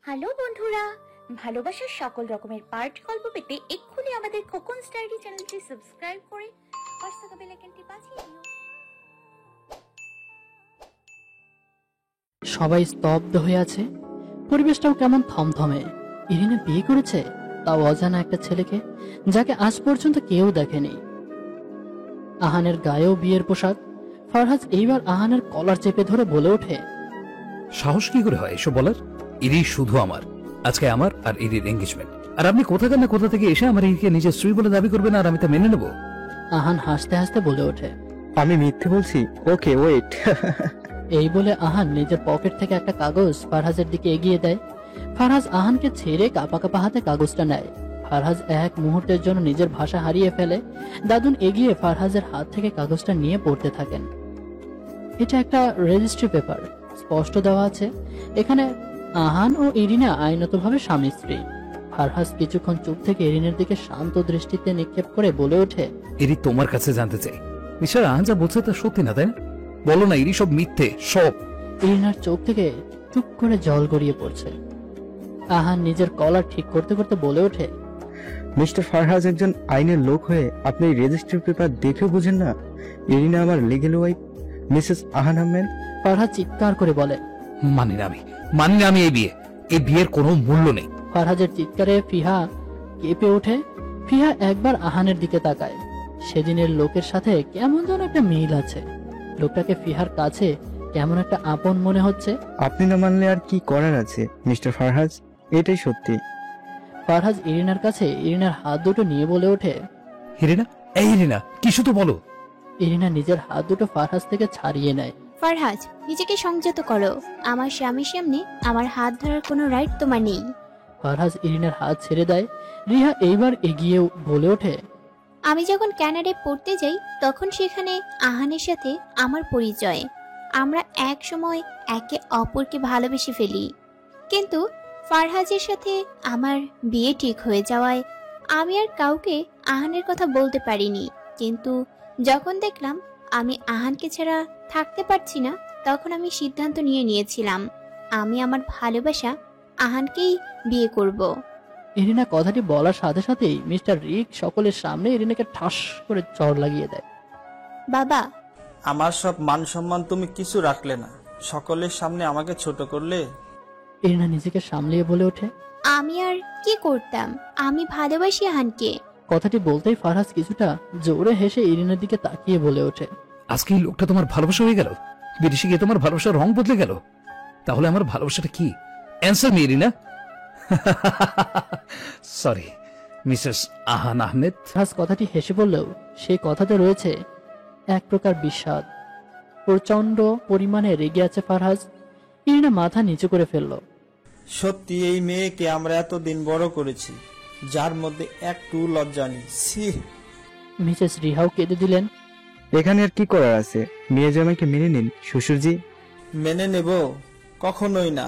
Hello বন্ধুরা, ভালোবাসার সকল রকমের পার্ট গল্প পেতে এক্ষুনি আমাদের খোকনস ডায়েরি চ্যানেলটি সাবস্ক্রাইব করে পাশে থাকা বেল আইকনটি বাজিয়ে দিও। সবাই স্তব্ধ হয়ে আছে, পরিবেশটাও কেমন থমথমে। ইরিনা বিয়ে করেছে, তাও অজানা একটা ছেলেকে, যাকে আজ পর্যন্ত কেউ দেখেনি। আহানের গায়েও বিয়ের পোশাক। ফারহাজ এইবার আহানের কলার চেপে ধরে বলে ওঠে, সাহস কি করে হয় এসব বলার? ইরি শুধু আমার, আজকে আমার আর ইরির এঙ্গেজমেন্ট, আর আপনি কোথাকার না কোথা থেকে এসে আমার ইরিকে নিজের স্ত্রী বলে দাবি করবেন আর আমি তা মেনে নেব? আহান হাসতে হাসতে বলে ওঠে, আমি মিথ্যে বলছি? Okay wait. এই বলে আহান নিজের পকেট থেকে একটা কাগজ ফারহাজের দিকে এগিয়ে দেয়। ফারহাজ আহানকে ছেড়ে কাঁপা কাঁপা হাতে কাগজটা নেয়। ফারহাজ এক মুহূর্তের জন্য নিজের ভাষা হারিয়ে ফেলে। দাদুন এগিয়ে ফারহাজের হাত থেকে কাগজটা নিয়ে পড়তে থাকেন। এটা একটা রেজিস্ট্রি পেপার, স্পষ্ট দেওয়া আছে এখানে আহান ও ইরিনা আইনতভাবে স্বামী স্ত্রী। ফারহাজ কিছুক্ষণ চুপ থেকে ইরিনের দিকে শান্ত দৃষ্টিতে নিক্ষেপ করে বলে ওঠে, ইরি তোমার কাছে জানতে চাই, মিস্টার আহান যা বলছে তা সত্যি না, তাই না? বলো না ইরি সব মিথ্যে সব। ইরিনার চোখ থেকে টুক করে জল গড়িয়ে পড়ছে। আহান নিজের কলার ঠিক করতে করতে বলে ওঠে, মিস্টার ফারহাজ একজন আইনের লোক হয়ে আপনি রেজিস্ট্রি পেপার দেখে বুঝেন না ইরিনা আমার legal wife Mrs Ahan Ahmed? Farhad চিৎকার করে বলে, মানি না আমি এই বিয়ের কোনো মূল্য নেই। ফারহাজের চিৎকারে ফিহা কেঁপে ওঠে। ফিহা একবার আহানের দিকে তাকায়। সেদিনের লোকের সাথে কেমন যেন একটা মিল আছে। লোকটাকে ফিহার কাছে কেমন একটা আপন মনে হচ্ছে। আপনি না মানলে আর কি করার আছে মিস্টার ফারহাজ, এটাই সত্যি। ফারহাজ ইরিনার কাছে ইরিনার হাত দুটো নিয়ে বলে ওঠে, ইরিনা, এই ইরিনা, কিছু তো বলো। ইরিনা নিজের হাত দুটো ফারহাজ থেকে ছাড়িয়ে নেয়। ফারহাজ, নিজেকে সংযত করো। আমার স্বামীর সামনে আমার হাত ধরার কোনো রাইট তোমার নেই। ফারহাজ ইরিনার হাত ছেড়ে দেয়। রিহা এইবার এগিয়ে বলে ওঠে, আমি যখন কানাডায় পড়তে যাই তখন সেখানে আহানের সাথে আমার পরিচয়। আমরা এক সময় একে অপরকে ভালোবেসে ফেলি, কিন্তু ফারহাজের সাথে আমার বিয়ে ঠিক হয়ে যাওয়ায় আমি আর কাউকে আহানের কথা বলতে পারিনি। কিন্তু যখন দেখলাম আমি আহানকে ছাড়া থাকতে পারছি না, তখন আমি সিদ্ধান্ত নিয়েছিলাম আমি আমার ভালোবাসা আহানকেই বিয়ে করব। ইরিনা কথাটি বলার সাথে সাথেই মিস্টার রিক সকলের সামনে ইরিনাকে ঠাস করে চড় লাগিয়ে দেয়। বাবা, আমার সব মান সম্মান তুমি কিছু রাখলে না, সকলের সামনে আমাকে ছোট করলে। ইরিনা নিজেকে সামলিয়ে বলে ওঠে, আমি আর কি করতাম, আমি ভালোবাসি আহানকে। কথাটি বলতেই ফারহাজ কিছুটা জোরে হেসে ইরিনার দিকে তাকিয়ে বলে ওঠে, আজকে এই লোকটা তোমার ভালোবাসা হয়ে গেল? বিদেশে গিয়ে তোমার ভালোবাসার রং বদলে গেল? তাহলে আমার ভালোবাসাটা কি? Answer me Irina. Sorry Mrs Ahan Ahmed. Farhaz কথাটি হেসে বললেও সেই কথাতে রয়েছে এক প্রকার বিষাদ। প্রচন্ড পরিমাণে রেগে আছে ফারহাজ। ইরিনা মাথা নিচু করে ফেলল। সত্যি এই মেয়েকে আমরা এতদিন বড় করেছি, যার মধ্যে একটু লজ্জা নেই। ছি। মিসেস রিহাও কেঁদে দিলেন। এখানে আর কি করার আছে, মেয়ে জামাইকে মেনে নিন শ্বশুরজি। মেনে নেব? কখনোই না।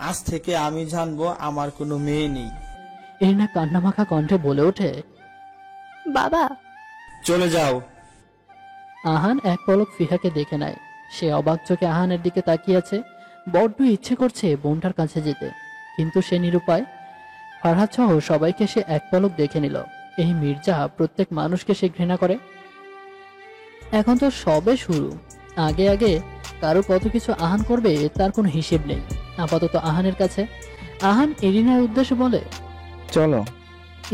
আজ থেকে আমি জানবো আমার কোনো মেয়ে নেই। ইরিনা কান্নামাখা কণ্ঠে বলে ওঠে, বাবা, চলে যাও। আহান এক পলক ফিহাকে দেখে নেয়। সে অবাক চোখে আহানের দিকে তাকিয়ে আছে। বড্ড ইচ্ছে করছে বোনটার কাছে যেতে, কিন্তু সে নিরুপায়। ফারহাদ সহ সবাইকে সে এক পলক দেখে নিল। এই মির্জা প্রত্যেক মানুষকে সে ঘৃণা করে। এখন তো সবে শুরু। আগে আগে কারো কত কিছু আহান করবে তার কোনো হিসেব নেই। আপাতত আহানের কাছে। আহান ইরিনার উদ্দেশ্যে বলে, চলো।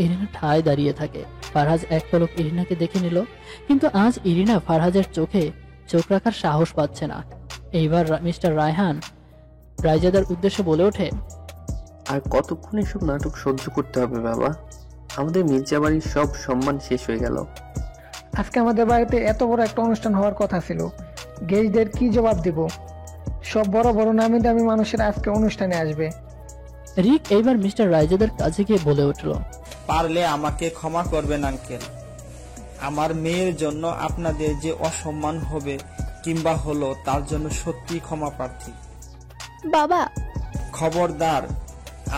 ইরিনা ঠায় দাঁড়িয়ে থাকে। ফারহাজ এক পলক ইরিনাকে দেখে নিল, কিন্তু আজ ইরিনা ফারহাজের চোখে চোখ রাখার সাহস পাচ্ছে না। এইবার মিস্টার রায়হান রায়জাদার উদ্দেশ্যে বলে ওঠে, আর কতক্ষণ এসব নাটক সহ্য করতে হবে বাবা? আমাদের মির্জা বাড়ির সব সম্মান শেষ হয়ে গেল। আজকে আমাদের বাড়িতে এত বড় একটা অনুষ্ঠান হওয়ার কথা ছিল, গেস্টদের কি জবাব দেব? সব বড় বড় নামি দামি মানুষেরা আজকে অনুষ্ঠানে আসবে। রিক এইবার মিস্টার রায়জাদার কাছে গিয়ে বলে উঠল, পারলে আমাকে ক্ষমা করবেন আঙ্কেল। আমার মেয়ের জন্য আপনাদের যে অসম্মান হবে কিংবা হলো, তার জন্য সত্যি ক্ষমা প্রার্থী। বাবা, খবরদার,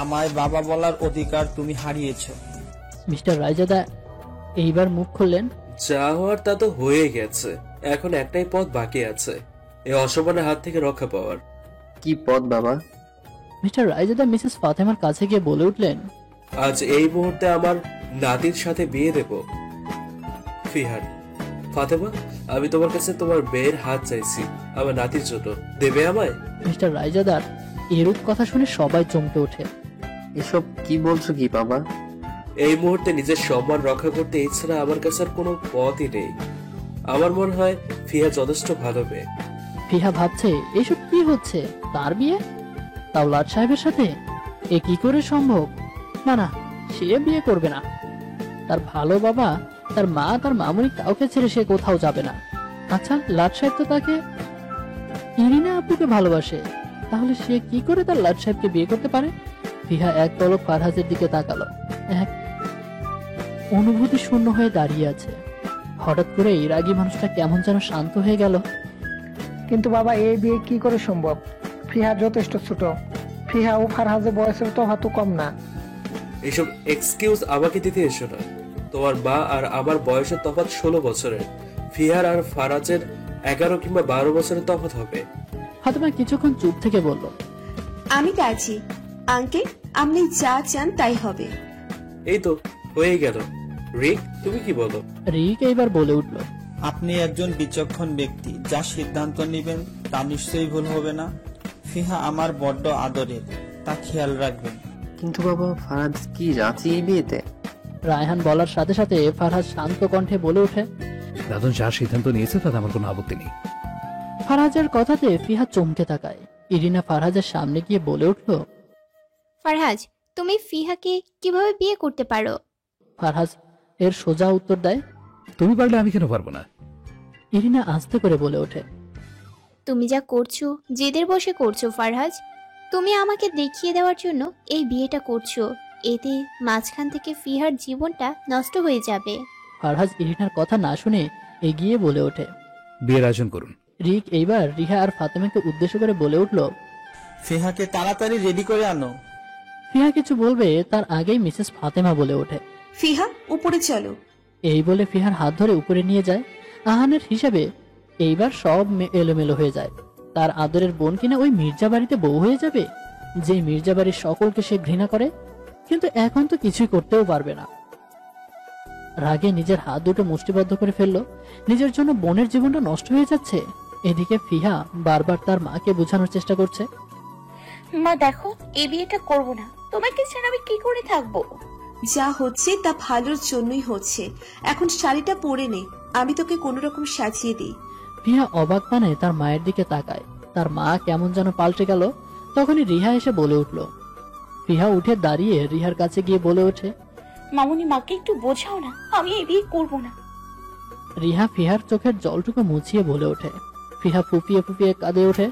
আমায় বাবা বলার অধিকার তুমি হারিয়েছ। মিস্টার রায়জাদা এইবার মুখ খুললেন, যা হওয়ার তা তো হয়ে গেছে, এখন একটাই পথ বাকি আছে, এই অসম্মানের হাত থেকে রক্ষা পাওয়ার। কি পথ বাবা? মিস্টার রায়জাদা মিসেস ফাতেমার কাছে গিয়ে বলে উঠলেন, আজ এই মুহূর্তে আমার নাতির সাথে বিয়ে দেব। ফিহার, ফাতেমা, আমি তোমার কাছে তোমার মেয়ের হাত চাইছি আমার নাতির জন্য, দেবে আমায়? মিস্টার রায়জাদার এরূপ কথা শুনে সবাই চমকে ওঠে। এসব কি বলছো কি বাবা? এই মুহূর্তে নিজের সম্মান রক্ষা করতে এছাড়া আমার কাছে আর কোনো পথই নেই। আমার মনে হয় ফিহা যথেষ্ট ভালো মেয়ে। ফিহা ভাবছে এসব কি হচ্ছে, তার বিয়ে, তাও লাট সাহেবের সাথে? এ কি করে সম্ভব? না না, সে বিয়ে করবে না। তার ভালো বাবা, তার মা, তার মামুনি কাউকে ছেড়ে সে কোথাও যাবে না। আচ্ছা, লাট সাহেব তো তাকে, ইরিনা আপুকে ভালোবাসে, তাহলে সে কি করে তার লাট সাহেবকে বিয়ে করতে পারে? ফিহা এক পলক ফারহাজের দিকে তাকালো, এক অনুভূতি শূন্য হয়ে দাঁড়িয়ে আছে। হঠাৎ করে এই রাগী মানুষটা কেমন যেন শান্ত হয়ে গেল। কিন্তু বাবা, এই বিয়ে কি করে সম্ভব? ফিহা যথেষ্ট ছোট। ফিহা ও ফারহাজের বয়সের তফাৎ কম না। এসব এক্সকিউজ আমাকে দিতে এসো না। তোমার মা আর আমার বয়সের তফাৎ 16 বছরের। ফিহার আর ফারাজের 11 কিংবা 12 বছরের তফাৎ হবে। ফাতেমা কিছুক্ষণ চুপ থেকে বলল, আমি রাজি আঙ্কেল, আপনি যা চান তাই হবে। এই তো হয়ে গেল। রিক, তুমি কি বলো? রিক এইবার বলে উঠল, আপনি একজন বিচক্ষণ ব্যক্তি, যা সিদ্ধান্ত নেবেন তা নিশ্চয়ই ভুল হবে না। ফিহা আমার বড্ড আদরের, তা খেয়াল রাখবেন। কিন্তু বাবা, ফারাজ কি রাজি এই বিয়েতে? রায়হান বলার সাথে সাথে ফারহাজ শান্ত কণ্ঠে বলে ওঠে, দাদন যা সিদ্ধান্ত নিয়েছে তাতে আমার কোনো আপত্তি নেই। ফারহাজের কথাতে ফিহা চমকে তাকায়। ইরিনা ফারহাজের সামনে গিয়ে বলে উঠল, ফারহাজ, তুমি ফিহাকে কিভাবে বিয়ে করতে পারো? ফারহাজ এর সোজা উত্তর দেয়, তুমি পারলে আমি কেন পারবো না? ইরিনা আস্তে করে বলে ওঠে, তুমি যা করছো জেদের বসে করছো ফারহাজ। তুমি আমাকে দেখিয়ে দেওয়ার জন্য এই বিয়েটা করছো, এতে মাঝখান থেকে ফিহার জীবনটা নষ্ট হয়ে যাবে। ফারহাজ ইরিনার কথা না শুনে এগিয়ে বলে ওঠে, বিয়ের আয়োজন করুন। রিক এইবার রিহা আর ফাতেমাকে উদ্দেশ্য করে বলে উঠল, ফিহাকে তাড়াতাড়ি রেডি করে আনো। ফিহা কিছু বলবে তার আগেই মিসেস ফাতেমা বলে ওঠে, ফিহা, উপরে চলো। এই বলে ফিহার হাত ধরে উপরে নিয়ে যায়। আহানের হিসাবে এইবার সব এলোমেলো হয়ে যায়। তার আদরের বোন কিনা ওই মির্জা বাড়িতে বউ হয়ে যাবে, যে মির্জা বাড়ির সকলকে সে ঘৃণা করে, কিন্তু এখন তো কিছুই করতেও পারবে না। রাগে নিজের হাত দুটো মুষ্টিবদ্ধ করে ফেললো। নিজের জন্য বোনের জীবনটা নষ্ট হয়ে যাচ্ছে। এদিকে ফিহা বারবার তার মাকে বোঝানোর চেষ্টা করছে, মা দেখো, এই বিয়েটা করবো না, তোমাকে ছাড়া আমি কি করে থাকবো? যা হচ্ছে তা ভালোর জন্যই হচ্ছে। এখন শাড়িটা পরে নে, আমি তোকে কোনো রকম সাজিয়ে দিই। ফিহা অবাক মানে তার মায়ের দিকে তাকায়। তার মা কেমন যেন পাল্টে গেল। তখনই রিহা এসে বলে উঠল। ফিহা উঠে দাঁড়িয়ে রিহার কাছে গিয়ে বলে ওঠে, মামুনি, মাকে একটু বোঝাও না, আমি এই বিয়ে করবো না। রিহা ফিহার চোখের জলটুকু মুছিয়ে বলে ওঠে। ফিহা ফুপিয়ে ফুপিয়ে কাঁদে ওঠে।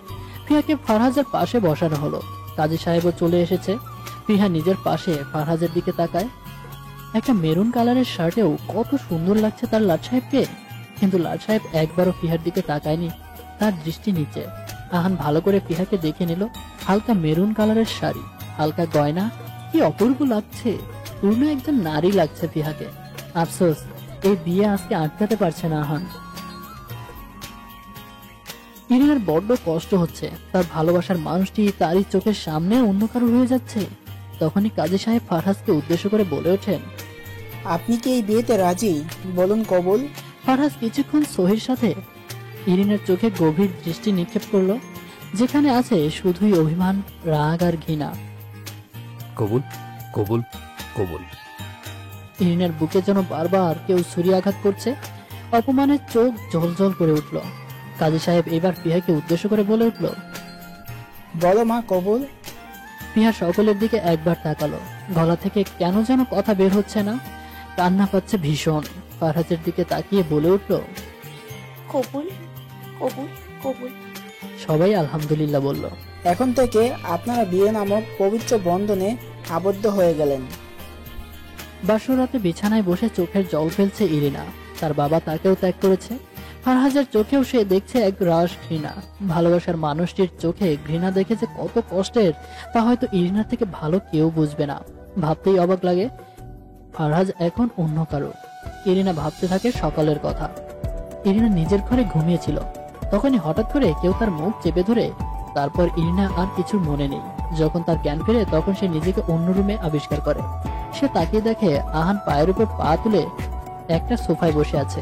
ফিহাকে ফারহাজের পাশে বসানো হলো। কাজী সাহেবও চলে এসেছে। ফিহা নিজের পাশে ফারহাজের দিকে তাকায়। একটা মেরুন কালারের শার্টেও কত সুন্দর লাগছে তার লাট সাহেবকে, কিন্তু লাট সাহেব একবারও ফিহার দিকে তাকায়নি। তার দৃষ্টি নিচে। আহান ভালো করে ফিহাকে দেখে নিল। হালকা মেরুন কালারের শাড়ি, হালকা গয়না, কি অপূর্ব লাগছে। পূর্ণ একজন নারী লাগছে ফিহাকে। আফসোস, এই বিয়ে আজকে আটকাতে পারছে না আহান। ইরিনার বড্ড কষ্ট হচ্ছে। তার ভালোবাসার মানুষটি তারই চোখের সামনে অন্য কারো হয়ে যাচ্ছে। তখনই কাজী সাহেব ফারহাজকে উদ্দেশ্য করে বলে ওঠেন, আপনি কি এই বিয়েতে রাজি? বলুন কবুল। ফারহাজ কিছুক্ষণ সোহির সাথে ইরিনের চোখে গভীর দৃষ্টি নিক্ষেপ করলো, যেখানে আছে শুধুই অভিমান, রাগ আর ঘৃণা। কবুল, কবুল, কবুল। ইরিনের বুকে যেন বারবার কেউ ছুরি আঘাত করছে। অপমানের চোখ জ্বলজ্বল করে উঠল। কাজী সাহেব এবার ফিহাকে উদ্দেশ্য করে বলে উঠল, বলো মা, কবুল। ফিহা সকলের দিকে একবার তাকালো। গলা থেকে কেন যেন কথা বের হচ্ছে না, কান্না পাচ্ছে ভীষণ। ফারহাজের দিকে তাকিয়ে বলে উঠল, কবুল, কবুল, কবুল। সবাই আলহামদুলিল্লাহ বলল। এখন থেকে আপনারা বিয়ে নামক পবিত্র বন্ধনে আবদ্ধ হয়ে গেলেন। বাসরাতে বিছানায় বসে চোখের জল ফেলছে ইরিনা। তার বাবা তাকেও ত্যাগ করেছে। ফারহাজের চোখেও সে দেখছে এক রাশ ঘৃণা। ভালোবাসার মানুষটির চোখে ঘৃণা দেখেছে কত কষ্টের, তা হয়তো ইরিনার থেকে ভালো কেউ বুঝবে না। ভাবতেই অবাক লাগে, ফারহাজ এখন অন্য কারো। ইরিনা ভাবতে থাকে সকালের কথা। ইরিনা নিজের ঘরে ঘুমিয়েছিল। তখনই হঠাৎ করে কেউ তার মুখ চেপে ধরে। তারপর ইরিনা আর কিছু মনে নেই, যখন তার জ্ঞান ফেরে তখন সে নিজেকে অন্য রুমে আবিষ্কার করে। সে তাকিয়ে দেখে আহান পায়ের উপর পা তুলে একটা সোফায় বসে আছে।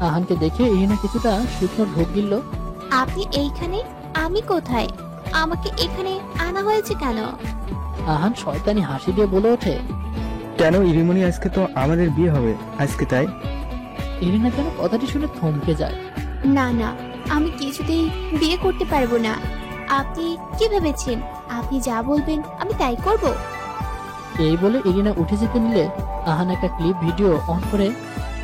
আহানকে দেখে ইরিনা কিছুটা শুকনো ঢোক গিলল। আপনি এইখানে? আমি কোথায়? আমাকে এখানে আনা হয়েছে কেন? আহান শয়তানি হাসি দিয়ে বলে ওঠে, কেন ইরিমনি, আজকে তো আমাদের বিয়ে হবে আজকে, তাই? ইরিনা যেন কথাটি শুনে থমকে যায়। না না, আমি কিছুতেই বিয়ে করতে পারবো না। আপনি কি ভেবেছেন আপনি যা বলবেন আমি তাই করব? এই বলে ইরিনা উঠে যেতে নিলে আহান একটা ক্লিপ ভিডিও অন করে,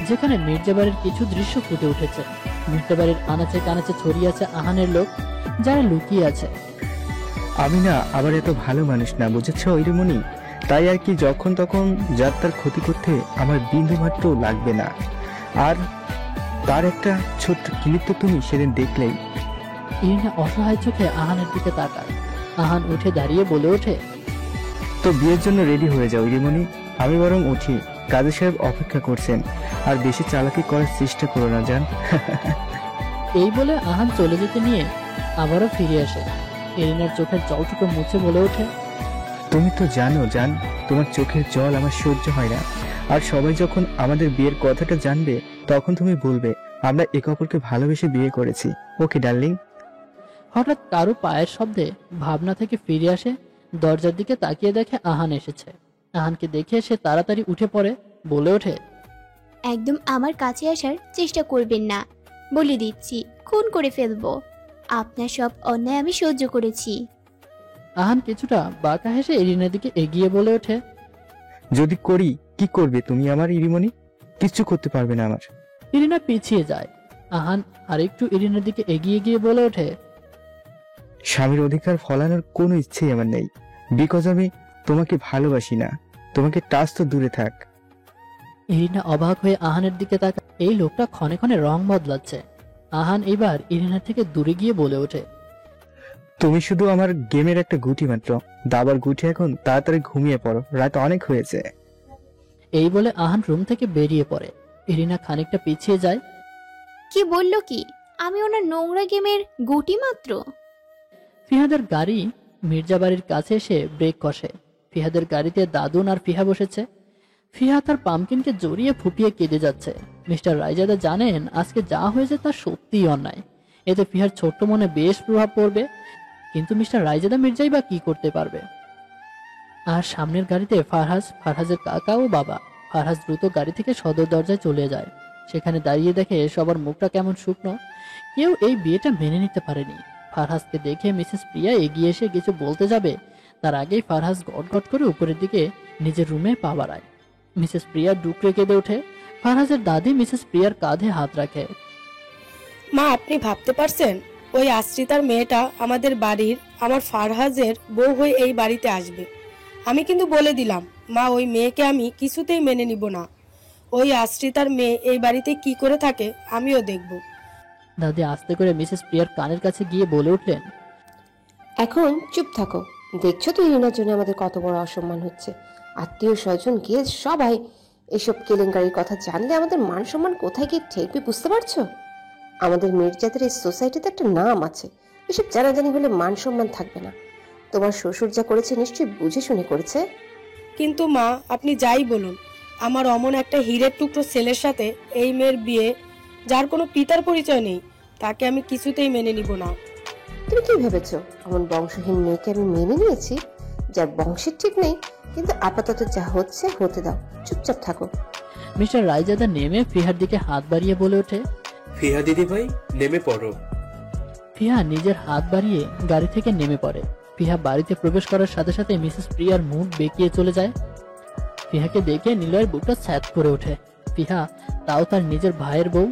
যেখানে মির্জাবাড়ির কিছু দৃশ্য ফুটে উঠেছে। মির্জাবাড়ির আনাচে কানাচে ছড়িয়ে আছে আহানের লোক, যারা লুকিয়ে আছে। আমি না আবার এত ভালো মানুষ না, বুঝেছ ইরিমনি? তাই আর কি, যখন তখন যার তার ক্ষতি করতে আমার বিন্দু মাত্র লাগবে না। আর তার একটা ছোট্ট ক্লিপ তো তুমি সেদিন দেখলেই। ইরিনা অসহায় চোখে আহানের দিকে তাকায়। আহান উঠে দাঁড়িয়ে বলে ওঠে, তো বিয়ের জন্য রেডি হয়ে যাও ইরিমনি, আমি বরং উঠি, কাজী সাহেব অপেক্ষা করছেন। আর বেশি চালাকি করার চেষ্টা করো না জান। এই বলে আহান চলে যেতে নিয়ে আবারও ফিরে আসে। ইরিনার চোখের জলটুকু মুছে বলে ওঠে, তুমি তো জানো জান, তোমার চোখের জল আমার সহ্য হয় না। আর সবাই যখন আমাদের বিয়ের কথাটা জানবে তখন তুমি বলবে আমরা একে অপরকে ভালোবেসে বিয়ে করেছি। ওকে ডার্লিং। হঠাৎ কারো পায়ের শব্দে ভাবনা থেকে ফিরে আসে। দরজার দিকে তাকিয়ে দেখে আহান এসেছে। আহানকে দেখে সে তাড়াতাড়ি উঠে পড়ে, বলে ওঠে, একদম আমার কাছে আসার চেষ্টা করবেন না, বলে দিচ্ছি খুন করে ফেলবো। আপনার সব অন্যায় আমি সহ্য করেছি। আহান কিছুটা বাঁকা হেসে ইরিনার দিকে এগিয়ে বলে ওঠে, যদি করি কি করবে তুমি আমার ইরিমনি? কিচ্ছু করতে পারবে না আমার। ইরিনা পিছিয়ে যায়। আহান আরেকটু ইরিনার দিকে এগিয়ে গিয়ে বলে ওঠে, স্বামীর অধিকার ফলানোর কোনো ইচ্ছেই আমার নেই, বিকজ আমি তোমাকে ভালোবাসি না। তোমাকে টাচ তো দূরে থাক। ইরিনা অবাক হয়ে আহানের দিকে তাকায়। এই লোকটা ক্ষণে ক্ষণে রং বদলাচ্ছে। আহান এবার ইরিনার থেকে দূরে গিয়ে বলে ওঠে, তুমি শুধু আমার গেমের একটা গুটি মাত্র, দাবার গুটি। এখন তাড়াতাড়ি ঘুমিয়ে পড়ো, রাত অনেক হয়েছে। এই বলে আহান রুম থেকে বেরিয়ে পড়ে। ইরিনা খানিকটা পিছিয়ে যায়। কি বললো কি? আমি ওনার নোংরা গেমের গুটি মাত্র? ফিহাদের গাড়ি মির্জাবাড়ির কাছে এসে ব্রেক কষে। ফিহাদের গাড়িতে দাদুন আর ফিহা বসেছে। ফিহা তার পামকিনকে জড়িয়ে ফুপিয়ে কেঁদে যাচ্ছে। মিস্টার রায়জাদা জানেন আজকে যা হয়েছে তা সত্যিই অন্যায়। এতে ফিহার ছোট্ট মনে বেশ প্রভাব পড়বে, কিন্তু মিস্টার রায়জাদা মির্জাই বা কি করতে পারবে। আর সামনের গাড়িতে ফারহাজের কাকা ও বাবা। ফারহাজ দ্রুত গাড়ি থেকে সদর দরজায় চলে যায়। সেখানে দাঁড়িয়ে দেখে সবার মুখটা কেমন শুকনো। কেউ এই বিয়েটা মেনে নিতে পারেনি। ফারহাজকে দেখে মিসেস প্রিয়া এগিয়ে এসে কিছু বলতে যাবে, তার আগেই ফারহাজ গটগট করে উপরের দিকে নিজের রুমে পা বাড়ায়। মিসেস প্রিয়া ডুকরে কেঁদে ওঠে। ফারহাজের দাদি মিসেস প্রিয়ার কাঁধে হাত রাখে। মা, আপনি ভাবতে পারছেন ওই আশ্রিতার মেয়েটা আমাদের বাড়ির আমার ফারহাজের বউ হয়ে এই বাড়িতে আসবে? আমি কিন্তু বলে দিলাম মা, ওই মেয়েকে আমি কিছুতেই মেনে নিব না। ওই আশ্রিতার মেয়ে এই বাড়িতে কি করে থাকে আমিও দেখব। দাদি আস্তে করে মিসেস প্রিয়ার কানের কাছে গিয়ে বলে উঠলেন, এখন চুপ থাকো। দেখছো তো ইরিনার জন্য আমাদের কত বড় অসম্মান হচ্ছে। আত্মীয় স্বজন গিয়ে সবাই এসব কেলেঙ্কারির কথা জানলে আমাদের মান সম্মান কোথায় গিয়ে ঠেকবে বুঝতে পারছো? আমাদের মির্জাদের এই সোসাইটিতে একটা নাম আছে, এসব জানাজানি হলে মান সম্মান থাকবে না। তোমার শ্বশুর যা করেছে নিশ্চয়ই বুঝে শুনে করেছে। কিন্তু মা, আপনি যাই বলুন, আমার অমন একটা হীরের টুকরো ছেলের সাথে এই মেয়ের বিয়ে, যার কোনো পিতার পরিচয় নেই, তাকে আমি কিছুতেই মেনে নিব না। তুমি কি ভেবেছো এমন বংশহীন মেয়েকে আমি মেনে নিয়েছি, যার বংশের ঠিক নেই? কিন্তু আপাতত যা হচ্ছে হতে দাও, চুপচাপ থাকো। মিস্টার রায়জাদা নেমে ফিহার দিকে হাত বাড়িয়ে বলে ওঠে, ফিহা দিদি ভাই, নেমে পড়ো। ফিহা নিজের হাত বাড়িয়ে গাড়ি থেকে নেমে পড়ে। ফিহা বাড়িতে প্রবেশ করার সাথে সাথে মিসেস প্রিয়ার মুখ বেঁকিয়ে চলে যায়। ফিহাকে দেখে নিলয়ের বুকটা স্যাঁত করে ওঠে। ফিহা তাও তার নিজের ভাইয়ের বউ।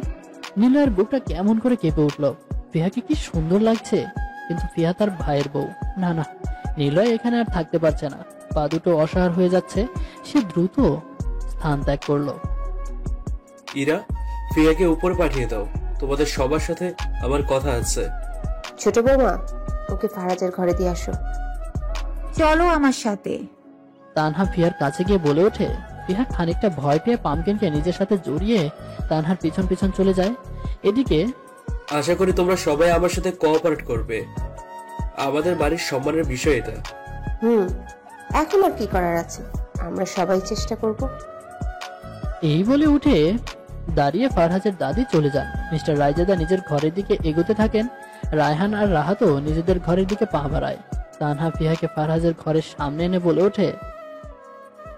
নিলয়ের বুকটা কেমন করে কেঁপে উঠল। ফিহাকে কি সুন্দর লাগছে, কিন্তু ফিহা তার ভাইয়ের বউ। না না, নিলয় এখানে আর থাকতে পারছে না। পা দুটো অসহায় হয়ে যাচ্ছে। সে দ্রুত স্থান ত্যাগ করলো। ইরা, ফিয়াকে উপরে পাঠিয়ে দাও, তোমাদের সবার সাথে আমার কথা আছে। ছোট বৌমা, ওকে ফারাজের ঘরে দিয়ে আসো। চলো আমার সাথে। তানহা ফিহার কাছে গিয়ে বলে ওঠে। ফিহা খানিকটা ভয় পেয়ে পামকিনকে নিজের সাথে জড়িয়ে তানহার পিছন পিছন চলে যায়। এদিকে আশা করি তোমরা সবাই আমার সাথে কোঅপারেট করবে। আমাদের বাড়ির সম্মানের বিষয় এটা। এখন আর কি করার আছে, আমরা সবাই চেষ্টা করব। এই বলে উঠে দাঁড়িয়ে ফারহাজের দাদি চলে যান। মিস্টার রায়জাদা নিজের ঘরের দিকে এগোতে থাকেন। রায়হান আর রাহাতও নিজেদের ঘরের দিকে পা বাড়ায়। তানহা ফিহাকে ফারহাজের ঘরের সামনে এনে বলে ওঠে,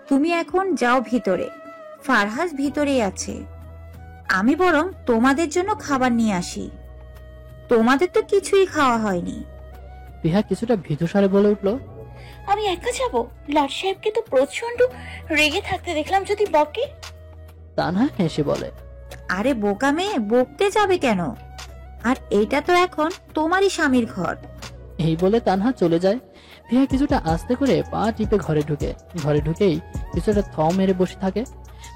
তুমি এখন যাও ভিতরে, ফারহাজ ভিতরেই আছে। আমি বরং তোমাদের জন্য খাবার নিয়ে আসি, তোমাদের তো কিছুই খাওয়া হয়নি। ফিহা কিছুটা ভীতস্বরে বলে উঠল, আমি একা যাব? লাট সাহেবকে তো প্রচন্ড রেগে থাকতে দেখলাম, যদি বকে। তানহা হেসে বলে, আরে বোকা মেয়ে, বকতে যাবে কেন? আর এইটা তো এখন তোমারই স্বামীর ঘর। এই বলে তানহা চলে যায়। ফিহা কিছুটা আস্তে করে পা টিপে ঘরে ঢুকেই কিছুটা থম মেরে বসে থাকে।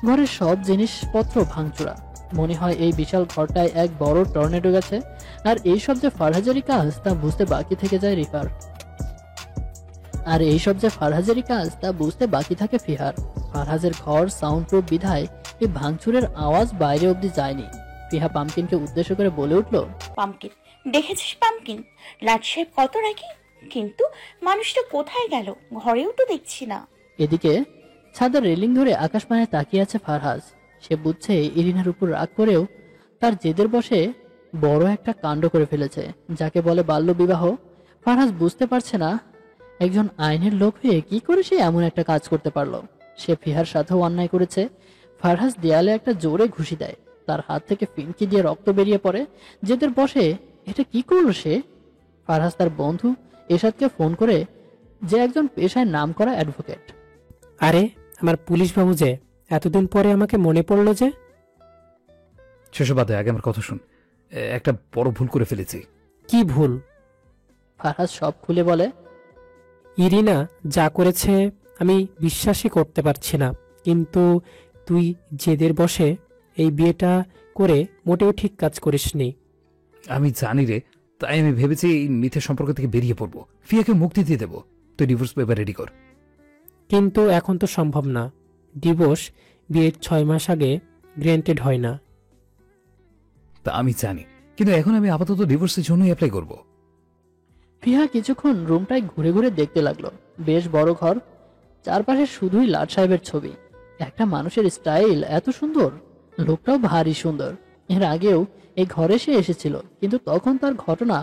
ঘরের সব জিনিসপত্র ভাঙচুরা। মনে হয় এই বিশাল ঘরটায় এক বড় টর্নেডো গেছে। আর এইসব যে ফারহাজেরই কাজ তা বুঝতে বাকি থাকে ফিহার। ফারহাজের ঘর সাউন্ড প্রুফ বিধায় এই ভাঙচুরের আওয়াজ বাইরে অব্দি যায়নি। ফিহা পামকিনকে উদ্দেশ্য করে বলে উঠল, পামকিন, দেখেছিস পামকিন, লাট সাহেব কত রাগী, কিন্তু মানুষটা কোথায় গেল? ঘরেও তো দেখছি না। এদিকে ছাদের রেলিং ধরে আকাশপানে তাকিয়ে আছে ফারহাজ। সে বুঝছে ইরিনার উপর রাগ করেও তার জেদের বসে বড় একটা কাণ্ড করে ফেলেছে, যাকে বলে বাল্য বিবাহ। ফারহাজ বুঝতে পারছে না একজন আইনের লোক হয়ে কি করে সে এমন একটা কাজ করতে পারলো। সে ফিহার সাথেও অন্যায় করেছে। ফারহাজ দেয়ালে একটা জোরে ঘুষি দেয়, তার হাত থেকে ফিনকি দিয়ে রক্ত বেরিয়ে পড়ে। জেদের বসে এটা কি করলো সে? ফারহাজ তার বন্ধু এরশাদকে ফোন করে, যে একজন পেশায় নাম করা অ্যাডভোকেট। আরে আমার পুলিশ বাবু যে, এতদিন পরে আমাকে মনে পড়লো যে। সেসব বাদে আগে আমার কথা শুন, একটা বড় ভুল করে ফেলেছি। কি ভুল? ফারহাজ সব খুলে বলে। ইরিনা যা করেছে আমি বিশ্বাসই করতে পারছি না, কিন্তু তুই জেদের বসে এই বিয়েটা করে মোটেও ঠিক কাজ করিসনি। আমি জানি রে, তাই আমি ভেবেছি এই মিথ্যে সম্পর্ক থেকে বেরিয়ে পড়বো, ফিয়াকে মুক্তি দিয়ে দেবো। তুই ডিভোর্স পেপার রেডি কর। কিন্তু এখন তো সম্ভব না, ডিভোর্স বিয়ের 6 মাস আগে গ্র্যান্টেড হয় না। তা আমি জানি, কিন্তু এখন আমি আপাতত ডিভোর্সের জন্যই অ্যাপ্লাই করব। ফিহা কিছুক্ষণ রুমটায় ঘুরে ঘুরে দেখতে লাগলো। বেশ বড় ঘর, চারপাশে শুধুই লাট সাহেবের ছবি। একটা মানুষের স্টাইল এত সুন্দর, লোকটাও ভারী সুন্দর। এর আগেও এই ঘরে সে এসেছিল, কিন্তু তখন তার ঘটনা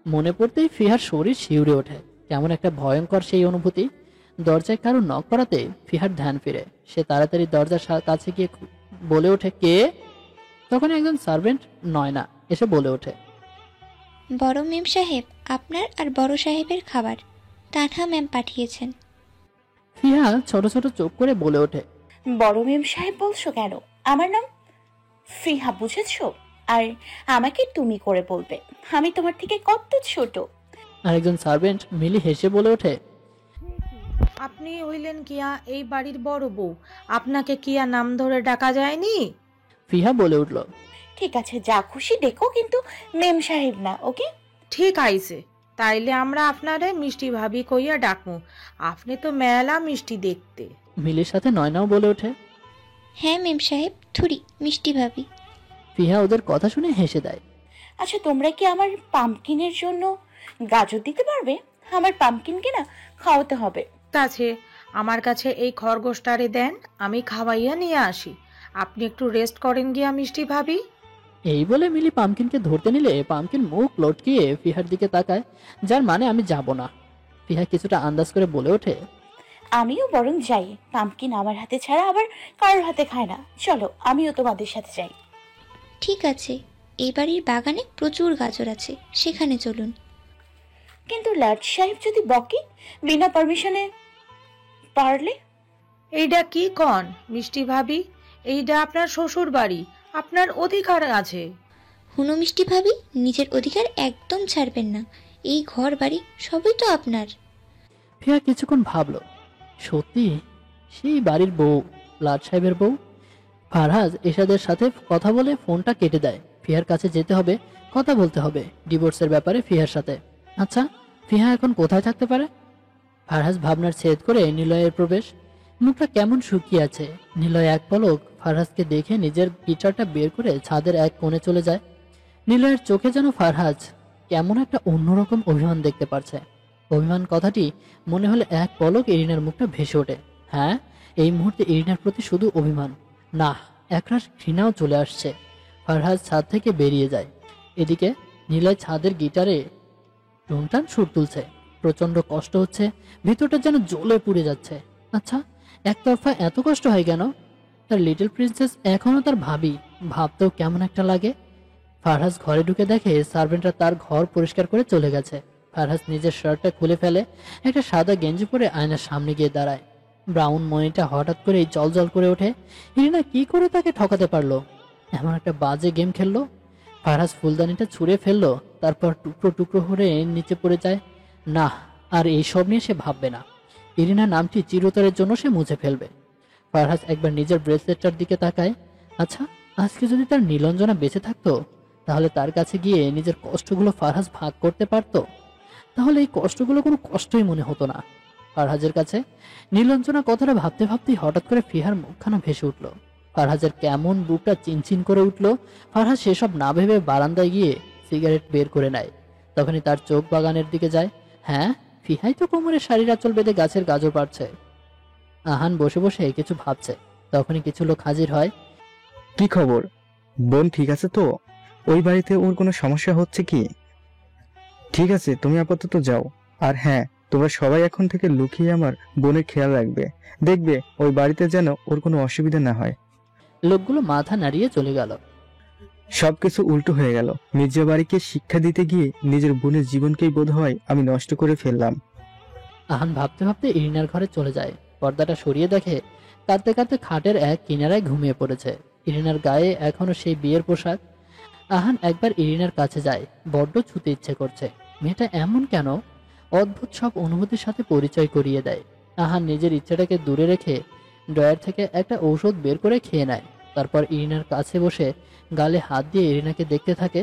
মনে পড়তেই ফিহার শরীর শিউরে ওঠে। কেমন একটা ভয়ঙ্কর সেই অনুভূতি। দরজায় কারো নক করাতে ফিহার ধ্যান ফিরে। সে তাড়াতাড়ি দরজার কাছে গিয়ে বলে ওঠে, কে? তখন একজন সার্ভেন্ট নয়না এসে বলে ওঠে, বড় মেম সাহেব, আপনার আর বড় সাহেবের খাবার তানহা ম্যাম পাঠিয়েছেন। ফিহা ছোট ছোট চোখ করে বলে ওঠে, বড় মেম সাহেব বলছো কেন? আমার নাম ফিহা, বুঝেছো? আর আমাকে তুমি করে বলবে, আমি তোমার থেকে কত ছোট। আরেকজন সার্ভেন্ট মিলি হেসে বলে ওঠে, আপনি হইলেন কিয়া এই বাড়ির বড় বউ, আপনাকে কিয়া নাম ধরে ডাকা যায়নি? ফিহা বলে উঠল, ঠিক আছে, যা খুশি দেখো, কিন্তু মেম সাহেব না, ওকে? ঠিক আইছে, তাইলে আমরা আপনারে মিষ্টি ভাবি কইয়া ডাকমু, আপনি তো মেলা মিষ্টি দেখতে। মিলির সাথে নয়নাও বলে ওঠে, হ্যাঁ মেম সাহেব, থুরি মিষ্টি ভাবি। ফিহা ওদের কথা শুনে হেসে দেয়। আচ্ছা, তোমরা কি আমার পাম্পকিনের জন্য গাজর দিতে পারবে? আমার পাম্পকিনকে না খাওয়াতে হবে। আছে, আমার কাছে এই খরগোশটারে দেন, আমি খাওয়াইয়া নিয়ে আসি, আপনি একটু রেস্ট করেন গিয়া মিষ্টি ভাবি। এই বলে মিলি পামকিনকে ধরতে নিলে পামকিন মুখ লটকিয়ে ফিহার দিকে তাকায়, যার মানে আমি যাব না। ফিহা কিছুটা আন্দাজ করে বলে ওঠে, আমিও বরং যাই, পাম্পকিন আমার হাতে ছাড়া আবার কারোর হাতে খায় না। চলো, আমিও তোমাদের সাথে যাই। ঠিক আছে, এই বাড়ির বাগানে প্রচুর গাজর আছে, সেখানে চলুন। কিন্তু লাট সাহেব যদি বকে বিনা পারমিশনে পারলে? এইটা কি কন মিষ্টি ভাবি, এইটা আপনার শ্বশুর বাড়ি, আপনার অধিকার আছে। হুনো মিষ্টি ভাবি, নিজের অধিকার একদম ছাড়বেন না, এই ঘর বাড়ি সবই তো আপনার। ফিহা কিছুক্ষণ ভাবলো, সত্যি সেই বাড়ির বউ, লাট সাহেবের বউ। ফারহাজ এরশাদের সাথে কথা বলে ফোনটা কেটে দেয়। ফিহার কাছে যেতে হবে, কথা বলতে হবে ডিভোর্সের ব্যাপারে ফিহার সাথে। আচ্ছা, ফিহা এখন কোথায় থাকতে পারে? ফারহাজ ভাবনার ছেদ করে নিলয়ের প্রবেশ। মুখটা কেমন শুকিয়ে আছে। নিলয় এক পলক ফারহাজকে দেখে নিজের গিটারটা বের করে ছাদের এক কোণে চলে যায়। নিলয়ের চোখে যেন ফারহাজ কেমন একটা অন্যরকম অভিমান দেখতে পারছে। অভিমান কথাটি মনে হলে এক পলক ইরিনার মুখটা ভেসে ওঠে। হ্যাঁ, এই মুহূর্তে ইরিনার প্রতি শুধু অভিমান না, একরাশ ঘৃণাও চলে আসছে। ফারহাজ ছাদ থেকে বেরিয়ে যায়। এদিকে নীলয় ছাদের গিটারে টুনটান সুর তুলছে। প্রচন্ড কষ্ট হচ্ছে, ভিতরটা যেন জ্বলে পুড়ে যাচ্ছে। আচ্ছা, একতরফা এত কষ্ট হয় কেন? তার লিটল প্রিন্সেস এখনো তার ভাবি, ভাবতেও কেমন একটা লাগে। ফারহাজ ঘরে ঢুকে দেখে সার্ভেন্টরা তার ঘর পরিষ্কার করে চলে গেছে। ফারহাজ নিজের শার্টটা খুলে ফেলে, একটা সাদা গেঞ্জি পরে আয়নার সামনে গিয়ে দাঁড়ায়। ব্রাউন মনিটা হঠাৎ করেই জল করে ওঠে। ইরিনা কি করে তাকে ঠকাতে পারলো? এমন একটা বাজে গেম খেললো। ফারহাজ ফুলদানিটা ছুঁড়ে ফেললো, তারপর টুকরো টুকরো হয়ে নিচে পড়ে যায়। না, আর এইসব নিয়ে সে ভাববে না। ইরিনা নামটি চিরতরের জন্য সে মুছে ফেলবে। ফারহাজ একবার নিজের ব্রেসলেটটার দিকে তাকায়। আচ্ছা, আজকে যদি তার নীলঞ্জনা বেঁচে থাকতো, তাহলে তার কাছে গিয়ে নিজের কষ্টগুলো ফারহাজ ভাগ করতে পারত। তাহলে এই কষ্টগুলো কোনো কষ্টই মনে হতো না ফারহাজের কাছে। নীলঞ্জনা কথাটা ভাবতে ভাবতেই হঠাৎ করে ফিহার মুখখানা ভেসে উঠল। ফারহাজের কেমন বুকটা চিনচিন করে উঠল। ফারহাজ সেসব না ভেবে বারান্দায় গিয়ে সিগারেট বের করে নেয়। তখনই তার চোখ বাগানের দিকে যায়। হ্যাঁ, ফিহাই তো কোমরে শাড়ির আঁচল বেঁধে গাছের গাজর পাড়ছে। আহান বসে বসে কিছু ভাবছে। তখনই কিছু লোক হাজির হয়। কি খবর বোন, ঠিক আছে তো? ওই বাড়িতে ওর কোনো সমস্যা হচ্ছে কি? ঠিক আছে, তুমি আপাতত যাও। আর হ্যাঁ, তোমরা সবাই এখন থেকে লুকিয়ে আমার বোনের খেয়াল রাখবে। দেখবে ওই বাড়িতে যেন ওর কোনো অসুবিধা না হয়। লোকগুলো মাথা নাড়িয়ে চলে গেল। সবকিছু উল্টো হয়ে গেল। মির্জা বাড়িকে শিক্ষা দিতে গিয়ে নিজের বোনের জীবনকেই বোধ হয় আমি নষ্ট করে ফেললাম। আহান ভাবতে ভাবতে ইরিনার ঘরে চলে যায়। পর্দাটা সরিয়ে দেখে কাঁদতে কাঁদতে খাটের এক কিনারায় ঘুমিয়ে পড়েছে। ইরিনার গায়ে এখনো সেই বিয়ের পোশাক। আহান একবার ইরিনার কাছে যায়, বড্ড ছুতে ইচ্ছে করছে। মেয়েটা এমন কেন? অদ্ভুত সব অনুভূতির সাথে পরিচয় করিয়ে দেয়। আহান নিজের ইচ্ছাটাকে দূরে রেখে ড্রয়ার থেকে একটা ঔষধ বের করে খেয়ে নেয়। তারপর ইরিনার কাছে বসে গালে হাত দিয়ে ইরিনাকে দেখতে থাকে।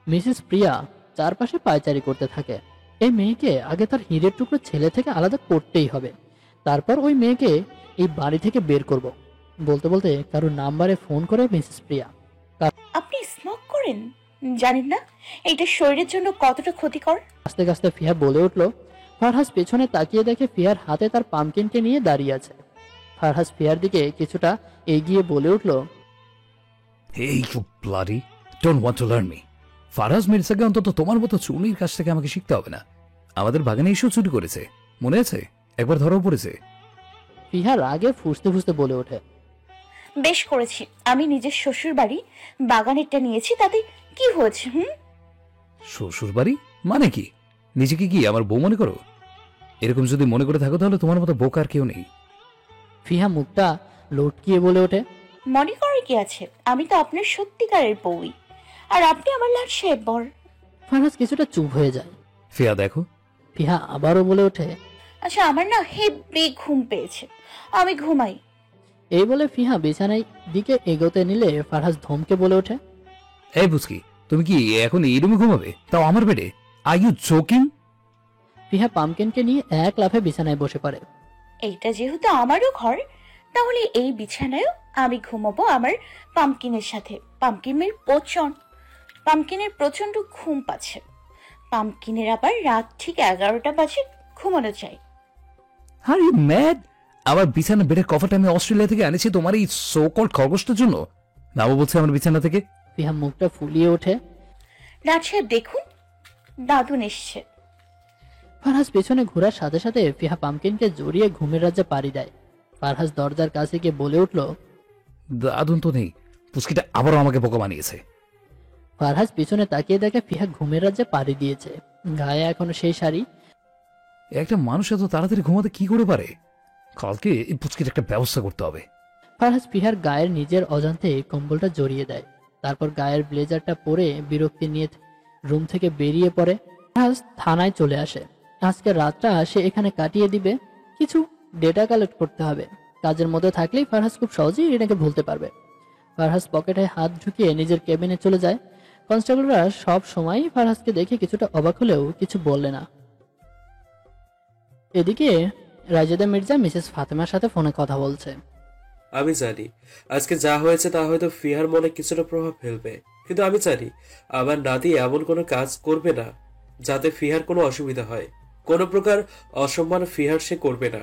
মিসেস প্রিয়া চারপাশে পায়চারি করতে থাকে। এই মেয়েকে আগে তার হীরের টুকরো ছেলে থেকে আলাদা করতেই হবে, তারপর ওই মেয়েকে এই বাড়ি থেকে বের করব। বলতে বলতে কারোর নাম্বারে ফোন করে মিসেস প্রিয়া। আপনি স্মোক করেন, জানেন না এটা শরীরের জন্য কতটা ক্ষতিকর? আস্তে আস্তে ফিয়া বলে উঠল। ফারহাজ পেছনে তাকিয়ে দেখে ফিয়ার হাতে তার পামকিনকে নিয়ে দাঁড়িয়ে আছে। ফারহাজ ফিয়ার দিকে কিছুটা এগিয়ে বলে উঠল, এই you bloody don't want to learn me. Farhaz মির্জাকে অন্তত তোমার মতো চুনির কাছ থেকে আমাকে শিখতে হবে না। আমাদের বাগানে এসেও চুরি করেছে, মনে আছে? একবার ধরাও পড়েছে। ফিহা রাগে ফুঁসতে ফুঁসতে বলে ওঠে, বেশ করেছি, আমি নিজের শ্বশুর বাড়ি বাগানেরটা নিয়েছি, তাতে কি হয়েছে? শ্বশুর বাড়ি মানে কি? নিজেকে কি আমার বউ মনে করো? এরকম যদি মনে করে থাকো তাহলে তোমার মতো বোকা আর কেউ নেই। ফিহা মুখটা লটকিয়ে বলে ওঠে, মনে করে কি আছে, আমি তো আপনার সত্যিকারের বউই, আর আপনি আমার লাট সাহেব বর। ফারহাজ কিছুটা চুপ হয়ে যায়। ফিয়া দেখো। ফিহা আবারও বলে ওঠে, আচ্ছা আমার না হেব্বি ঘুম পেয়েছে, আমি ঘুমাই। এই বলে ফিহা বিছানায় দিকে এগোতে নিলে ফারহাজ ধমকে বলে ওঠে, এই বুঝকি, তুমি কি এখন এই রুমে ঘুমাবে, তাও আমার বেডে? Are you joking? ফিহা পামকিনকে নিয়ে এক লাফে বিছানায় বসে পড়ে। এইটা যেহেতু আমারও ঘর, তাহলে এই বিছানায়ও আমি ঘুমাবো আমার পামকিনের সাথে। পামকিনের প্রচন্ড ঘুম পাচ্ছে। পামকিনের আবার রাত ঠিক 11টা বাজে ঘুমানো চাই। Are you mad? আমার বিছানা বেডের কভারটা আমি অস্ট্রেলিয়া থেকে আনেছি তোমার এই সো কল্ড খরগোশটার জন্য। নামো বলছে আমার বিছানা থেকে। ফিহা মুখটা ফুলিয়ে ওঠে, লাট সাহেব দেখুন, দাদুন এসছে। ফারহাজ পেছনে ঘোরার সাথে সাথে ফিহা পামকিনকে জড়িয়ে ঘুমের রাজ্যে পাড়ি দেয়। ফারহাজ দরজার কাছে গিয়ে বলে উঠল, দাদুন তো নেই, পুচকিটা আবারও আমাকে বোকা বানিয়েছে। ফারহাজ পিছনে তাকিয়ে দেখে ফিহা ঘুমের রাজ্যে পাড়ি দিয়েছে। গায়ে এখনো সেই শাড়ি। একটা মানুষ এত তাড়াতাড়ি ঘুমাতে কি করে পারে? কালকে এই পুচকির একটা ব্যবস্থা করতে হবে। ফারহাজ ফিহার গায়ের নিজের অজান্তে কম্বলটা জড়িয়ে দেয়। তারপর গায়ের ব্লেজারটা পরে বিরক্তি নিয়ে রুম থেকে বেরিয়ে পড়ে। ফারহাজ থানায় চলে আসে। আজকে রাতটা সে এখানে কাটিয়ে দিবে। কিছু ডেটা কালেক্ট করতে হবে। কাজের মধ্যে থাকলেই ফারহাজ খুব সহজেই এটাকে ভুলতে পারবে। ফারহাজ পকেটে হাত ঢুকিয়ে নিজের কেবিনে চলে যায়। কনস্টেবলরা সব সময় ফারহাজকে দেখে কিছুটা অবাক হলেও কিছু বললে না। এদিকে রাজেদা মির্জা মিসেস ফাতেমার সাথে ফোনে কথা বলছে। আমি জানি আজকে যা হয়েছে তা হয়তো ফিহার মনে কিছুটা প্রভাব ফেলবে, কিন্তু আমি জানি আমার নাতি এমন কোনো কাজ করবে না যাতে ফিহার কোনো অসুবিধা হয়। কোনো প্রকার অসম্মান ফিহার সে করবে না।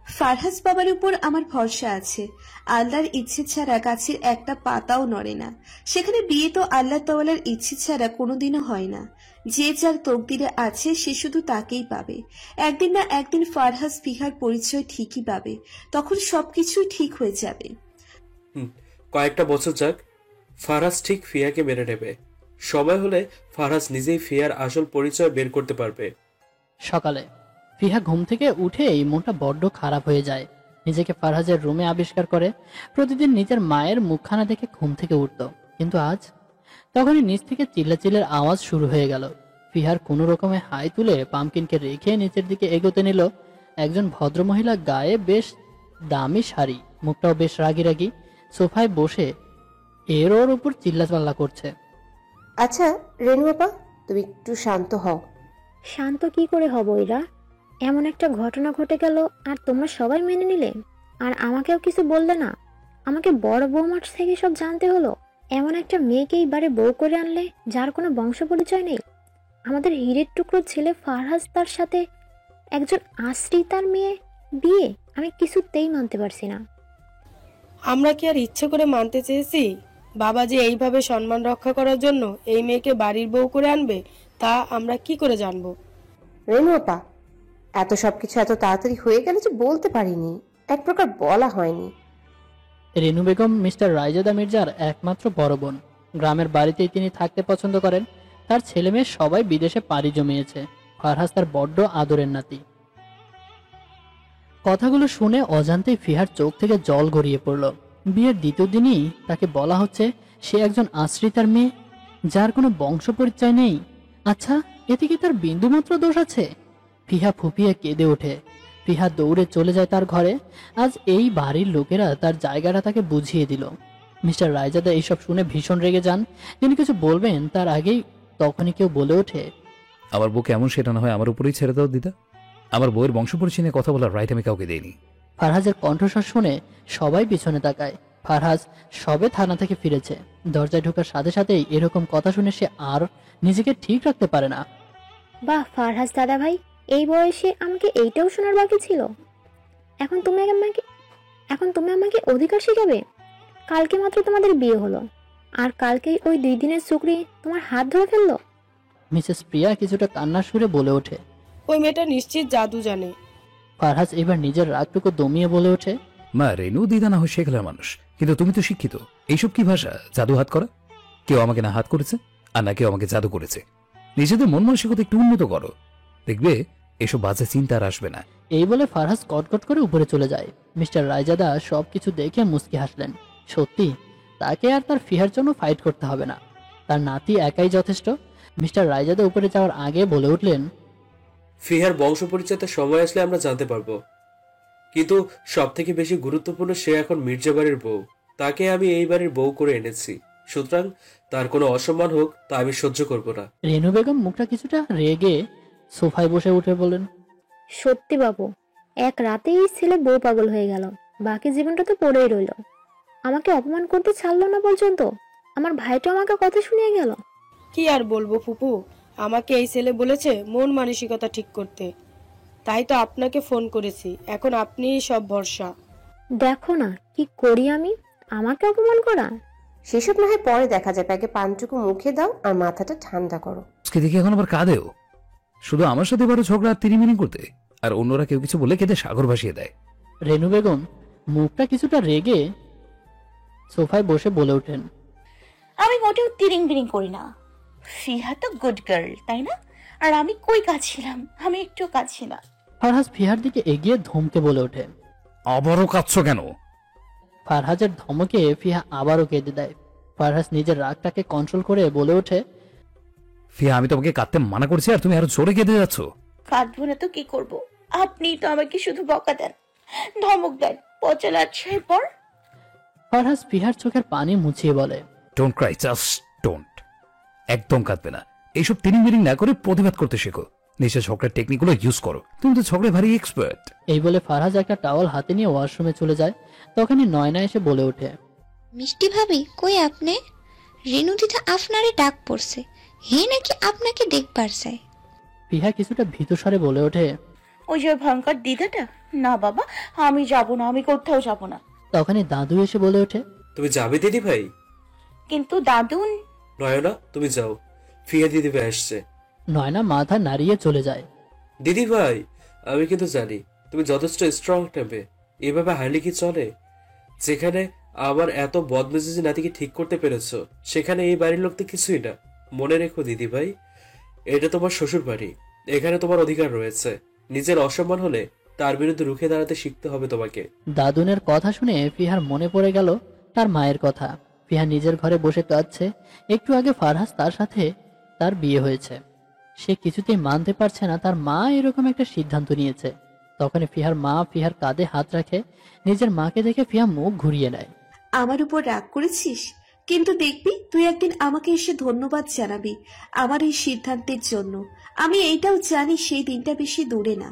ফারহাস বাবার উপর আমার ভরসা আছে। আল্লাহর ইচ্ছে ছাড়া গাছের একটা পাতাও নড়ে না। সেখানে বিয়ে তো আল্লাহ তাআলার ইচ্ছে ছাড়া কোনোদিনও হয় না। যে যার তকদিরে আছে সে শুধু তাকেই পাবে। একদিন না একদিন ফারহাস ফিহার পরিচয় ঠিকই পাবে, তখন সবকিছুই ঠিক হয়ে যাবে। কয়েকটা বছর যাক, ফারহাস ঠিক ফিয়াকে মেনে নেবে। সময় হলে ফারহাস নিজেই ফিয়ার আসল পরিচয় বের করতে পারবে। সকালে ফিহা ঘুম থেকে উঠে এই মনটা বড্ড খারাপ হয়ে যায়। নিজেকে ফারহাজের রুমে আবিষ্কার করে। প্রতিদিন নিজের মায়ের মুখখানা দেখে ঘুম থেকে উঠত, কিন্তু আজ তখনই নিচ থেকে চিল্লাচিল্লার আওয়াজ শুরু হয়ে গেল। ফিহার কোনো রকমে হাই তুলে পামকিনকে রেখে নিচের দিকে এগোতে নিল। একজন ভদ্রমহিলা গায়ে বেশ দামি শাড়ি, মুখটাও বেশ রাগি রাগি, সোফায় বসে এর ওর উপর চিল্লাপাল্লা করছে। আচ্ছা রেনু আপা, তুমি একটু শান্ত হও। শান্ত কি করে হব? এরা এমন একটা ঘটনা ঘটে গেল আর তোমরা সবাই মেনে নিলে, আর আমাকেও কিছু বললে না। আমাকে বড় বৌমার থেকে সব জানতে হলো। এমন একটা মেয়েকে এইবারে বউ করে আনলে যার কোনো বংশ পরিচয় নেই। আমাদের হীরের টুকরো ছেলে ফারহাজ, তার সাথে একজন আশ্রিতার মেয়ে বিয়ে, আমি কিছুতেই মানতে পারছি না। আমরা কি আর ইচ্ছে করে মানতে চেয়েছি? বাবা যে এইভাবে সম্মান রক্ষা করার জন্য এই মেয়েকে বাড়ির বউ করে আনবে, তা আমরা কি করে জানবো? রেনু আপা, এত সবকিছু এত তাড়াতাড়ি হয়ে গেল যে বলতে পারিনি, এক প্রকার বলা হয়নি। রেনু বেগম মিস্টার রায়জাদা মির্জার একমাত্র বড় বোন। গ্রামের বাড়িতেই তিনি থাকতে পছন্দ করেন। তার ছেলে মেয়ে সবাই বিদেশে পাড়ি জমিয়েছে। ফারহাজ তার বড্ড আদরের নাতি। কথাগুলো শুনে অজান্তেই ফিহার চোখ থেকে জল গড়িয়ে পড়ল। বিয়ের দ্বিতীয় দিনই তাকে বলা হচ্ছে সে একজন আশ্রিতার মেয়ে, যার কোনো বংশ পরিচয় নেই। আচ্ছা, এতে কি তার বিন্দুমাত্র দোষ আছে? ফিহা ফুপিয়ে কেঁদে ওঠে। ফিহা দৌড়ে চলে যায় তার ঘরে। আজ এই বাড়ির লোকেরা তার জায়গাটা তাকে বুঝিয়ে দিল। মিস্টার রায়জাদা এইসব শুনে ভীষণ রেগে যান। তিনি কিছু বলবেন তার আগেই তখনই কেউ বলে ওঠে, আমার বউকে এমন সেটা না হয় আমার উপরেই ছেড়ে দাও দিদা। আমার বউয়ের বংশ পরিচয় নিয়ে কথা বলার রাইট আমি কাউকে দেইনি। ফারহাজের কণ্ঠস্বর শুনে সবাই পিছনে তাকায়। ফারহাজ সবে থানা থেকে ফিরেছে। দরজায় ঢোকার সাথে সাথেই এরকম কথা শুনে সে আর নিজেকে ঠিক রাখতে পারে না। বাহ ফারহাজ দাদা ভাই, এই বয়সে আমাকে এইটাও শোনার বাকি ছিল। এখন তুমি আমাকে অধিকার শিখাবে? কালকে মাত্র তোমাদের বিয়ে হলো, আর কালকেই ওই 2 দিনের চুকরি তোমার হাত ধরে ফেললো। মিসেস প্রিয়া কিছুটা কান্নার সুরে বলে ওঠে, ওই মেয়েটা নিশ্চিত জাদু জানে। ফারহাজ এবার নিজের রাগটুকু দমিয়ে বলে ওঠে, মা, রেনু দিদা না হয় শেখলার মানুষ, কিন্তু তুমি তো শিক্ষিত। এইসব কি ভাষা? জাদু হাত করা? কেউ আমাকে না হাত করেছে, আর না কেউ আমাকে জাদু করেছে। নিজেদের মন মানসিকতা একটু উন্নত করো, দেখবে এসব বাজে চিন্তা আর আসবে না। এই বলে ফারহাজ কটকট করে উপরে চলে যায়। মিস্টার রায়জাদা সবকিছু দেখে মুচকি হাসলেন। সত্যি তাকে আর তার ফিহার জন্য ফাইট করতে হবে না, তার নাতি একাই যথেষ্ট। মিস্টার রায়জাদা উপরে যাওয়ার আগে বলে উঠলেন, ফিহার বংশ পরিচয়তে সময় আসলে আমরা জানতে পারবো, কিন্তু সব থেকে বেশি গুরুত্বপূর্ণ সে এখন মির্জা বাড়ির বউ। তাকে আমি এই বাড়ির বউ করে এনেছি, সুতরাং তার কোনো অসম্মান হোক তা আমি সহ্য করব না। রেনু বেগম মুখটা কিছুটা রেগে সোফায় বসে উঠে বলেন, সত্যি বাবু, এক রাতেই ছেলে বউ পাগল হয়ে গেল, বাকি জীবনটা তো পড়েই রইল। আমাকে অপমান করতে ছাড়লো না পর্যন্ত, আমার ভাইটা আমাকে কথা শুনিয়ে গেল। কি আর বলবো ফুপু, আমাকে এই ছেলে বলেছে মন মানসিকতা ঠিক করতে, তাই তো আপনাকে ফোন করেছি। এখন আপনিই সব ভরসা। দেখো না কি করি আমি, আমাকে অপমান করা। সেসব না হয় পরে দেখা যাবে, আগে পানটুকু মুখে দাও আর মাথাটা ঠান্ডা করো। আজকে দেখি এখন আবার কাঁদেও, শুধু আমার সাথে বারো ঝগড়া আর তিরিমিনি করতে, আর অন্যরা কেউ কিছু বলে কেঁদে সাগর ভাসিয়ে দেয়। রেনু বেগম মুখটা কিছুটা রেগে সোফায় বসে বলে ওঠেন, আমি মোটেও তিরিং বিরিং করি না। ফিহা তো গুড গার্ল, তাই না? আর আমি কই কাঁদছিলাম? আমি একটু কাঁদছি না। ফারহাজ ফিহার দিকে এগিয়ে ধমকে বলে ওঠে, আবারও কাঁদছো কেন? ফারহাজের ধমকে ফিহা আবারও কেঁদে দেয়। ফারহাজ নিজের রাগটাকে কন্ট্রোল করে বলে ওঠে, ফিয়া, আমি তোমাকে কাঁদতে মানা করছি আর তুমি আরো জোরে কেঁদে যাচ্ছ। কাঁদবো না তো কি করব? আপনি তো আমাকে শুধু বকা দেন, ধমক দেন। পচলা আচ্ছাই পর। ফারহাজ ফিহার চোখের পানি মুছিয়ে বলে, ডোন্ট ক্রাই, জাস্ট ডোন্ট। একদম কাঁদবে না। এইসব তিরিং না করে প্রতিবাদ করতে শেখো। নিজের ঝগড়ার টেকনিকগুলো ইউজ করো, তুমি তো ঝগড়ায় ভারী এক্সপার্ট। এই বলে ফারহাজ একটা টাওয়াল হাতে নিয়ে ওয়াশরুমে চলে যায়। তখনই নয়না এসে বলে ওঠে, মিষ্টি ভাবি কই আপনি? রেনু দিদা আপনারে ডাক পড়ছে, হে নাকি আপনাকে দেখবার চাই। ফিহা কিছুটা ভীতস্বরে বলে ওঠে, ওই যে ভয়ঙ্কর দিদাটা? না বাবা, আমি যাব না, আমি কোথাও যাব না। তখনই দাদু এসে বলে ওঠে, তুমি যাবে দিদি ভাই? কিন্তু দাদু। নয়না তুমি যাও, ফিয়া দিদি ভাই আসছে। নয়না মাথা নাড়িয়ে চলে যায়। দিদি ভাই, আমি কিন্তু জানি তুমি যথেষ্ট স্ট্রং একটা মেয়ে, এভাবে হারলে কি চলে? যেখানে আমার এত বদমেজাজি নাতিকে ঠিক করতে পেরেছো, সেখানে এই বাড়ির লোক তো কিছুই না। মনে রেখো দিদি ভাই, এটা তোমার শ্বশুর বাড়ি, এখানে তোমার অধিকার রয়েছে। নিজের অসম্মান হলে তার বিরুদ্ধে রুখে দাঁড়াতে শিখতে হবে তোমাকে। দাদুনের কথা শুনে ফিহার মনে পড়ে গেল তার মায়ের কথা। ফিহা নিজের ঘরে বসে কাঁদছে। একটু আগে ফারহাস তার সাথে তার বিয়ে হয়েছে। সে কিছুতেই মানতে পারছে না তার মা এরকম একটা সিদ্ধান্ত নিয়েছে। তখন ফিহার মা ফিহার কাঁধে হাত রাখে। নিজের মাকে দেখে ফিহা মুখ ঘুরিয়ে নেয়। আমার উপর রাগ করেছিস, কিন্তু দেখবি তুই একদিন আমাকে এসে ধন্যবাদ জানাবি আমার এই সিদ্ধান্তের জন্য। আমি এইটাও জানি সেই দিনটা বেশি দূরে না।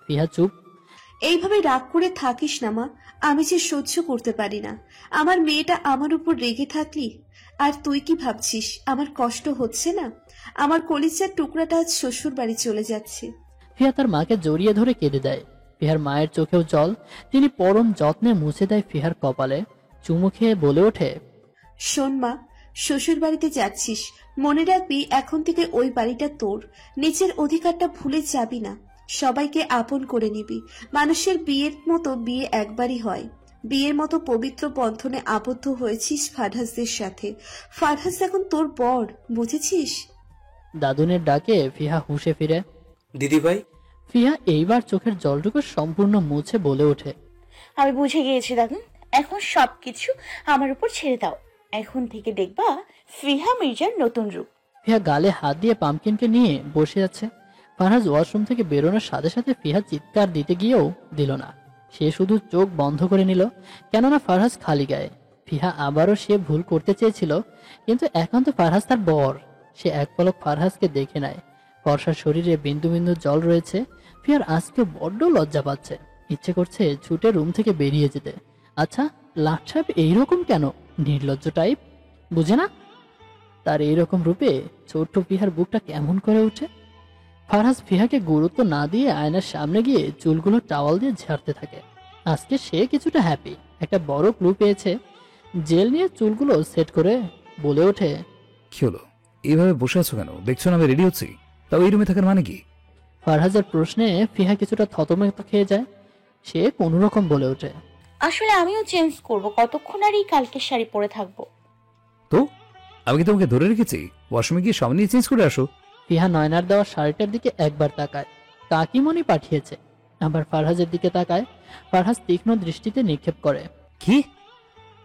ফিহা চুপ। এইভাবে রাগ করে থাকিস না মা, আমি যে সহ্য করতে পারি না। আমার মেয়েটা আমার উপর রেগে থাকলি, আর তুই কি ভাবছিস আমার কষ্ট হচ্ছে না? আমার কলিজার টুকরাটা আজ শ্বশুর বাড়ি চলে যাচ্ছে। ফিহা তার মাকে জড়িয়ে ধরে কেঁদে দেয়। ফিহার মায়ের চোখেও জল। তিনি পরম যত্নে মুছে দেয় ফিহার কপালে। চুমু খেয়ে বলে ওঠে, শোন মা, শ্বশুর বাড়িতে যাচ্ছিস, মনে রাখবি এখন থেকে ওই বাড়িটা তোর। নিজের অধিকারটা ভুলে যাবি না। সবাইকে আপন করে নিবি। মানুষের বিয়ের মতো বিয়ে একবারই হয়। বিয়ের মতো পবিত্র বন্ধনে আবদ্ধ হয়েছিস ফারহাসদের সাথে। ফারহাস এখন তোর বর, বুঝেছিস? দাদুনের ডাকে ফিহা হুঁশে ফিরে। দিদি ভাই। ফিহা এইবার চোখের জলটুকু সম্পূর্ণ মুছে বলে ওঠে, আমি বুঝে গিয়েছি দাদু, এখন সবকিছু আমার উপর ছেড়ে দাও। এখন থেকে দেখবা ফিহা মির্জার নতুন রূপ। ফিহা গালে হাত দিয়ে পামকিনকে নিয়ে বসে আছে। ফারহাজ ওয়াশরুম থেকে বেরোনোর সাথে সাথে ফিহা চিৎকার দিতে গিয়েও দিল না। সে শুধু চোখ বন্ধ করে নিল, কেননা ফারহাজ খালি গায়ে। ফিহা আবারও সে ভুল করতে চেয়েছিল, কিন্তু এখন তো ফারহাজ তার বর। সে এক পলক ফারহাজকে দেখে নেয়। ফর্সার শরীরে বিন্দু বিন্দু জল রয়েছে। ফিহার আজকে বড্ড লজ্জা পাচ্ছে। ইচ্ছে করছে ছুটে রুম থেকে বেরিয়ে যেতে। আচ্ছা, লাট সাহেব এইরকম কেন? নির্লজ্জ টাইপ, বুঝে না? তার এইরকম রূপে ছোট্ট ফিহার বুকটা কেমন করে ওঠে। ফারহাজ ফিহাকে গুরুত্ব না দিয়ে আয়নার সামনে গিয়ে চুলগুলো টাওয়াল দিয়ে ঝাড়তে থাকে। আজকে সে কিছুটা হ্যাপি, একটা বড় ক্লু পেয়েছে। জেল নিয়ে চুলগুলো সেট করে বলে ওঠে, কি হলো? এইভাবে বসে আছো কেন? দেখছো না আমি রেডি হচ্ছি? তাও এই রুমে থাকার মানে কি? ফারহাজের প্রশ্নে ফিহা কিছুটা থতমত খেয়ে যায়। সে কোন রকম বলে ওঠে, আসলে আমিও চেঞ্জ করব, কতক্ষণ আর এই কালকের শাড়ি পরে থাকবো। তো আমি কি তোমাকে ধরে রেখেছি? ওয়াশরুমে গিয়ে সামনে চেঞ্জ করে আসো। ফিহা নয়নার দেওয়া শাড়িটার দিকে একবার তাকায়। কাকিমণি পাঠিয়েছে। আবার ফারহাজের দিকে তাকায়। ফারহাজ তীক্ষ্ণ দৃষ্টিতে নিক্ষেপ করে, কি?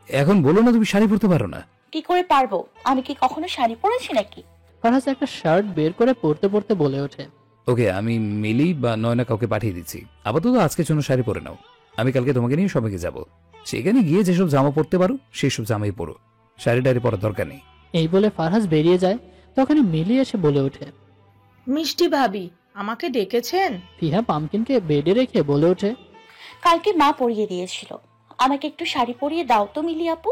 এখন বলো না তুমি শাড়ি পরতে পারো না? কি করে পারবো? আমি কি কখনো শাড়ি পরেছি নাকি? ফারহাজ একটা শার্ট বের করে পরতে পরতে বলে ওঠে, ওকে, আমি মিলি বা নয়না কাউকে পাঠিয়ে দিচ্ছি। আপাতত আজকের জন্য শাড়ি পরে নাও। আমি কালকে তোমাকে নিয়ে সবাইকে যাব। সেখানে গিয়ে যেসব জামা পরতে পারো সেসব জামাই পরো। শাড়ি টাড়ি পরার দরকার নেই। এই বলে ফারহাজ বেরিয়ে যায়। তখনই মিলি এসে বলে ওঠে, মিষ্টি ভাবি, আমাকে ডেকেছেন? ফিহা পামকিনকে বেডে রেখে বলে ওঠে, কালকে মা পরিয়ে দিয়েছিল, আমাকে একটু শাড়ি পরিয়ে দাও তো মিলি আপু,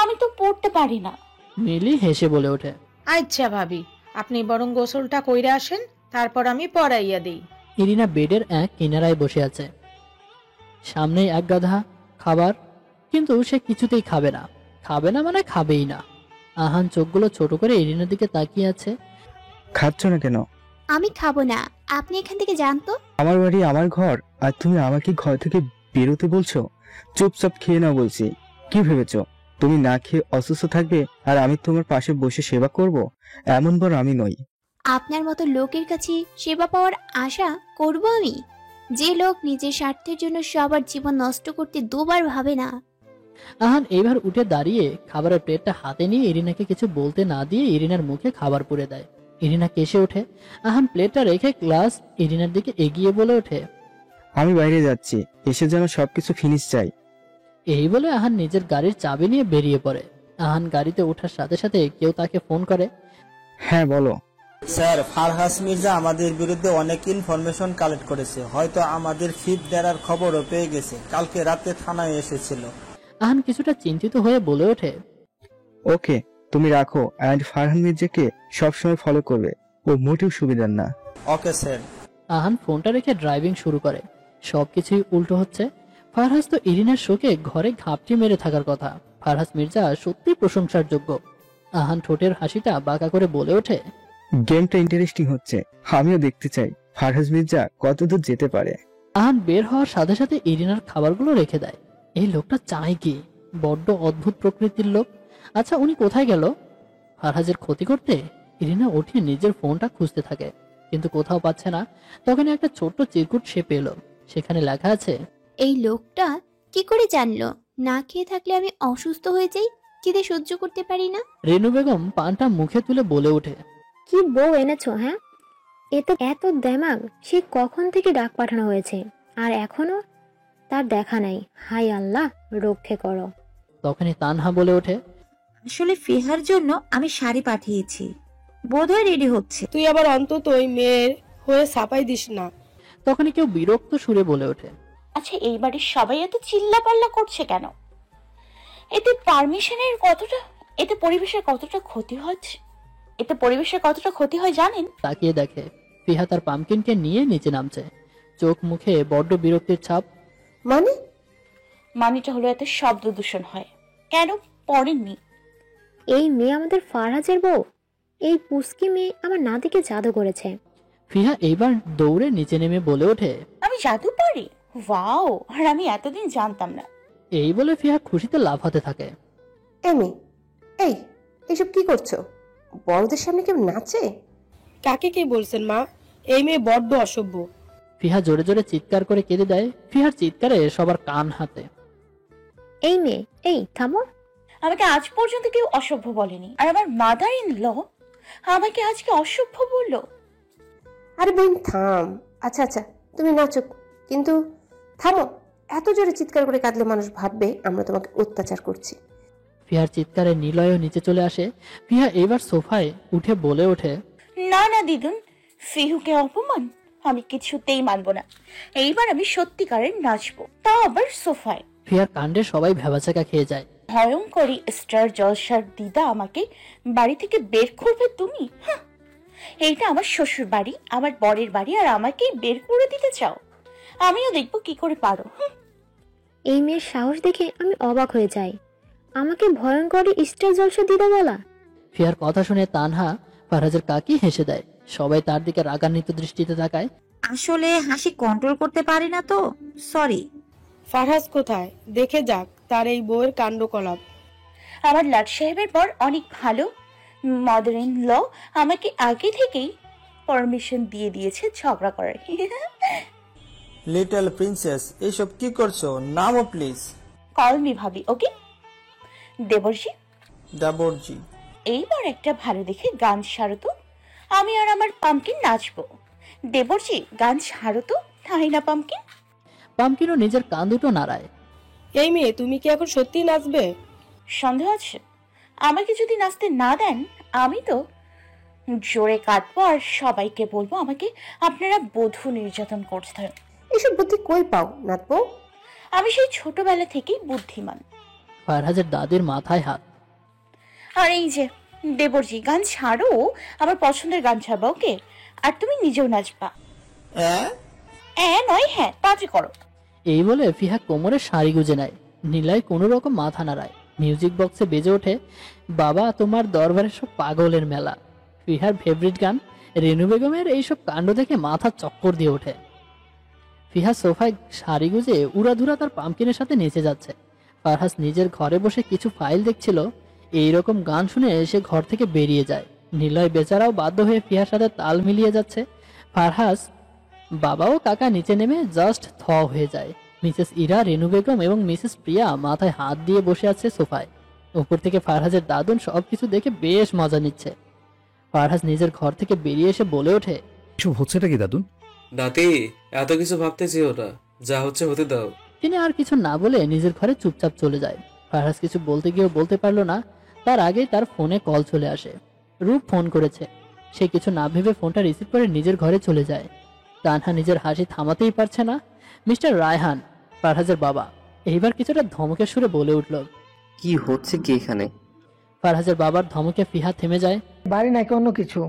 আমি তো পরতে পারি না। মিলি হেসে বলে ওঠে, আচ্ছা ভাবি, আপনি বরং গোসলটা কইরা আসেন, তারপর আমি পরাইয়া দেই। ইরিনা বেডের এক কিনারায় বসে আছে। সামনেই এক গাধা খাবার, কিন্তু সে কিছুতেই খাবে না। খাবে না মানে খাবেই না। আহান চোখগুলো ছোট করে ইরিনার দিকে তাকিয়ে আছে। খাচ্ছ না কেন? আমি খাবো না, আপনি এখান থেকে যান তো। আমার বাড়ি, আমার ঘর, আর তুমি আমাকে ঘর থেকে বেরোতে বলছো? চুপচাপ খেয়ে নাও বলছি। কি ভেবেছো তুমি না খেয়ে অসুস্থ থাকবে আর আমি তোমার পাশে বসে সেবা করব? এমন বড় আমি নই। আপনার মতো লোকের কাছে সেবা পাওয়ার আশা করব আমি? যে লোক নিজের স্বার্থের জন্য সবার জীবন নষ্ট করতে দুবার ভাবে না। আহান এবার উঠে দাঁড়িয়ে খাবারের প্লেটটা হাতে নিয়ে ইরিনাকে কিছু বলতে না দিয়ে ইরিনার মুখে খাবার পুরে দেয়। ইরিনা কেসে ওঠে। আহান প্লেটটা রেখে গ্লাস ইরিনার দিকে এগিয়ে বলে ওঠে, আমি বাইরে যাচ্ছি, এসে যেন সবকিছু ফিনিশ চাই। এই বলে আহান নিজের গাড়ির চাবি নিয়ে বেরিয়ে পড়ে। আহান গাড়িতে ওঠার সাথে সাথে কেউ তাকে ফোন করে। হ্যাঁ বলো। স্যার, ফারহাস মির্জা আমাদের বিরুদ্ধে অনেক ইনফরমেশন কালেক্ট করেছে। হয়তো আমাদের ফিট দেওয়ার খবরও পেয়ে গেছে। কালকে রাতে থানায় এসেছিল। আহান কিছুটা চিন্তিত হয়ে বলে ওঠে, ওকে, তুমি রাখো। অ্যান্ড ফারহান মির্জাকে সবসময় ফলো করবে, ও মোটেও সুবিধার না। Okay sir. আহান ফোনটা রেখে ড্রাইভিং শুরু করে। সবকিছুই উল্টো হচ্ছে। ফারহাজ তো ইরিনার শোকে ঘরে ঘাপটি মেরে থাকার কথা। ফারহাজ মির্জা সত্যি প্রশংসার যোগ্য। আহান ঠোঁটের হাসিটা বাঁকা করে বলে ওঠে, গেমটা ইন্টারেস্টিং হচ্ছে, আমিও দেখতে চাই ফারহাজ মির্জা কতদূর যেতে পারে। আহান বের হওয়ার সাথে সাথে ইরিনার খাবারগুলো রেখে দেয়। এই লোকটা চায় কি? বড্ড অদ্ভুত প্রকৃতির লোক। আচ্ছা, উনি কোথায় গেল? ফারহাজের ক্ষতি করতে? ইরিনা উঠে নিজের ফোনটা খুঁজতে থাকে, কিন্তু কোথাও পাচ্ছে না। তখন একটা ছোট্ট চিরকুট সে পেল। সেখানে লেখা আছে, এই লোকটা কি করে জানলো না খেয়ে থাকলে আমি অসুস্থ হয়ে যাই, খিদে সহ্য করতে পারি না? রেনু বেগম পানটা মুখে তুলে বলে ওঠে, কি বউ এনেছো হ্যাঁ? এত দেমাগ, সে কখন থেকে ডাক পাঠানো হয়েছে আর এখনো তার দেখা নাই। হাই আল্লাহ, রক্ষে করো। তখনই তানহা বলে ওঠে, আসলে ফিহার জন্য আমি শাড়ি পাঠিয়েছি, বোধহয় রেডি হচ্ছে। তুই আবার অন্তত ওই মেয়ের হয়ে সাপাই দিস না। তখনই কেউ বিরক্ত সুরে বলে ওঠে, আচ্ছা এই বাড়ির সবাই এত চিল্লা পাল্লা করছে কেন? এতে পারমিশনের কতটা, এতে পরিবেশের কতটা ক্ষতি হচ্ছে, এতে পরিবেশের কতটা ক্ষতি হয় জানেন? তাকিয়ে দেখে ফিহা তার পামকিনকে নিয়ে নিচে নামছে। চোখ মুখে বড্ড বিরক্তির ছাপ। মানেটা হলো এত শব্দ দূষণ হয় কেন? পড়েননি? এই মেয়ে আমাদের ফারহাজের বউ। এই পুস্কি মেয়ে আমার নাতিকে জাদু করেছে। ফিহা এইবার দৌড়ে নিচে নেমে বলে ওঠে, আমি জাদু পারি? ওয়াও, আর আমি এতদিন জানতাম না। এই বলে ফিহা খুশিতে লাফাতে থাকে। এইসব কি করছো? বড়দের সামনে কেউ নাচে? কাকে কি বলছেন মা? এই মেয়ে বড্ড অসভ্য। ফিহা জোরে জোরে চিৎকার করে কেঁদে দেয়। ফিহার চিৎকারে সবার কান হাতে। এই মেয়ে, এই থামো। আমাকে আজ পর্যন্ত কেউ অসভ্য বলেনি, আর আমার মাদার ইন ল আমাকে আজকে অসভ্য বললো। আরে বোন থাম। আচ্ছা তুমি নাচো, কিন্তু থামো। এত জোরে চিৎকার করে কাঁদলে মানুষ ভাববে আমরা তোমাকে অত্যাচার করছি। ফিহার চিৎকারে নিলয়ও নিচে চলে আসে। ফিহা এবার সোফায় উঠে বলে ওঠে, না না দিদুন, ফিহুকে অপমান আমি কিছুতেই মানবো না। এইবার আমি সত্যিকারের নাচবো, তাও আবার সোফায়। ফিহার কাণ্ডে সবাই ভেবাচাকা খেয়ে যায়। ভয়ঙ্করী স্টার জলসার দিদা আমাকে বাড়ি থেকে বের করবে তুমি? এইটা আমার শ্বশুর বাড়ি, আমার বরের বাড়ি, আর আমাকেই বের করে দিতে চাও? আমিও দেখবো কি করে পারো। এই মেয়ের সাহস দেখে আমি অবাক হয়ে যাই। আমাকে ভয়ঙ্কর স্টার জলসা দিদা বলা। ফিহার কথা শুনে তানহা ফারহাজের কাকি হেসে দেয়। সবাই তার দিকে রাগান্বিত দৃষ্টিতে তাকায়। আসলে হাসি কন্ট্রোল করতে পারি না তো, সরি। ফারহাজ কোথায়? দেখে যাক তার এই বউয়ের কাণ্ডকলাপ। আমার লাট সাহেবের বর অনেক ভালো, মাদার ইন ল আমাকে আগে থেকেই পারমিশন দিয়ে দিয়েছে ঝগড়া করার। লিটল প্রিন্সেস, এইসব কি করছো? নামো প্লিজ। কল মি ভাবি, ওকে? দেবরজি। দেবরজি। এইবার একটা ভালো দেখে গান ছাড়ো তো, আমি আর আমার পামকিন নাচবো। দেবরজি গান ছাড়ো তো, তাই না পামকিন? পামকিনও নিজের কান দুটো নাড়ায়। এই মেয়ে, তুমি কি এখন সত্যি নাচবে? সন্দেহ আছে? আমাকে যদি নাচতে না দেন আমি তো জোরে কাঁদবো আর সবাইকে বলবো আমাকে আপনারা বধূ নির্যাতন করছেন। এসব বুদ্ধি কই পাও নাতবো? আমি সেই ছোটবেলা থেকেই বুদ্ধিমান। ফারহাজের দাদির মাথায় হাত। আর এই যে দেবরজি গান ছাড়ো, আমার পছন্দের গান ছাড়বা, ওকে? আর তুমি নিজেও নাচবা। নয় হ্যাঁ, তাড়াতাড়ি করো। এই বলে ফিহা কোমরে শাড়ি গুজে নেয়। নীলাই কোনো রকম মাথা নাড়ায়। মিউজিক বক্সে বেজে ওঠে বাবা তোমার দরবারে সব পাগলের মেলা। ফিহার ফেভারিট গান। রেনু বেগমের এইসব কাণ্ড দেখে মাথা চক্কর দিয়ে ওঠে। ফিহা সোফায় শাড়ি গুজে উড়াধুরা তার পামকিনের সাথে নেচে যাচ্ছে। ফারহাজ নিজের ঘরে বসে কিছু ফাইল দেখছিল। এইরকম গান শুনে সে ঘর থেকে বেরিয়ে যায়। নিলয় বেচারাও বাধ্য হয়ে ফিহার সাথে তাল মিলিয়ে যাচ্ছে। ফারহাজ বাবা ও কাকা নিচে নেমে জাস্ট থ হয়ে যায়। মিসেস ইরা, রেনু বেগম এবং মিসেস প্রিয়া মাথায় হাত দিয়ে বসে আছে সোফায়। উপর থেকে ফারহাজের দাদুন সবকিছু দেখে বেশ মজা নিচ্ছে। ফারহাজ নিজের ঘর থেকে বেরিয়ে এসে বলে ওঠে, এসব হচ্ছেটা কি দাদুন? নাতি, এত কিছু ভাবতে চেও না, যা হচ্ছে হতে দাও। তিনি আর কিছু না বলে নিজের ঘরে চুপচাপ চলে যায়। ফারহাজ কিছু বলতে গিয়েও বলতে পারলো না। তার আগেই তার ফোনে কল চলে আসে। রূপ ফোন করেছে। সে কিছু না ভেবে ফোনটা রিসিভ করে নিজের ঘরে চলে যায়। তানহা নিজের হাসি থামাতেই পারছে না। মিস্টার রায়হান, ফারহাজের বাবা, এইবার কিছুটা ধমকের সুরে বলে উঠল, কি হচ্ছে কি এখানে? ফারহাজের বাবার ধমকে ফিহা থেমে যায়। বাড়ি নাকি অন্য কিছু?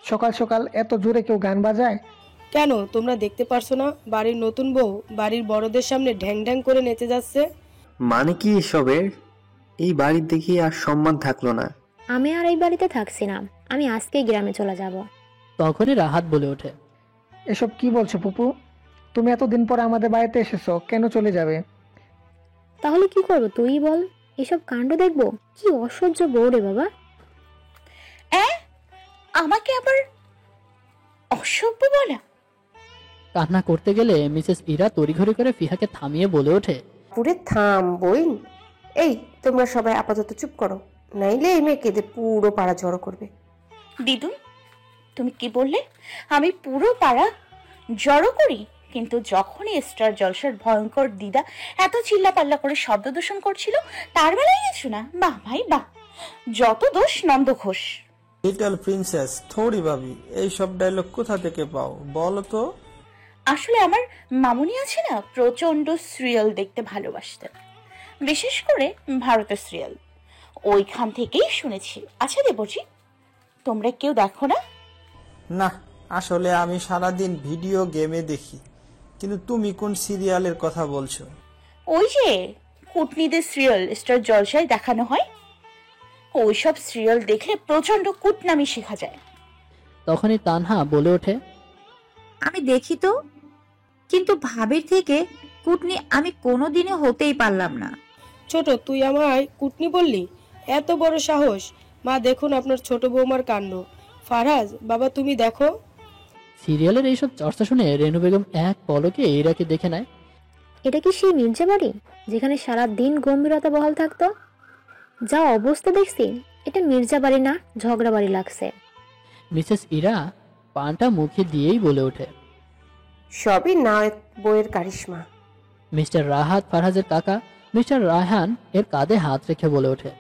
সকাল সকাল এত জোরে কেউ গান বাজায়? কেন তোমরা দেখতে পারছো না বাড়ির নতুন বউ বাড়ির বড়দের সামনে ঢ্যাং ঢ্যাং করে নেচে যাচ্ছে? মানে কি এসবের? এই বাড়ির দেখি আর সম্মান থাকলো না। আমি আর এই বাড়িতে থাকছি না, আমি আজকেই গ্রামে চলে যাব। তখনই রাহাত বলে ওঠে, এসব কি বলছো পুপু? তুমি এতদিন পরে আমাদের বাড়িতে এসেছো, কেন চলে যাবে? তাহলে কি করবো তুই বল? এসব কাণ্ড দেখবো? কি অসহ্য বউ রে বাবা। আমাকে আবার অসভ্য বলা? কান্না করতে গেলে মিসেস ইরা তড়িঘড়ি করে ফিহাকে থামিয়ে বলে ওঠে, পুরে থাম বইন। এই তোমরা সবাই আপাতত চুপ করো, নাইলে এই মেয়েকে দিয়ে পুরো পাড়া জড়ো করবে। দিদুন, তুমি কি বললে? আমি পুরো পাড়া জড়ো করি? কিন্তু যখনই স্টার জলসার ভয়ঙ্কর দিদা এত চিল্লাপাল্লা করে শব্দ দূষণ করছিল, তার বেলায় গেছো না? বাহ ভাই বাহ, যত দোষ নন্দ ঘোষ। লিটল প্রিন্সেস থোড়ি ভাবি, এইসব ডায়লগ কোথা থেকে পাও বলো তো? আসলে আমার মামুনি আছে না, প্রচন্ড সিরিয়াল দেখতে ভালোবাসতেন, বিশেষ করে ভারতের সিরিয়াল। ওইখান থেকেই শুনেছি। আচ্ছা দেবজি, তোমরা কেউ দেখো না? না, আসলে আমি সারাদিন ভিডিও গেমে দেখি। কিন্তু তুমি কোন সিরিয়ালের কথা বলছো? ওই যে কুটনিদের সিরিয়াল স্টার জলসায় দেখানো হয়, ওইসব সিরিয়াল দেখলে প্রচন্ড কুটনামি শেখা যায়। তখনই তানহা বলে ওঠে, আমি দেখি তো, কিন্তু ভাবির থেকে কুটনি আমি কোনোদিনও হতেই পারলাম না। ছোট, তুই আমায় কুটনি বললি? এত বড় সাহস! মা দেখুন আপনার ছোট বৌমার কাণ্ড। ফারহাজ বাবা, তুমি দেখো। সিরিয়ালের এইসব চর্চা শুনে রেনু বেগম এক পলকে ইরাকে দেখে নেয়। এটা কি সেই মির্জা বাড়ি যেখানে সারা দিন গম্ভীরতা বহাল থাকতো? যা অবস্থা দেখছি, এটা মির্জা বাড়ি না, ঝগড়া বাড়ি লাগছে। মিসেস ইরা পানটা মুখে দিয়েই বলে ওঠে, সবই নায়ক বইয়ের কারিশমা। মিস্টার রাহাত ফারহাজের কাকা মিস্টার রায়হান এর কাঁধে হাত রেখে বলে ওঠে,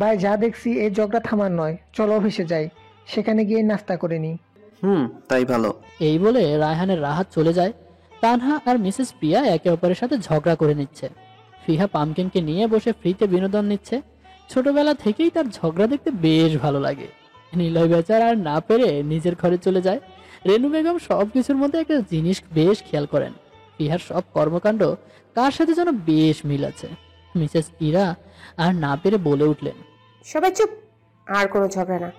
ভাই যা দেখছি এই ঝগড়া থামার নয়, চলো অফিসে যাই, সেখানে গিয়ে নাস্তা করে নি। তাই ভালো। এই বলে রায়হানের রাহাত চলে যায়। তানহা আর মিসেস প্রিয়া একে অপরের সাথে ঝগড়া করে নিচ্ছে। ফিহা পামকিনকে নিয়ে বসে ফ্রিতে বিনোদন নিচ্ছে। ছোটবেলা থেকেই তার ঝগড়া দেখতে বেশ ভালো লাগে। নিলয় বেচার আর না পেরে নিজের ঘরে চলে যায়। রেনু বেগম সবকিছুর মধ্যে একটা জিনিস বেশ খেয়াল করেন, ফিহার সব কর্মকাণ্ড কার সাথে যেন বেশ মিল আছে। মিসেস ইরা আর না পেরে বলে উঠলেন, সবাই চুপ, আর কোনো ঝগড়া না।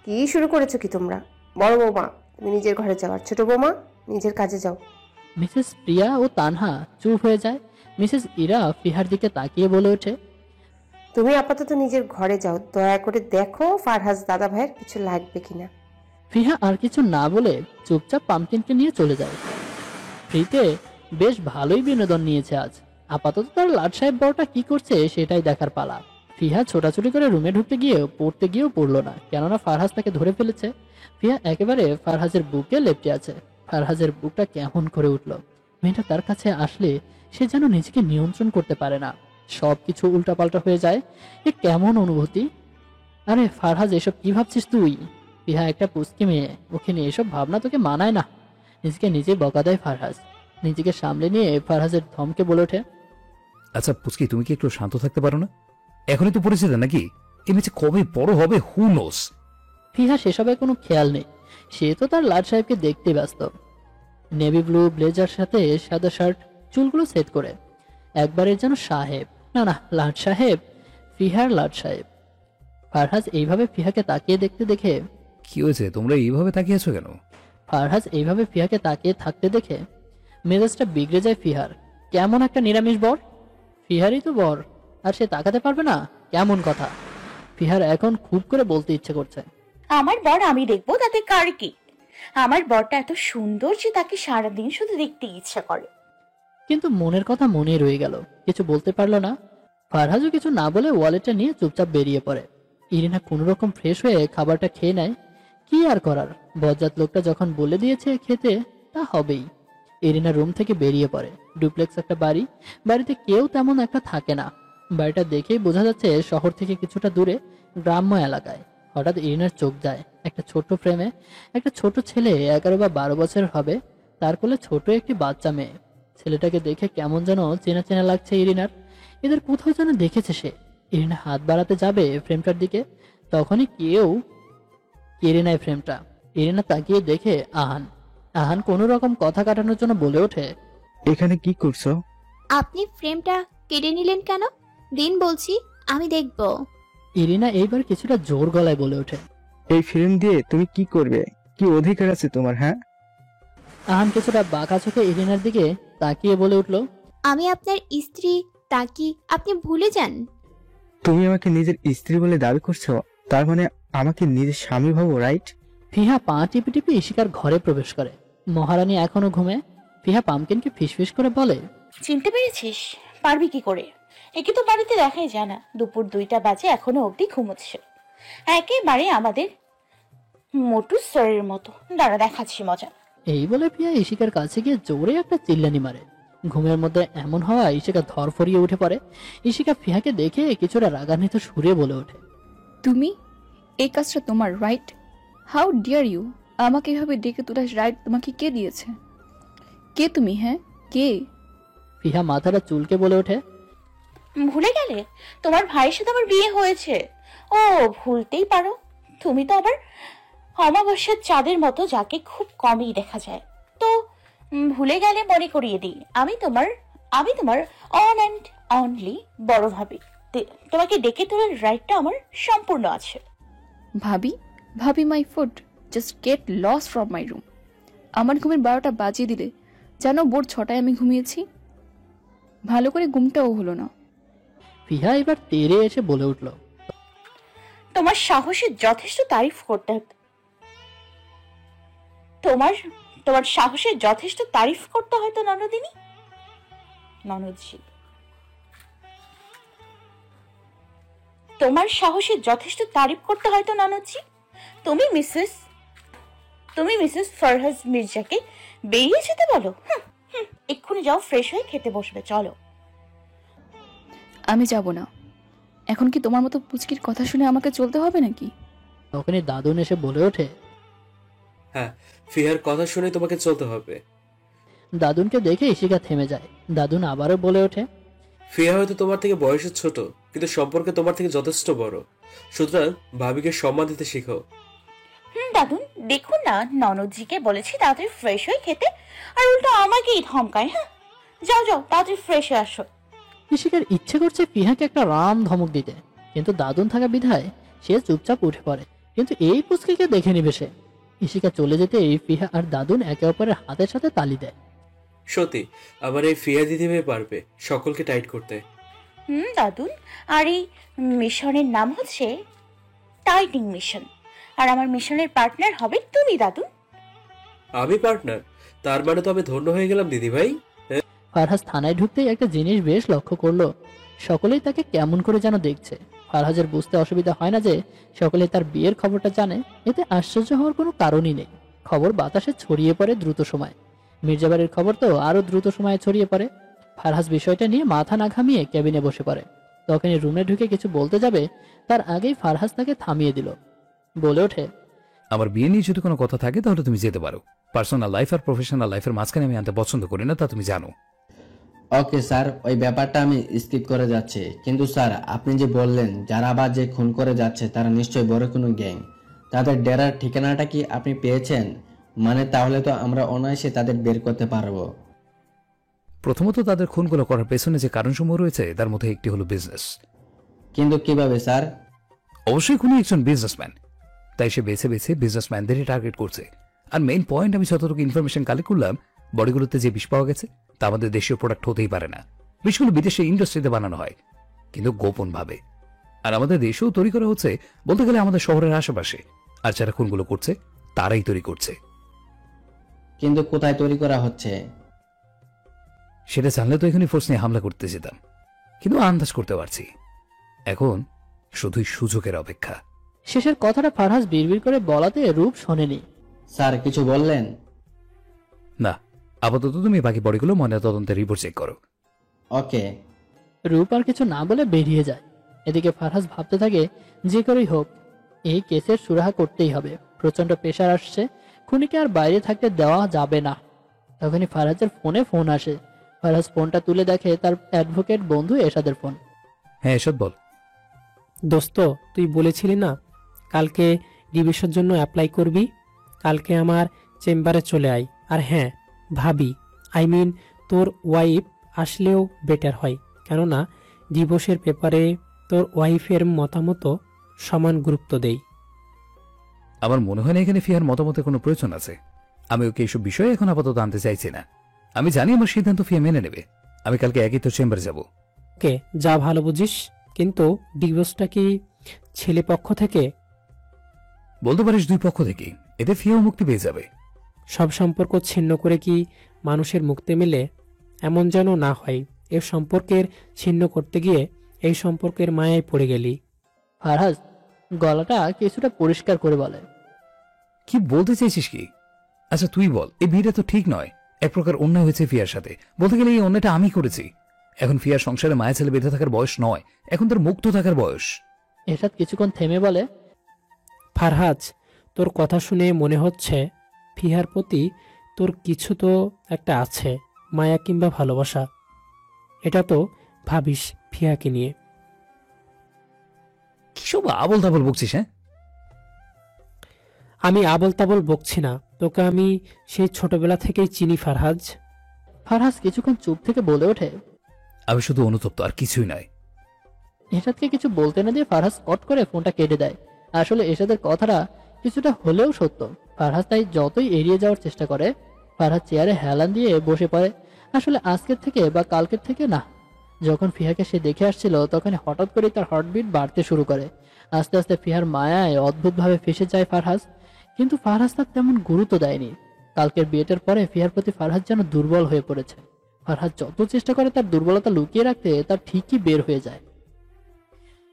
কি শুরু করেছো কি তোমরা? বড় বৌমা তুমি নিজের ঘরে যাও, আর ছোট বৌমা নিজের কাজে যাও। মিসেস প্রিয়া ও তানহা চুপ হয়ে যায়। মিসেস ইরা ফিহার দিকে তাকিয়ে বলে ওঠে, তুমি আপাতত নিজের ঘরে যাও, দয়া করে দেখো ফারহাজ দাদা ভাইয়ের কিছু লাগবে কিনা। ফিহা আর কিছু না বলে চুপচাপ পামকিনকে নিয়ে চলে যায়। ফ্রিতে বেশ ভালোই বিনোদন নিয়েছে আজ। আপাতত তার লাট সাহেব বড়টা কি করছে সেটাই দেখার পালা। ফিহা ছোটাছুটি করে রুমে ঢুকতে গিয়ে পড়তে গিয়েও পড়লো না, কেননা ফারহাজ তাকে ধরে ফেলেছে। ফিহা একেবারে ফারহাজের বুকে লেপটে আছে। ফারহাজের বুকটা কেমন করে উঠল। মেয়েটা তার কাছে আসলে সে যেন নিজেকে নিয়ন্ত্রণ করতে পারে না, সবকিছু উল্টাপাল্টা হয়ে যায়। এ কেমন অনুভূতি? আরে ফারহাজ, এসব কি ভাবছিস তুই? ফিহা একটা পুচকি মেয়ে, ওকে নিয়ে এসব ভাবনা তোকে মানায় না। নিজেকে নিজে বকা দেয় ফারহাজ। নিজেকে সামলে নিয়ে ফারহাজের ধমকে বলে ওঠে, আচ্ছা পুচকি, তুমি কি একটু শান্ত থাকতে পারো না? এখনই তো পরিচিত নাকি? এই মেয়ে কবে বড় হবে হু নোস। ফিহা সেসবে কোনো খেয়াল নেই, সে তো তার লাট সাহেবকে দেখতে ব্যস্ত। নেভি ব্লু ব্লেজার সাথে সাদা শার্ট, চুলগুলো সেট করে একবারের যেন সাহেব, না না লাট সাহেব, ফিহার লাট সাহেব। ফারহাজ এইভাবে ফিহাকে তাকিয়ে দেখতে দেখে, কি হয়েছে, তোমরা এইভাবে তাকিয়ে আছো কেন? ফারহাজ এইভাবে ফিহাকে তাকিয়ে থাকতে দেখে মেজাজটা বিগড়ে যায় ফিহার। কেমন একটা নিরামিষ বর! ফিহারই তো বর, আর সে তাকাতে পারবে না? কেমন কথা! ফিহার এখন খুব করে বলতে ইচ্ছে করছে, আমার বর আমি দেখবো, তাতে কার কি? আমার বরটা এত সুন্দর যে তাকে সারাদিন শুধু দেখতে ইচ্ছা করে। কিন্তু মনের কথা মনেই রয়ে গেল, কিছু বলতে পারলো না। ফারহাজও কিছু না বলে ওয়ালেটটা নিয়ে চুপচাপ বেরিয়ে পড়ে। ইরিনা কোনো রকম ফ্রেশ হয়ে খাবারটা খেয়ে নেয়। কি আর করার, বজ্জাত লোকটা যখন বলে দিয়েছে খেতে, তা হবেই। ইরিনা রুম থেকে বেরিয়ে পড়ে। ডুপ্লেক্স একটা বাড়ি, বাড়িতে কেউ তেমন একটা থাকে না। বাড়িটা দেখেই বোঝা যাচ্ছে শহর থেকে কিছুটা দূরে, গ্রাম্য এলাকায়। হঠাৎ ইরিনার চোখ যায় একটা ছোট ফ্রেমে। একটা ছোট ছেলে, 11 বা 12 বছর হবে, তার কোলে ছোট একটি বাচ্চা মেয়ে। ছেলেটাকে দেখে কেমন যেন চেনা চেনা লাগছে ইরিনার। এদের কোথাও যেন দেখেছে সে। ইরিনা হাত বাড়াতে যাবে ফ্রেমটার দিকে, তখনই কেউ কেড়ে নেয় ফ্রেমটা। ইরিনা তাকিয়ে দেখে আহান। আহান কোনো রকম কথা কাটানোর জন্য বলে ওঠে, এখানে কি করছো? আপনি ফ্রেমটা কেটে নিলেন কেন? দিন বলছি, আমি দেখব। ইরিনা এইবার কিছুটা জোর গলায় বলে ওঠে, এই ফিল্ম দিয়ে তুমি কি করবে? কি অধিকার আছে তোমার? হ্যাঁ, আহান কিছুটা বাঁকা চোখে ইরিনার দিকে তাকিয়ে বলে উঠল, আমি আপনার স্ত্রী, তা কি আপনি ভুলে যান? তুমি আমাকে নিজের স্ত্রী বলে দাবি করছো, তার মানে আমাকে নিজের স্বামী ভাবো, রাইট? ফিহা পা টিপে টিপে ইশিকার ঘরে প্রবেশ করে। মহারানী এখনো ঘুমে। ফিহা পামকিনকে ফিসফিস করে বলে, চিনতে পেরেছিস? পারবি কি করে? একে তো বাড়িতে দেখাই যায় না। দুপুর 2টা বাজে এখনো অবধি ঘুমোচ্ছে। একেবারে আমাদের মোটু স্যারের মতো। দাঁড়া, দেখাচ্ছি মজা। এই বলে ফিহা ইশিকার কাছে গিয়ে জোরে একটা চিল্লানি মারে। ঘুমের মধ্যে এমন হওয়া ইশিকা ধরফরিয়ে উঠে পড়ে। ইশিকা ফিহাকে দেখে কিছুটা রাগান্বিত সুরে বলে ওঠে, তুমি এই কাজটা তোমার, রাইট? How deer you! আমাকে এভাবে ডেকে তোলার রাইট তোমাকে কে দিয়েছে? কে তুমি? হ্যাঁ, কে? ফিহা মাথাটা চুলকে বলে ওঠে, ভুলে গেলে তোমার ভাইয়ের সাথে আমার বিয়ে হয়েছে। ও, ভুলতেই পারো। তুমি তো আবার অমাবস্যার চাঁদের মতো, যাকে খুব কমই দেখা যায়। তো ভুলে গেলে মনে করিয়ে দিই, আমি তোমার অন অ্যান্ড অনলি বড় ভাবি। তোমাকে ডেকে তোলার রাইটটা আমার সম্পূর্ণ আছে। ভাবি? Bhabi my foot, just get lost from my room. আমার ঘুমের 12টা বাজিয়ে দিলে, জানো ভোর 6টায় আমি ঘুমিয়েছি। ভালো করে ঘুমটাও হলো না। ফিহা এবার তেরে এসে বলে উঠল, তোমার সাহসের যথেষ্ট তারিফ করতে তোমার সাহসের যথেষ্ট তারিফ করতে হয়তো ননদজি। তোমার সাহসের যথেষ্ট তারিফ করতে হয়তো ননদজি। তুমি মিসেস ফারহাজ মির্জাকে বেরিয়ে যেতে বলো। এক্ষুনি যাও, ফ্রেশ হয়ে খেতে বসবে, চলো। আমি যাব না। এখন কি তোমার মতো পুচকির কথা শুনে আমাকে চলতে হবে নাকি? তখনই দাদুন এসে বলে ওঠে, হ্যাঁ, ফিহার কথা শুনে তোমাকে চলতে হবে। দাদুনকে দেখে ইশিকা থেমে যায়। দাদুন আবারও বলে ওঠে, ফিহা হয়তো তোমার থেকে বয়সে ছোট, কিন্তু সম্পর্কে তোমার থেকে যথেষ্ট বড়। সুতরাং ভাবিকে সম্মান দিতে শিখো। দাদুন, দেখুন না, ননদজিকে বলেছি তাড়াতাড়ি ফ্রেশ হয়ে খেতে, আর উল্টো আমাকেই ধমকায়। হ্যাঁ, যাও তাড়াতাড়ি ফ্রেশ হয়ে আসো। ইশিকার ইচ্ছে করছে ফিহাকে একটা রাম ধমক দিতে, কিন্তু দাদুন থাকা বিধায় সে চুপচাপ উঠে পড়ে। কিন্তু এই পুচকিকে দেখে নিবে সে। ইশিকা চলে যেতে এই ফিহা আর দাদুন একে অপরের হাতের সাথে তালি দেয়। সত্যি আবার এই ফিয়া দিদিভাই পারবে সকলকে টাইট করতে। দাদুন, আর এই মিশনের নাম হচ্ছে টাইটিং মিশন, আর আমার মিশনের পার্টনার হবে তুমি দাদুন। আমি পার্টনার? তার মানে তো আমি ধন্য হয়ে গেলাম দিদিভাই। ফারহাজ থানায় ঢুকতেই একটা জিনিস বেশ লক্ষ্য করলো, সকলেই তাকে কেমন করে যেন দেখছে। ফারহাজের বুঝতে অসুবিধা হয় না যে সকলে তার বিয়ের খবরটা জানে। এতে আশ্চর্য হওয়ার কোনো কারণই নেই। খবর বাতাসে ছড়িয়ে পড়ে দ্রুত সময়। মির্জাবাড়ির খবর তো আরো দ্রুত সময়ে ছড়িয়ে পড়ে। ফারহাজ বিষয়টা নিয়ে মাথা না ঘামিয়ে কেবিনে বসে পড়ে। তখনই রুমে ঢুকে কিছু বলতে যাবে, তার আগেই ফারহাজ তাকে থামিয়ে দিল। বলে ওঠে, আমার বিয়ে নিয়ে যদি কোনো কথা থাকে তাহলে তুমি যেতে পারো। পার্সোনাল লাইফ আর প্রফেশনাল লাইফের মাঝখানে আমি আনতে পছন্দ করি না, তা তুমি জানো। ওকে স্যার, ওই ব্যাপারটা আমি স্কিপ করে যাচ্ছি। কিন্তু স্যার, আপনি যে বললেন যারা আবার যে খুন করে যাচ্ছে তারা নিশ্চয়ই বড় কোনো গ্যাং। তাদের ডেরার ঠিকানাটা কি আপনি পেয়েছেন? মানে তাহলে তো আমরা অনায়াসে তাদের বের করতে পারবো। প্রথমত তাদের খুনগুলো করার পেছনে যে কারণসমূহ রয়েছে তার মধ্যে একটি হলো বিজনেস। কিন্তু কিভাবে স্যার? অবশ্যই খুনি একজন বিজনেসম্যান, তাই সে বেছে বেছে বিজনেসম্যানদেরই টার্গেট করছে। আর মেইন পয়েন্ট, আমি যতটুকু ইনফরমেশন কালেক্ট করলাম, বডিগুলোতে যে বিষ পাওয়া গেছে তা আমাদের দেশীয় প্রোডাক্ট হতেই পারে না। বিষগুলো বিদেশে ইন্ডাস্ট্রিতে বানানো হয়, কিন্তু গোপন ভাবে। আর আমাদের দেশেও তৈরি করা হচ্ছে, বলতে গেলে আমাদের শহরের আশেপাশে। আর যারা খুনগুলো করছে তারাই তৈরি করছে। কিন্তু কোথায় তৈরি করা হচ্ছে সেটা জানলে তো এখানে ফোর্স নিয়ে হামলা করতে যেতাম, কিন্তু আন্দাজ করতে পারছি। এখন শুধুই সুযোগের অপেক্ষা। শেষের কথাটা ফারহাজ বিড়বিড় করে বলাতে রূপ শোনেনি। স্যার কিছু বললেন? না, আপাতত তুমি বাকি বডিগুলো ময়নাতদন্তের রিপোর্ট চেক করো। ওকে। রূপ আর কিছু না বলে বেরিয়ে যায়। এদিকে ফারহাজ ভাবতে থাকে, যে করেই হোক এই কেসের সুরাহা করতেই হবে। প্রচন্ড প্রেশার আসছে, খুনিকে আর বাইরে থাকতে দেওয়া যাবে না। তখনই ফারহাজের ফোনে ফোন আসে। ফারহাজ ফোনটা তুলে দেখে তার অ্যাডভোকেট বন্ধু এরশাদের ফোন। হ্যাঁ এরশাদ, বল। দোস্ত, তুই বলেছিলি না কালকে ডিভিশনের জন্য অ্যাপ্লাই করবি? কালকে আমার চেম্বারে চলে আয়। আর হ্যাঁ ভাবি, তোর ওয়াইফ আসলেও বেটার হয়, কেননা ডিভোর্সের ব্যাপারে তোর ওয়াইফের মতামতও সমান গুরুত্ব দেই। আমার মনে হয় না এখানে ফিহার মতামতের কোনো প্রয়োজন আছে। আমি ওকে এইসব বিষয়ে এখন আপাতত আনতে চাইছি না। আমি জানি আমার সিদ্ধান্ত ফিয়া মেনে নেবে। আমি কালকে একই তো চেম্বারে যাব। ওকে, যা ভালো বুঝিস। কিন্তু ডিভোর্সটা কি ছেলে পক্ষ থেকে? বলতে পারিস 2 পক্ষ থেকে, এতে ফিয়াও মুক্তি পেয়ে যাবে। সব সম্পর্ক ছিন্ন করে কি মানুষের মুক্তি মেলে? এমন যেন না হয় এর সম্পর্কের ছিন্ন করতে গিয়ে এই সম্পর্কের মায়ায় পড়ে গেলি। ফারহাজ গলাটা কিছুটা পরিষ্কার করে বলে, কি বলতে চাইছিস কি? আচ্ছা তুই বল, এই বিয়েটা তো ঠিক নয়, এক প্রকার অন্যায় হয়েছে ফিয়ার সাথে। বলতে গেলে এই অন্যায়টা আমি করেছি। এখন ফিয়ার সংসারে মায়া ছেলে বেঁধে থাকার বয়স নয়, এখন তার মুক্ত থাকার বয়স। এরশাদ কিছুক্ষণ থেমে বলে, ফারহাজ, তোর কথা শুনে মনে হচ্ছে ফিহার প্রতি তোর কিছু তো একটা আছে, মায়া কিংবা ভালোবাসা। এটা তো ভাবিস ফিয়াকে নিয়ে। কিসব আবল তাবল বকছিস? হ্যাঁ, আমি আবল তাবল বকছি না, তোকে আমি সেই ছোটবেলা থেকেই চিনি ফারহাজ। ফারহাজ কিছুক্ষণ চুপ থেকে বলে ওঠে, আমি শুধু অনুতপ্ত, আর কিছুই নয়। এরশাদকে কিছু বলতে না দিয়ে ফারহাজ কট করে ফোনটা কেটে দেয়। আসলে এরশাদের কথাটা কিছুটা হলেও সত্য। ফারহাজ তাই যতই এড়িয়ে যাওয়ার চেষ্টা করে, ফারহাজ চেয়ারে হেলান দিয়ে বসে পড়ে। আসলে আজকের থেকে বা কালকের থেকে না, যখন ফিহাকে সে দেখে আসছিল তখন হঠাৎ করে তার হার্টবিট বাড়তে শুরু করে। আস্তে আস্তে ফিহার মায়ায় অদ্ভুতভাবে ফেসে যায় ফারহাজ, কিন্তু ফারহাজ তার তেমন গুরুত্ব দেয়নি। কালকের বিয়েটার পরে ফিহার প্রতি ফারহাজ যেন দুর্বল হয়ে পড়েছে। ফারহাজ যত চেষ্টা করে তার দুর্বলতা লুকিয়ে রাখতে, তার ঠিকই বের হয়ে যায়।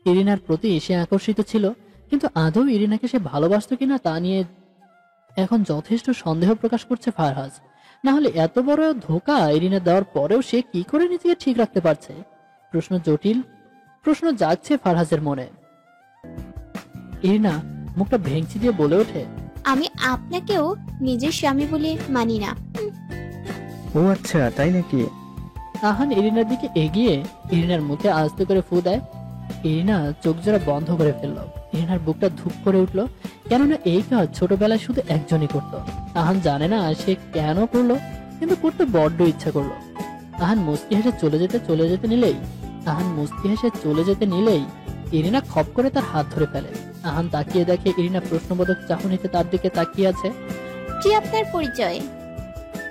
ইরিনার প্রতি সে আকর্ষিত ছিল, কিন্তু আদৌ ইরিনাকে সে ভালোবাসত কিনা তা নিয়ে এখন যথেষ্ট সন্দেহ প্রকাশ করছে ফারহাজ। না হলে এত বড় ধোঁকা ইরিনা দেওয়ার পরেও সে কি করে নিজেকে ঠিক রাখতে পারছে? প্রশ্ন জটিল, প্রশ্ন জাগছে ফারহাজের মনে। ইরিনা মুখটা ভেঙচি দিয়ে বলে ওঠে, আমি আপনাকেও নিজের স্বামী বলে মানি না। ও আচ্ছা, তাই নাকি? আহান ইরিনার দিকে এগিয়ে ইরিনার মুখে আস্তে করে ফু দেয়। ইরিনা চোখ জোড়া বন্ধ করে ফেলল। ইরিনার বুকটা ধুপ করে উঠল, কেননা এই কাজ ছোটবেলায় শুধু একজনই করত। আহান জানে না সে কেন করলো, কিন্তু করতে বড্ড ইচ্ছা করলো। আহান মুস্কি হেসে চলে যেতে নিলেই ইরিনা খপ করে তার হাত ধরে ফেলে। আহান তাকিয়ে দেখে ইরিনা প্রশ্নবোধক চাহনিতে তার দিকে তাকিয়ে আছে। কি আপনার পরিচয়?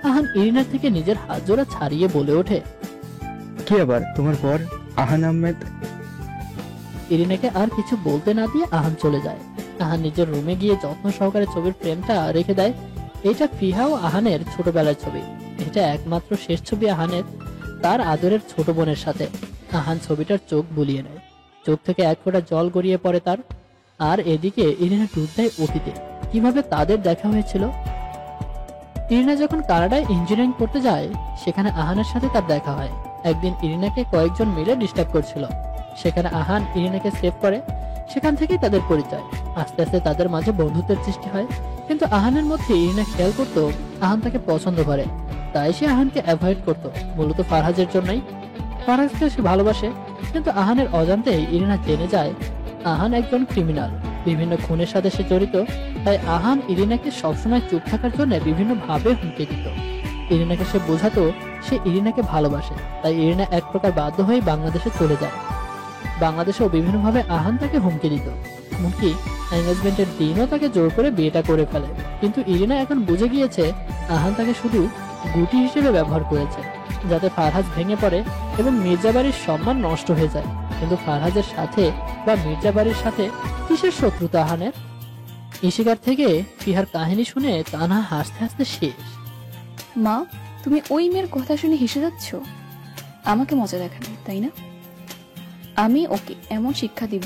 আহান ইরিনার থেকে নিজের হাত জোড়া ছাড়িয়ে বলে ওঠে, কি আবার, তোমার পর আহান আহমেদ। ইরিনাকে আর কিছু বলতে না দিয়ে আহান চলে যায়। আহান নিজের রুমে গিয়ে যত্ন সহকারে ছবির ফ্রেমটা রেখে দেয়। এটা ফিহা ও আহানের ছোটবেলার ছবি। এটা একমাত্র শেষ ছবি আহানের তার আদরের ছোট বোনের সাথে। আহান ছবিটার চোখ বুলিয়ে নেয়, চোখ থেকে এক ফোঁটা জল গড়িয়ে পড়ে তার। আর এদিকে ইরিনা টুর দেয় অতীতে, কিভাবে তাদের দেখা হয়েছিল। ইরিনা যখন কানাডায় ইঞ্জিনিয়ারিং করতে যায়, সেখানে আহানের সাথে তার দেখা হয়। একদিন ইরিনাকে কয়েকজন মিলে ডিস্টার্ব করছিল, সেখানে আহান ইরিনাকে সেভ করে। সেখান থেকেই তাদের পরিচয়। আস্তে আস্তে তাদের মাঝে বন্ধুত্বের সৃষ্টি হয়। কিন্তু আহানের মধ্যে ইরিনা খেয়াল করতো আহান তাকে পছন্দ করে, তাই সে আহানকে অ্যাভয়েড করতো, মূলত ফারহাজের জন্যই। ফারহাজকে সে ভালোবাসে, কিন্তু আহানের অজান্তেই ইরিনা জেনে যায় আহান একজন ক্রিমিনাল, বিভিন্ন খুনের সাথে সে জড়িত। তাই আহান ইরিনাকে সবসময় চুপ থাকার জন্য বিভিন্ন ভাবে হুমকি দিত। ইরিনাকে সে বোঝাতো সে ইরিনাকে ভালোবাসে, তাই ইরিনা এক প্রকার বাধ্য হয়ে বাংলাদেশে চলে যায়। বাংলাদেশেও বিভিন্নভাবে আহান তাকে হুমকি দিত, এমনকি এঙ্গেজমেন্টের দিনও তাকে জোর করে বিয়েটা করে ফেলে। কিন্তু ইরিনা এখন বুঝে গিয়েছে আহান তাকে শুধু গুটি হিসেবে ব্যবহার করেছে, যাতে ফারহাজ ভেঙে পড়ে এবং মির্জা বাড়ির সম্মান নষ্ট হয়ে যায়। কিন্তু ফারহাজের সাথে বা মির্জা বাড়ির সাথে কিসের শত্রুতা আহানের? ইশিকার থেকে ফিহার কাহিনী শুনে তানহা হাসতে হাসতে শেষ। মা, তুমি ওই মেয়ের কথা শুনে হেসে যাচ্ছ? আমাকে মজা দেখাবে তাই না? আমি ওকে এমন শিক্ষা দিব,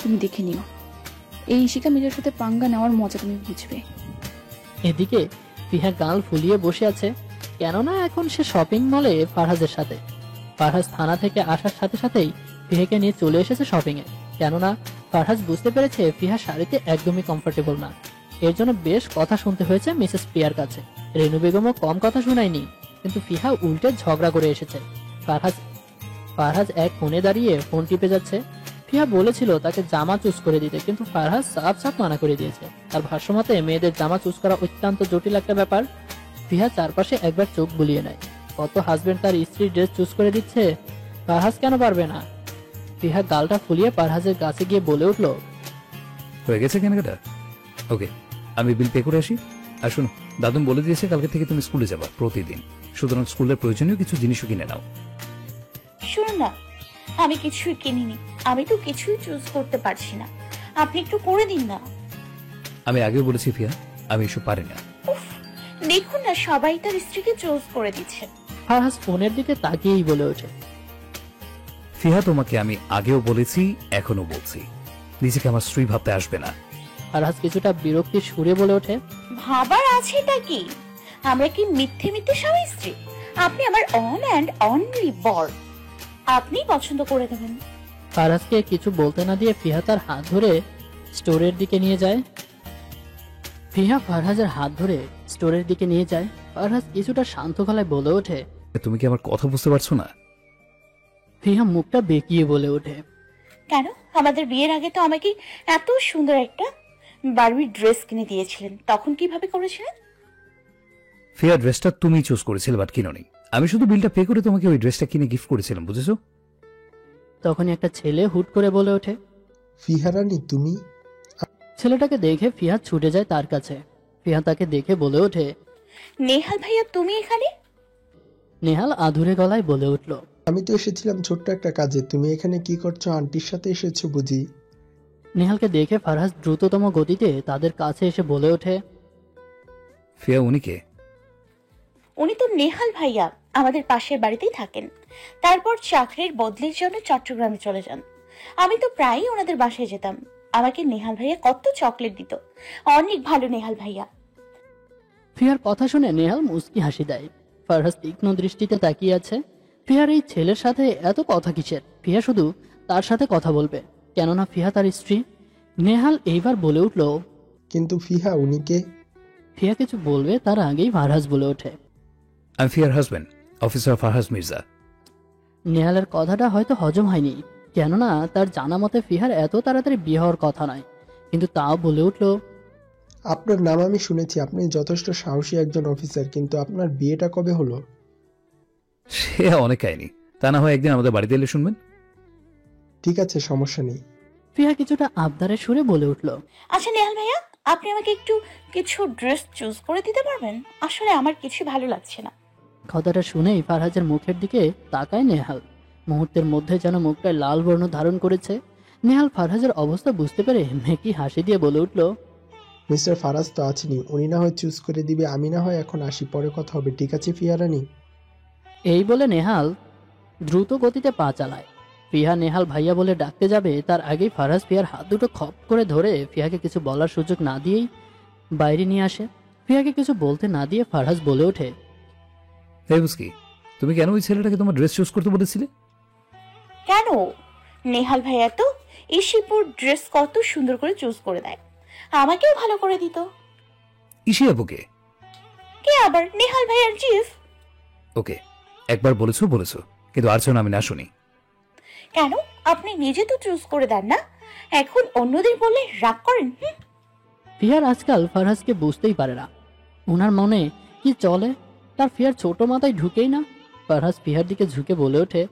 তুমি দেখে নিও। এই ইশিকা মির্জার সাথে পাঙ্গা নেওয়ার মজা তুমি বুঝবে। এদিকে ফিহা গাল ফুলিয়ে বসে আছে, কেননা এখন সে শপিং মলে ফারহাজের সাথে। ফারহাজ থানা থেকে আসার সাথে সাথেই ফিহাকে নিয়ে চলে এসেছে শপিং এ, কেননা ফারহাজ বুঝতে পেরেছে ফিহা শাড়িতে একদমই কমফোর্টেবল না। এর জন্য বেশ কথা শুনতে হয়েছে মিসেস প্রিয়ার কাছে। রেনু বেগমও কম কথা শোনায়নি, কিন্তু ফিহা উল্টে ঝগড়া করে এসেছে। ফারহাজ এক কোণে দাঁড়িয়ে ফোন টিপে যাচ্ছে। ফিহা বলেছিল তাকে জামা চুজ করে দিতে, কিন্তু ফারহাজ সাফ সাফ মানা করে দিয়েছে। তার ভাষ্যমতে মেয়েদের জামা চুজ করা অত্যন্ত জটিল একটা ব্যাপার। ফিহা চারপাশে একবার চোখ বুলিয়ে নেয়। কত হাজবেন্ড তার স্ত্রীর ড্রেস চুজ করে দিচ্ছে, ফারহাজ কেন পারবে না? ফিহা গালটা ফুলিয়ে ফারহাজের কাছে গিয়ে বলে উঠল, হয়ে গেছে কেনাকাটা? ওকে, আমি বিল পে করে আসি। আর শোনো, দাদুন বলে দিয়েছে কালকে থেকে তুমি স্কুলে যাবা প্রতিদিন, সুতরাং স্কুলের প্রয়োজনীয় কিছু জিনিসও কিনে নাও। শুনুন না, আমি কিছুই কিনিনি, আমি তো কিছুই চুজ করতে পারছি না, আপনি একটু করে দিন না। আমি আগেও বলেছি ফিয়া, আমি এসব পারি না। দেখুন না, সবাই তার স্ত্রীকে চুজ করে দিচ্ছে। ফারহাজ ফোনের দিকে তাকিয়েই বলে ওঠে, ফিহা তোমাকে আমি আগেও বলেছি, এখনো বলছি, নিজেকে আমার স্ত্রী ভাবতে আসবে না। ফারহাজ কিছুটা বিরক্তির সুরে বলে ওঠে, ভাবার আছেটা কি? আমরা কি মিথ্যে মিথ্যে স্বামী স্ত্রী? আপনি আমার অন অ্যান্ড অনলি বর, আপনি পছন্দ করে দেবেন। ফারহাজকে কিছু বলতে না দিয়ে ফিহা তার হাত ধরে স্টোরের দিকে নিয়ে যায়। ফিহা ফারহাজের হাত ধরে স্টোরের দিকে নিয়ে যায়। ফারহাজ কিছুটা শান্ত গলায় বলে ওঠে, তুমি কি আমার কথা বুঝতে পারছো না? ফিহা মুখটা বেঁকিয়ে বলে ওঠে, কেন? আমাদের বিয়ের আগে তো আমাকে এত সুন্দর একটা বারবি ড্রেস কিনে দিয়েছিলেন, তখন কিভাবে করেছিলেন? ফিয়া, ড্রেসটা তুমি চুজ করেছিলে বাট কিনোনি, আমি শুধু বিলটা পে করে তোমাকে ওই ড্রেসটা কিনে গিফট করেছিলাম, বুঝেছো? তখনই একটা ছেলে হুট করে বলে ওঠে, ফিহা রানী তুমি? ছেলেটাকে দেখে ফিহা ছুটে যায় তার কাছে। ফিহা তাকে দেখে বলে ওঠে, নেহাল ভাইয়া তুমি এখানে? নেহাল আধুরে গলায় বলে উঠল, আমি তো এসেছিলাম ছোট্ট একটা কাজে, তুমি এখানে কি করছো? আন্টির সাথে এসেছো বুঝি? নেহালকে দেখে ফারহাজ দ্রুততম গতিতে তাদের কাছে এসে বলে ওঠে, ফিয়া, উনি কে? উনি তো নেহাল ভাইয়া, আমাদের পাশের বাড়িতেই থাকেন, তারপর চাকরির বদলির জন্য চট্টগ্রামে চলে যান। আমি তো প্রায়ই ওনাদের বাসায় যেতাম, আমাকে নেহাল ভাইয়া কত চকলেট দিত, অনেক ভালো নেহাল ভাইয়া। ফিহার কথা শুনে নেহাল মুচকি হাসি দেয়। ফারহাজ তীক্ষ্ণ দৃষ্টিতে তাকিয়ে আছে। ফিহার এই ছেলের সাথে এত কথা কিসের? ফিহা শুধু তার সাথে কথা বলবে, কেননা ফিহা তার স্ত্রী। নেহাল এইবার বলে উঠল, কিন্তু ফিহা উনি কে? ফিহা কিছু বলবে তার আগেই ফারহাজ বলে ওঠে, আমি fear husband, officer Farhaz Mirza. নেহালের কথাটা হয়তো হজম হয়নি, কেননা তার জানা মতে ফিহার এত তাড়াতাড়ি বিয়ে হওয়ার কথা নয়, কিন্তু তাও বলে উঠল, আপনার নাম আমি শুনেছি, আপনি যথেষ্ট সাহসী একজন অফিসার, কিন্তু আপনার বিয়েটা কবে হলো? সে অনেক কাহিনী, তা না হয় একদিন আমাদের বাড়িতে এলে শুনবেন। ঠিক আছে, সমস্যা নেই। ফিহা কিছুটা আবদারের সুরে বলে উঠল, আচ্ছা নেহাল ভাইয়া, আপনি আমাকে একটু কিছু ড্রেস চুজ করে দিতে পারবেন? আসলে আমার কিছু ভালো লাগছে না। কথাটা শুনেই ফারহাজের মুখের দিকে তাকায় নেহাল। মুহূর্তের মধ্যে যেন মুখটায় লাল বর্ণ ধারণ করেছে। নেহাল ফারহাজের অবস্থা বুঝতে পেরে মেকি হাসি দিয়ে বলে উঠল, মিস্টার ফারাজ তো আছেনি, উনি না হয় চুজ করে দিবে, আমি না হয় এখন আসি, পরে কথা হবে, ঠিক আছে ফিয়া রানী? এই বলে নেহাল দ্রুত গতিতে পা চালায়। ফিহা নেহাল ভাইয়া বলে ডাকতে যাবে, তার আগেই ফারহাজ ফিয়ার হাত দুটো খপ করে ধরে ফিয়াকে কিছু বলার সুযোগ না দিয়েই বাইরে নিয়ে আসে। ফিয়াকে কিছু বলতে না দিয়ে ফারহাজ বলে ওঠে, এই মুস্কি, তুমি কেন ওই ছেলেটাকে তোমার ড্রেস চুজ করতে বলেছিলে? কেন? নেহাল ভাইয়া তো ইসিপুর ড্রেস কত সুন্দর করে চুজ করে দেয়, আমাকেও ভালো করে দিত। ইসি আপুকে? কে আবার? নেহাল ভাইয়ার জিফ। ওকে, একবার বলেছো, কিন্তু আর যেন আমি না শুনি। কেন? আপনি নিজে তো চুজ করে দেন না, এখন অন্যদের বলে রাগ করেন? ফিয়ার আজকাল ফারহাজকে বুঝতেই পারে না, ওনার মনে কি চলে তার ফিয়ার ছোট মাথায় ঢুকেই না। ফারহাজ ফিয়ার দিকে ঝুঁকে বলে ওঠে,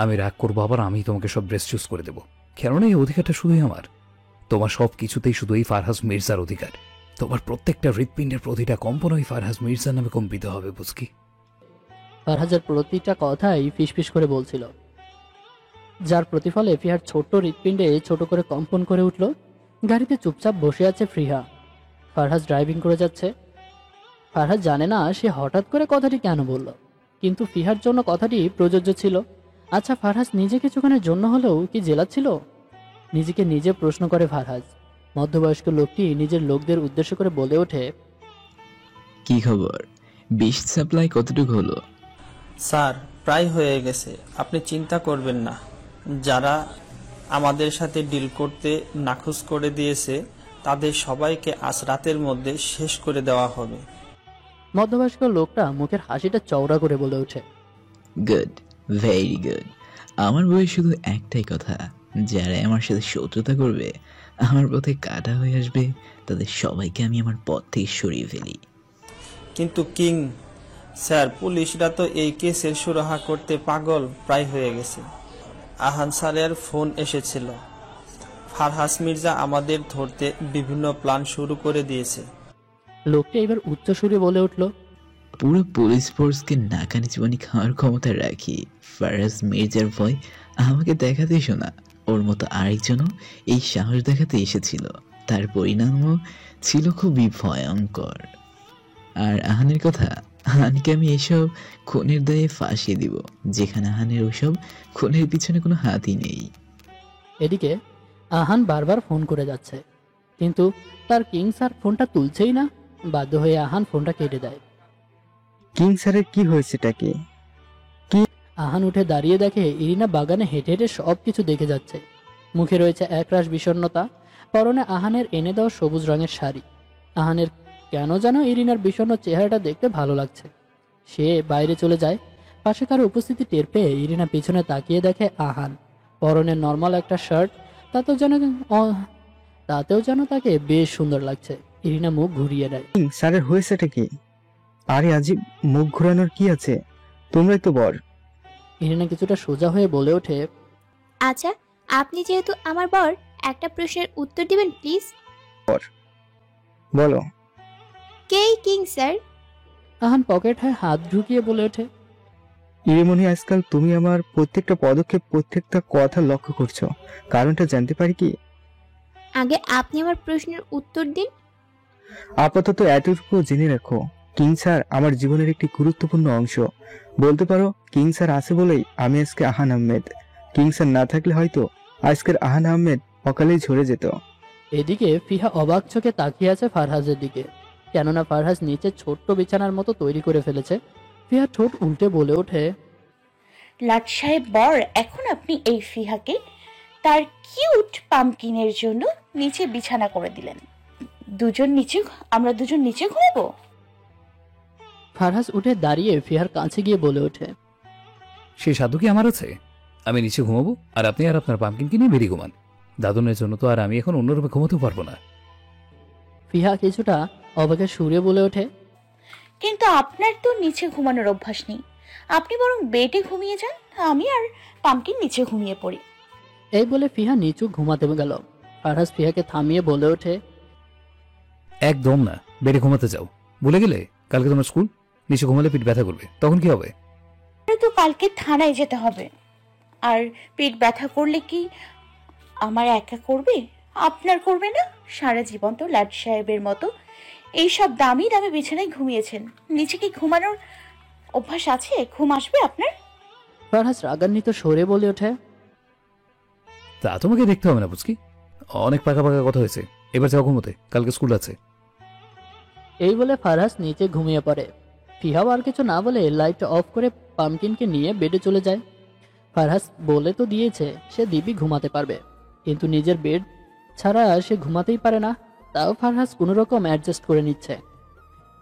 আমি রাগ করবো, আবার আমি তোমাকে সব ড্রেস চুজ করে দেবো, কেননা এই অধিকারটা শুধুই আমার। তোমার সব কিছুতেই শুধু এই ফারহাজ মির্জার অধিকার। তোমার প্রত্যেকটা হৃৎপিণ্ডের প্রতিটা কম্পন ওই ফারহাজ মির্জার নামে কম্পিত হবে, বুঝকি? ফারহাজের প্রতিটা কথাই ফিসফিস করে বলছিল, যার প্রতিফলে ফিহার ছোট্ট হৃৎপিণ্ডে ছোট করে কম্পন করে উঠল। গাড়িতে চুপচাপ বসে আছে ফিহা। ফারহাজ ড্রাইভিং করে যাচ্ছে। ফারহাজ জানে না সে হঠাৎ করে কথাটি কেন বলল, কিন্তু ফিহার জন্য কথাটি প্রযোজ্য ছিল। আচ্ছা, ফারহাজ নিজে কিছুক্ষণের জন্য হলেও কি জেলাচ্ছিল? নিজেকে নিজে প্রশ্ন করে ফারহাজ। মধ্যবয়স্ক লোকটি নিজের লোকদের উদ্দেশ্য করে বলে ওঠে, কি খবর? বিষ সাপ্লাই কতটুকু হলো? স্যার, প্রায় হয়ে গেছে, আপনি চিন্তা করবেন না। যারা আমাদের সাথে ডিল করতে নাখুশ করে দিয়েছে তাদের সবাইকে আজ রাতের মধ্যে শেষ করে দেওয়া হবে। মধ্যবয়স্ক লোকটা মুখের হাসিটা চওড়া করে বলে ওঠে, গুড, ভেরি গুড। আমার বই শুধু একটাই কথা, যারা আমার সাথে শত্রুতা করবে, আমার পথে কাটা হয়ে আসবে, তাদের সবাইকে আমি আমার পথ থেকে সরিয়ে ফেলি। কিন্তু কিং স্যার, পুলিশরা তো এই কেসের সুরাহা করতে পাগল প্রায় হয়ে গেছে। আহান স্যারের ফোন এসেছিল। ফারহাস মির্জা আমাদের ধরতে বিভিন্ন প্ল্যান শুরু করে দিয়েছে। লোকটা এবার উচ্চ সুরে বলে উঠল, পুরো পুলিশ ফোর্সকে নাকানি চুবানি খাওয়ার ক্ষমতা রাখি। ফারহাস মির্জার ভয় আমাকে দেখাতে শোনা, ওর মতো আরেকজনও এই সাহস দেখাতে এসেছিল। তার পরিণামও ছিল খুবই ভয়ঙ্কর। আর আহানের কথা, আহানকে আমি এসব খুনের দায়ে ফাঁসিয়ে দিব, যেখানে আহানের ওসব খুনের পিছনে কোনো হাতই নেই। এদিকে আহান বারবার ফোন করে যাচ্ছে, কিন্তু তার কিং স্যার ফোনটা তুলছেই না। বাধ্য হয়ে আহান ফোনটা কেটে দেয়। কিং স্যারের কি হয়েছেটা কি? আহান উঠে দাঁড়িয়ে দেখে ইরিনা বাগানে হেঁটে হেঁটে সবকিছু দেখে যাচ্ছে। মুখে রয়েছে একরাশ বিষণ্ণতা, পরনে আহানের এনে দেওয়া সবুজ রঙের শাড়ি। আহানের কেন যেন ইরিনার বিষণ্ণ চেহারাটা দেখতে ভালো লাগছে। সে বাইরে চলে যায়। পাশে কারো উপস্থিতি টের পেয়ে ইরিনা পিছনে তাকিয়ে দেখে আহান পরনে নর্মাল একটা শার্ট। তাতেও যেন তাকে বেশ সুন্দর লাগছে। ইরিনা মুখ ঘুরিয়ে নেয়। কিং স্যারের হয়েছেটা কি? আরে আজিব, মুখ ঘোরানোর কি আছে? তোমরাই তো বর। ইরিনা কিছুটা সোজা হয়ে বলে ওঠে, আচ্ছা, আপনি যেহেতু আমার বর, একটা প্রশ্নের উত্তর দিবেন প্লিজ। বলো। কে কিং স্যার? আহান পকেটে হাত ঢুকিয়ে বলে ওঠে, ইরিমনি, আজকাল তুমি আমার প্রত্যেকটা পদক্ষেপ, প্রত্যেকটা কথা লক্ষ্য করছো। কারণটা জানতে পারি কি? আগে আপনি আমার প্রশ্নের উত্তর দিন। আপাতত এতটুকু জেনে রাখো, কিং স্যার আমার জীবনের একটি গুরুত্বপূর্ণ অংশ। বলতে পারো কিং স্যার আছে বলেই আমি আজকে আহান আহমেদ। কিং স্যার না থাকলে হয়তো আজকের আহান আহমেদ অকালেই ঝরে যেত। এদিকে ফিহা অবাক চোখে তাকিয়ে আছে ফারহাজের দিকে, কেননা ফারহাজ নিচে ছোট্ট বিছানার মতো তৈরি করে ফেলেছে। ফিহা ঠোঁট উল্টে বলে ওঠে, লাট সাহেব বর, এখন আপনি এই ফিহাকে তার কিউট পামকিনের জন্য নিচে বিছানা করে দিলেন। আমরা দুজন নিচে ঘুমাবো। ফারহাজ উঠে দাঁড়িয়ে ফিহার কাছে গিয়ে বলে ওঠে, সে সাধু কি আমার আছে? আমি নিচে ঘুমাবো আর আপনি আর আপনার পামকিনকে নিয়ে বেরিয়ে ঘুমান। দাদনের জন্য তো আর আমি এখন অন্য রুমে ঘুমাতেও পারবো না। ফিহা কিছুটা অবাকের সুরে বলে ওঠে, কিন্তু আপনার তো নিচে ঘুমানোর অভ্যাস নেই। আপনি বরং বেডে ঘুমিয়ে যান, আমি আর পামকিন নিচে ঘুমিয়ে পড়ি। এই বলে ফিহা নিচু ঘুমাতে গেল। ফারহাজ ফিহাকে থামিয়ে বলে ওঠে, একদম না, বেডে ঘুমাতে যাও। ভুলে গেলে কালকে তোমার স্কুল, নিচে ঘুমালে পিঠ ব্যথা করবে, তখন কি হবে? তো কালকে থানায় যেতে হবে। আর পেট ব্যথা করলে কি আমার একা করবে, আপনার করবে না? সারা জীবন তো লাট সাহেবের মতো এইসব দামি দামি বিছানায় ঘুমিয়েছেন, নিচে কি ঘুমানোর অভ্যাস আছে? ঘুম আসবে আপনার? ফারহাজ রাগান্বিত সরে বলে ওঠে, তা তোমাকে দেখতে হবে না বুঝকি, অনেক পাকা পাকা কথা হয়েছে। এবার যাও ঘুমোতে, কালকে স্কুল আছে। এই বলে ফারহাজ নিচে ঘুমিয়ে পড়ে। ফিহাও আর কিছু না বলে লাইট অফ করে পামকিনকে নিয়ে বেডে চলে যায়। ফারহাজ বলে তো দিয়েছে সে দিব্যি ঘুমাতে পারবে, কিন্তু নিজের বেড ছাড়া সে ঘুমাতেই পারে না। তাও ফারহাজ কোনো রকম অ্যাডজাস্ট করে নিচ্ছে।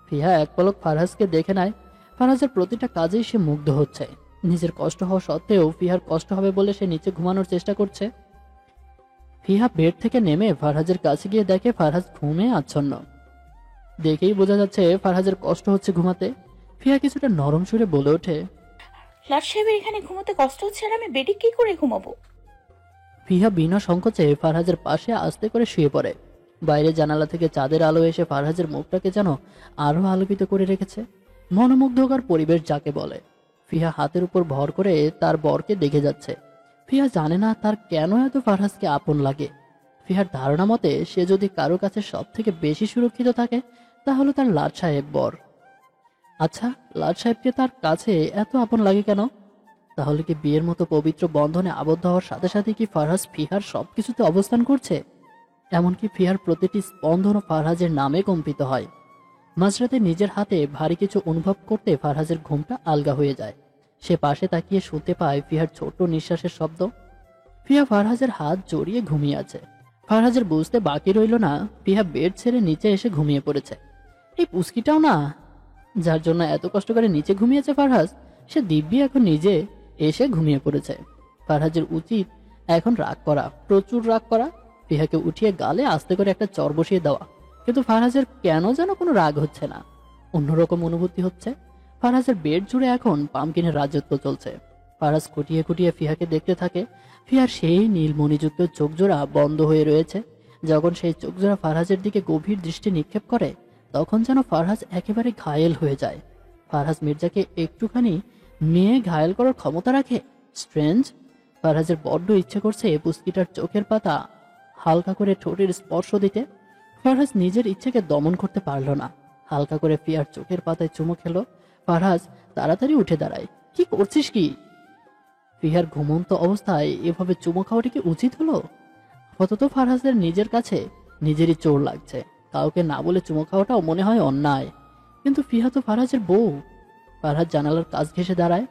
ফিহা এক পলক ফারহাজকে দেখে নেয়। ফারহাজের প্রতিটা কাজেই সে মুগ্ধ হচ্ছে। নিজের কষ্ট হওয়া সত্ত্বেও ফিহার কষ্ট হবে বলে সে নিচে ঘুমানোর চেষ্টা করছে। ফিহা বেড থেকে নেমে ফারহাজের কাছে গিয়ে দেখে ফারহাজ ঘুমে আচ্ছন্ন। দেখেই বোঝা যাচ্ছে ফারহাজের কষ্ট হচ্ছে ঘুমাতে। ফিহা কিছুটা নরম সুরে বলে ওঠে, লাট সাহেবের এখানে ঘুমাতে কষ্ট হচ্ছে আর আমি বেডে কি করে ঘুমাবো? ফিহা বিনা সংকোচে ফারহাজের পাশে আস্তে করে শুয়ে পড়ে। বাইরে জানালা থেকে চাঁদের আলো এসে ফারহাজের মুখটাকে যেন আরো আলোকিত করে রেখেছে। মনোমুগ্ধকর পরিবেশ যাকে বলে। ফিহা হাতের উপর ভর করে তার বরকে দেখে যাচ্ছে। ফিহা জানে না তার কেন এত ফারহাজকে আপন লাগে। ফিহার ধারণা মতে সে যদি কারো কাছে সব থেকে বেশি সুরক্ষিত থাকে তাহলে তার লাট সাহেব বর। আচ্ছা, লাট সাহেবকে তার কাছে এত আপন লাগে কেন? তাহলে কি বিয়ের মতো পবিত্র বন্ধনে আবদ্ধ হওয়ার সাথে সাথে কি ফারহাজ ফিহার সবকিছুতে অবস্থান করছে? এমনকি ফিহার প্রতিটি স্পন্দন ফারহাজের নামে কম্পিত হয়। মাঝরাতে নিজের হাতে ভারী কিছু অনুভব করতে ফারহাজের ঘুমটা আলগা হয়ে যায়। সে পাশে তাকিয়ে শুনতে পায় ফিহার ছোট্ট নিঃশ্বাসের শব্দ। ফিহা ফারহাজের হাত জড়িয়ে ঘুমিয়ে আছে। ফারহাজের বুঝতে বাকি রইল না ফিহা বেড ছেড়ে নিচে এসে ঘুমিয়ে পড়েছে। এই পুস্কিটাও না, যার জন্য এত কষ্ট করে নিচে ঘুমিয়েছে ফারহাজ, সে দিব্যি এখন নিজে এসে ঘুমিয়ে পড়েছে। ফারহাজের উচিত এখন রাগ করা, প্রচুর রাগ করা। ফিহাকে উঠিয়ে গালে আস্তে করে একটা চর বসিয়ে দেওয়া। কিন্তু ফারহাজের কেন যেন কোনো রাগ হচ্ছে না, অন্যরকম অনুভূতি হচ্ছে। ফারহাজের বেড জুড়ে এখন পামকিনের রাজত্ব চলছে। ফারহাজ খুঁটিয়ে খুঁটিয়ে ফিহাকে দেখতে থাকে। ফিহার সেই নীলমণিযুক্ত চোখজোড়া বন্ধ হয়ে রয়েছে। যখন সেই চোখজোড়া ফারহাজের দিকে গভীর দৃষ্টি নিক্ষেপ করে, তখন যেন ফারহাজ একেবারে ঘায়েল হয়ে যায়। ফারহাজ মির্জাকে একটুখানি মেয়ে ঘায়েল করার ক্ষমতা রাখে। স্ট্রেঞ্জ। ফারহাজের বড্ড ইচ্ছে করছে পুস্কিটার চোখের পাতা হালকা করে ঠোঁটের স্পর্শ দিতে। ফারহাজ নিজের ইচ্ছেকে দমন করতে পারল না। হালকা করে ফিয়ার চোখের পাতায় চুমু খেলো। ফারহাজ তাড়াতাড়ি উঠে দাঁড়ায়। কি করছিস কি? ফিহার ঘুমন্ত অবস্থায় এভাবে চুমু খাওয়াটা কি উচিত হলো? আপাতত ফারহাজের নিজের কাছে নিজেরই চোর লাগছে। কাউকে না বলে চুমু খাওয়াটাও মনে হয় অন্যায়। কিন্তু ফিহা তো ফারহাজের বউ। ফারহাজ জানালার কাছ ঘেঁষে দাঁড়ায়।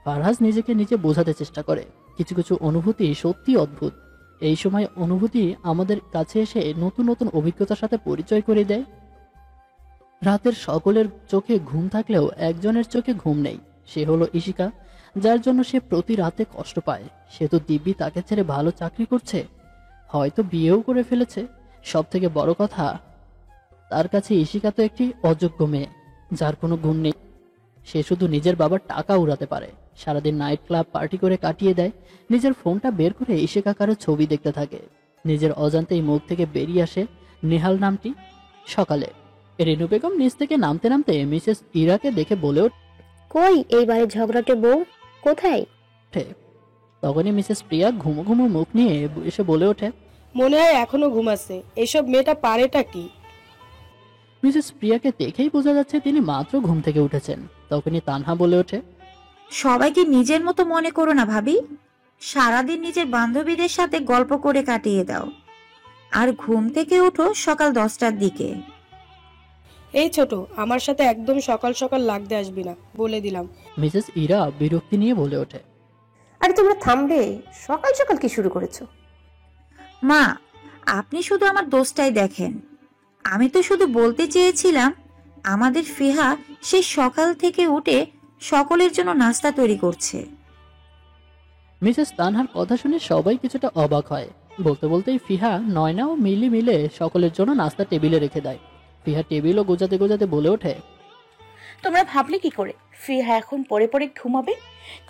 ফারহাজ নিজেকে নিজে বোঝাতে চেষ্টা করে। কিছু কিছু অনুভূতি সত্যি অদ্ভুত। এই সময় অনুভূতি আমাদের কাছে এসে নতুন নতুন অভিজ্ঞতার সাথে পরিচয় করে দেয়। রাতের সকলের চোখে ঘুম থাকলেও একজনের চোখে ঘুম নেই। সে হলো ইশিকা, যার জন্য সে প্রতি রাতে কষ্ট পায়। সে তো দিব্যি তাকে ছেড়ে ভালো চাকরি করছে, হয়তো বিয়েও করে ফেলেছে। সব থেকে বড় কথা, তার কাছে ইশিকা তো একটি অযোগ্য মেয়ে, যার কোনো গুণ নেই। সে শুধু নিজের বাবার টাকা উড়াতে পারে। সারাদিন নাইট ক্লাব পার্টি করে কাটিয়ে দেয়। নিজের ফোনটা বের করে ইশিকা কারো ছবি দেখতে থাকে। নিজের অজান্তেই মুখ থেকে বেরিয়ে আসে নেহাল নামটি। সকালে রেনু বেগম নিচ থেকে নামতে নামতে মিসেস ইরাকে দেখে বলে কই এইবারে ঝগড়াটে বউ কোথায়? তখনই মিসেস প্রিয়া ঘুমো ঘুমো মুখ নিয়ে এসে বলে ওঠে, মনে হয় এখনো ঘুমাচ্ছে। এইসব মেয়েটা পারেটা কি? মিসেস প্রিয়াকে দেখেই বোঝা যাচ্ছে তিনি মাত্র ঘুম থেকে উঠেছেন। তখনই তানহা বলে ওঠে, সবাইকে নিজের মতো মনে করো না ভাবি। সারাদিন নিজের বান্ধবীদের সাথে গল্প করে কাটিয়ে দাও, আর ঘুম থেকে উঠো সকাল 10টার দিকে। এই ছোট, আমার সাথে একদম সকাল সকাল লাগতে আসবি না, বলে দিলাম। মিসেস ইরা বিরক্তি নিয়ে বলে ওঠে, আরে তোমরা থামবে? সকাল সকাল কি শুরু করেছো? মা, আপনি শুধু আমার দোষটাই দেখেন। আমি তো শুধু বলতে চেয়েছিলাম আমাদের ফিহা সে সকাল থেকে উঠে সকলের জন্য নাস্তা তৈরি করছে। মিসেস তানহার কথা শুনে সবাই কিছুটা অবাক হয়। বলতে বলতেই ফিহা, নয়না ও মিলি মিলে সকলের জন্য নাস্তা টেবিলে রেখে দেয়। ফিহা টেবিলও গোজাতে গোজাতে বলে ওঠে, তোমরা ভাবলে কি করে ফিহা এখন পড়ে পড়ে ঘুমাবে?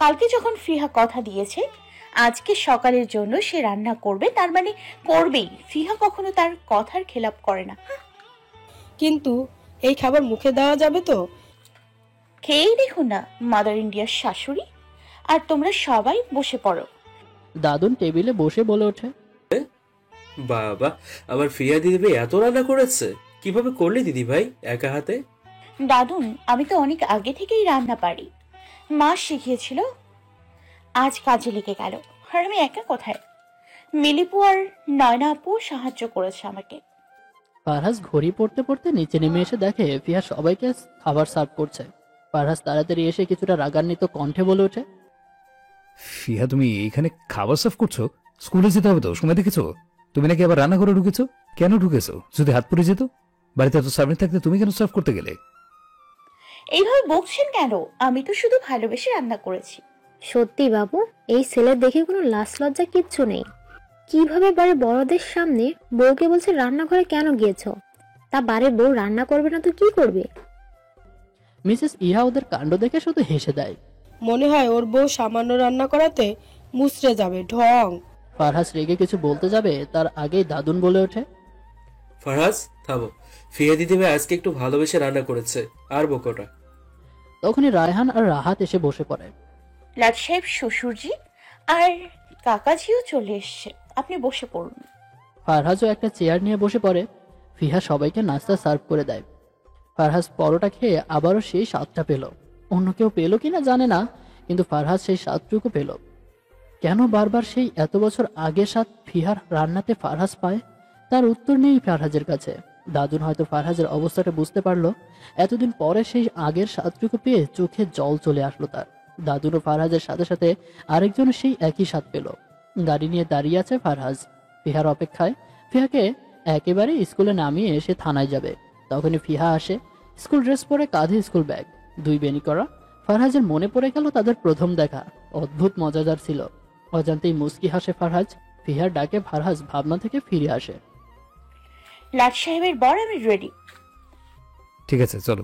কালকে যখন ফিহা কথা দিয়েছে আজকে সকালের জন্য সে রান্না করবে, তার মানে করবেই। ফিহা কখনো তার কথার খেলাপ করে না। কিন্তু এই খাবার মুখে দেওয়া যাবে তো? খেয়েই দেখুন না, মাদার ইন্ডিয়ার শাশুড়ি। আর তোমরা সবাই বসে পড়ো। দাদুন টেবিলে বসে বলে ওঠে, বাবা, আমার ফিয়া দিদি এত রান্না করেছে, কিভাবে করলে দিদি ভাই একা হাতে? দাদুন, আমি তো অনেক আগে থেকেই রান্না পারি, মা শিখিয়েছিল। আজ কাজে লেগে গেল, আর আমি একা কোথায়? মিলিপু আর নয়না আপু সাহায্য করেছে আমাকে। ফারহাজ ঘড়ি পড়তে পড়তে নিচে নেমে এসে দেখে ফিহা সবাইকে খাবার সার্ভ করছে। ফারহাজ তাড়াতাড়ি এসে কিছুটা রাগান্বিত কণ্ঠে বলে ওঠে, ফিহা তুমি এখানে খাবার সার্ভ করছো? স্কুলে যেতে হবে তো, সময় দেখেছো? তুমি নাকি আবার রান্না করে ঢুকেছো? কেন ঢুকেছো? যদি হাত পড়ে যেত? বাড়িতে এত সার্ভেন্ট থাকতে তুমি কেন সার্ভ করতে গেলে? এইভাবে বকছেন কেন? আমি তো শুধু ভালোবেসে রান্না করেছি। সত্যি বাবু, এই ছেলের দেখে কোনো লাজ লজ্জা কিচ্ছু নেই। কিভাবে বাড়ির বড়দের সামনে বউকে বলছে রান্নাঘরে কেন গিয়েছো? তা বাড়ির বউ রান্না করবে না তো কি করবে? মিসেস ইহা ওদের কাণ্ড দেখে শুধু হেসে দেয়। মনে হয় ওর বউ সামান্য রান্না করাতে মুচড়ে যাবে। ঢং। ফারহাজ রেগে কিছু বলতে যাবে, তার আগেই দাদুন বলে ওঠে, ফারহাজ থামো, ফিয়া দিদি ভাই আজকে একটু ভালোবেসে রান্না করেছে, আর বকোটা। তখনই রায়হান আর রাহাত এসে বসে পড়ে। লাট সাহেব, শ্বশুরজি আর কাকাজিও চলে এসছে, আপনি বসে পড়ুন। ফারহাজও একটা চেয়ার নিয়ে বসে পড়ে। ফিহা সবাইকে নাস্তা সার্ভ করে দেয়। ফারহাজ পরোটা খেয়ে আবারও সেই স্বাদটা পেল। অন্য কেউ পেল কিনা জানে না, কিন্তু ফারহাজ সেই স্বাদটুকু পেল। কেন বারবার সেই এত বছর আগের স্বাদ ফিহার রান্নাতে ফারহাজ পায়, তার উত্তর নেই ফারহাজের কাছে। দাদুন হয়তো ফারহাজের অবস্থাটা বুঝতে পারলো। এতদিন পরে সেই আগের স্বাদটুকু পেয়ে চোখে জল চলে আসলো তার। দাদুনও ফারহাজের সাথে সাথে আরেকজন সেই একই স্বাদ পেল। গাড়ি নিয়ে দাঁড়িয়ে আছে ফারহাজ ফিহার অপেক্ষায়। ফিহাকে একেবারে স্কুলে নামিয়ে এসে থানায় যাবে। তখনই ফিহা আসে, স্কুল ড্রেস পরে, কাঁধে স্কুল ব্যাগ, দুই বেনি করা। ফারহাজের মনে পড়ে গেল তাদের প্রথম দেখা। অদ্ভুত মজাদার ছিল। অজান্তেই মুস্কি হাসে ফারহাজ। ফিহার ডাকে ফারহাজ ভাবনা থেকে ফিরে আসে। লাট সাহেবের বর, আমি রেডি। ঠিক আছে, চলো।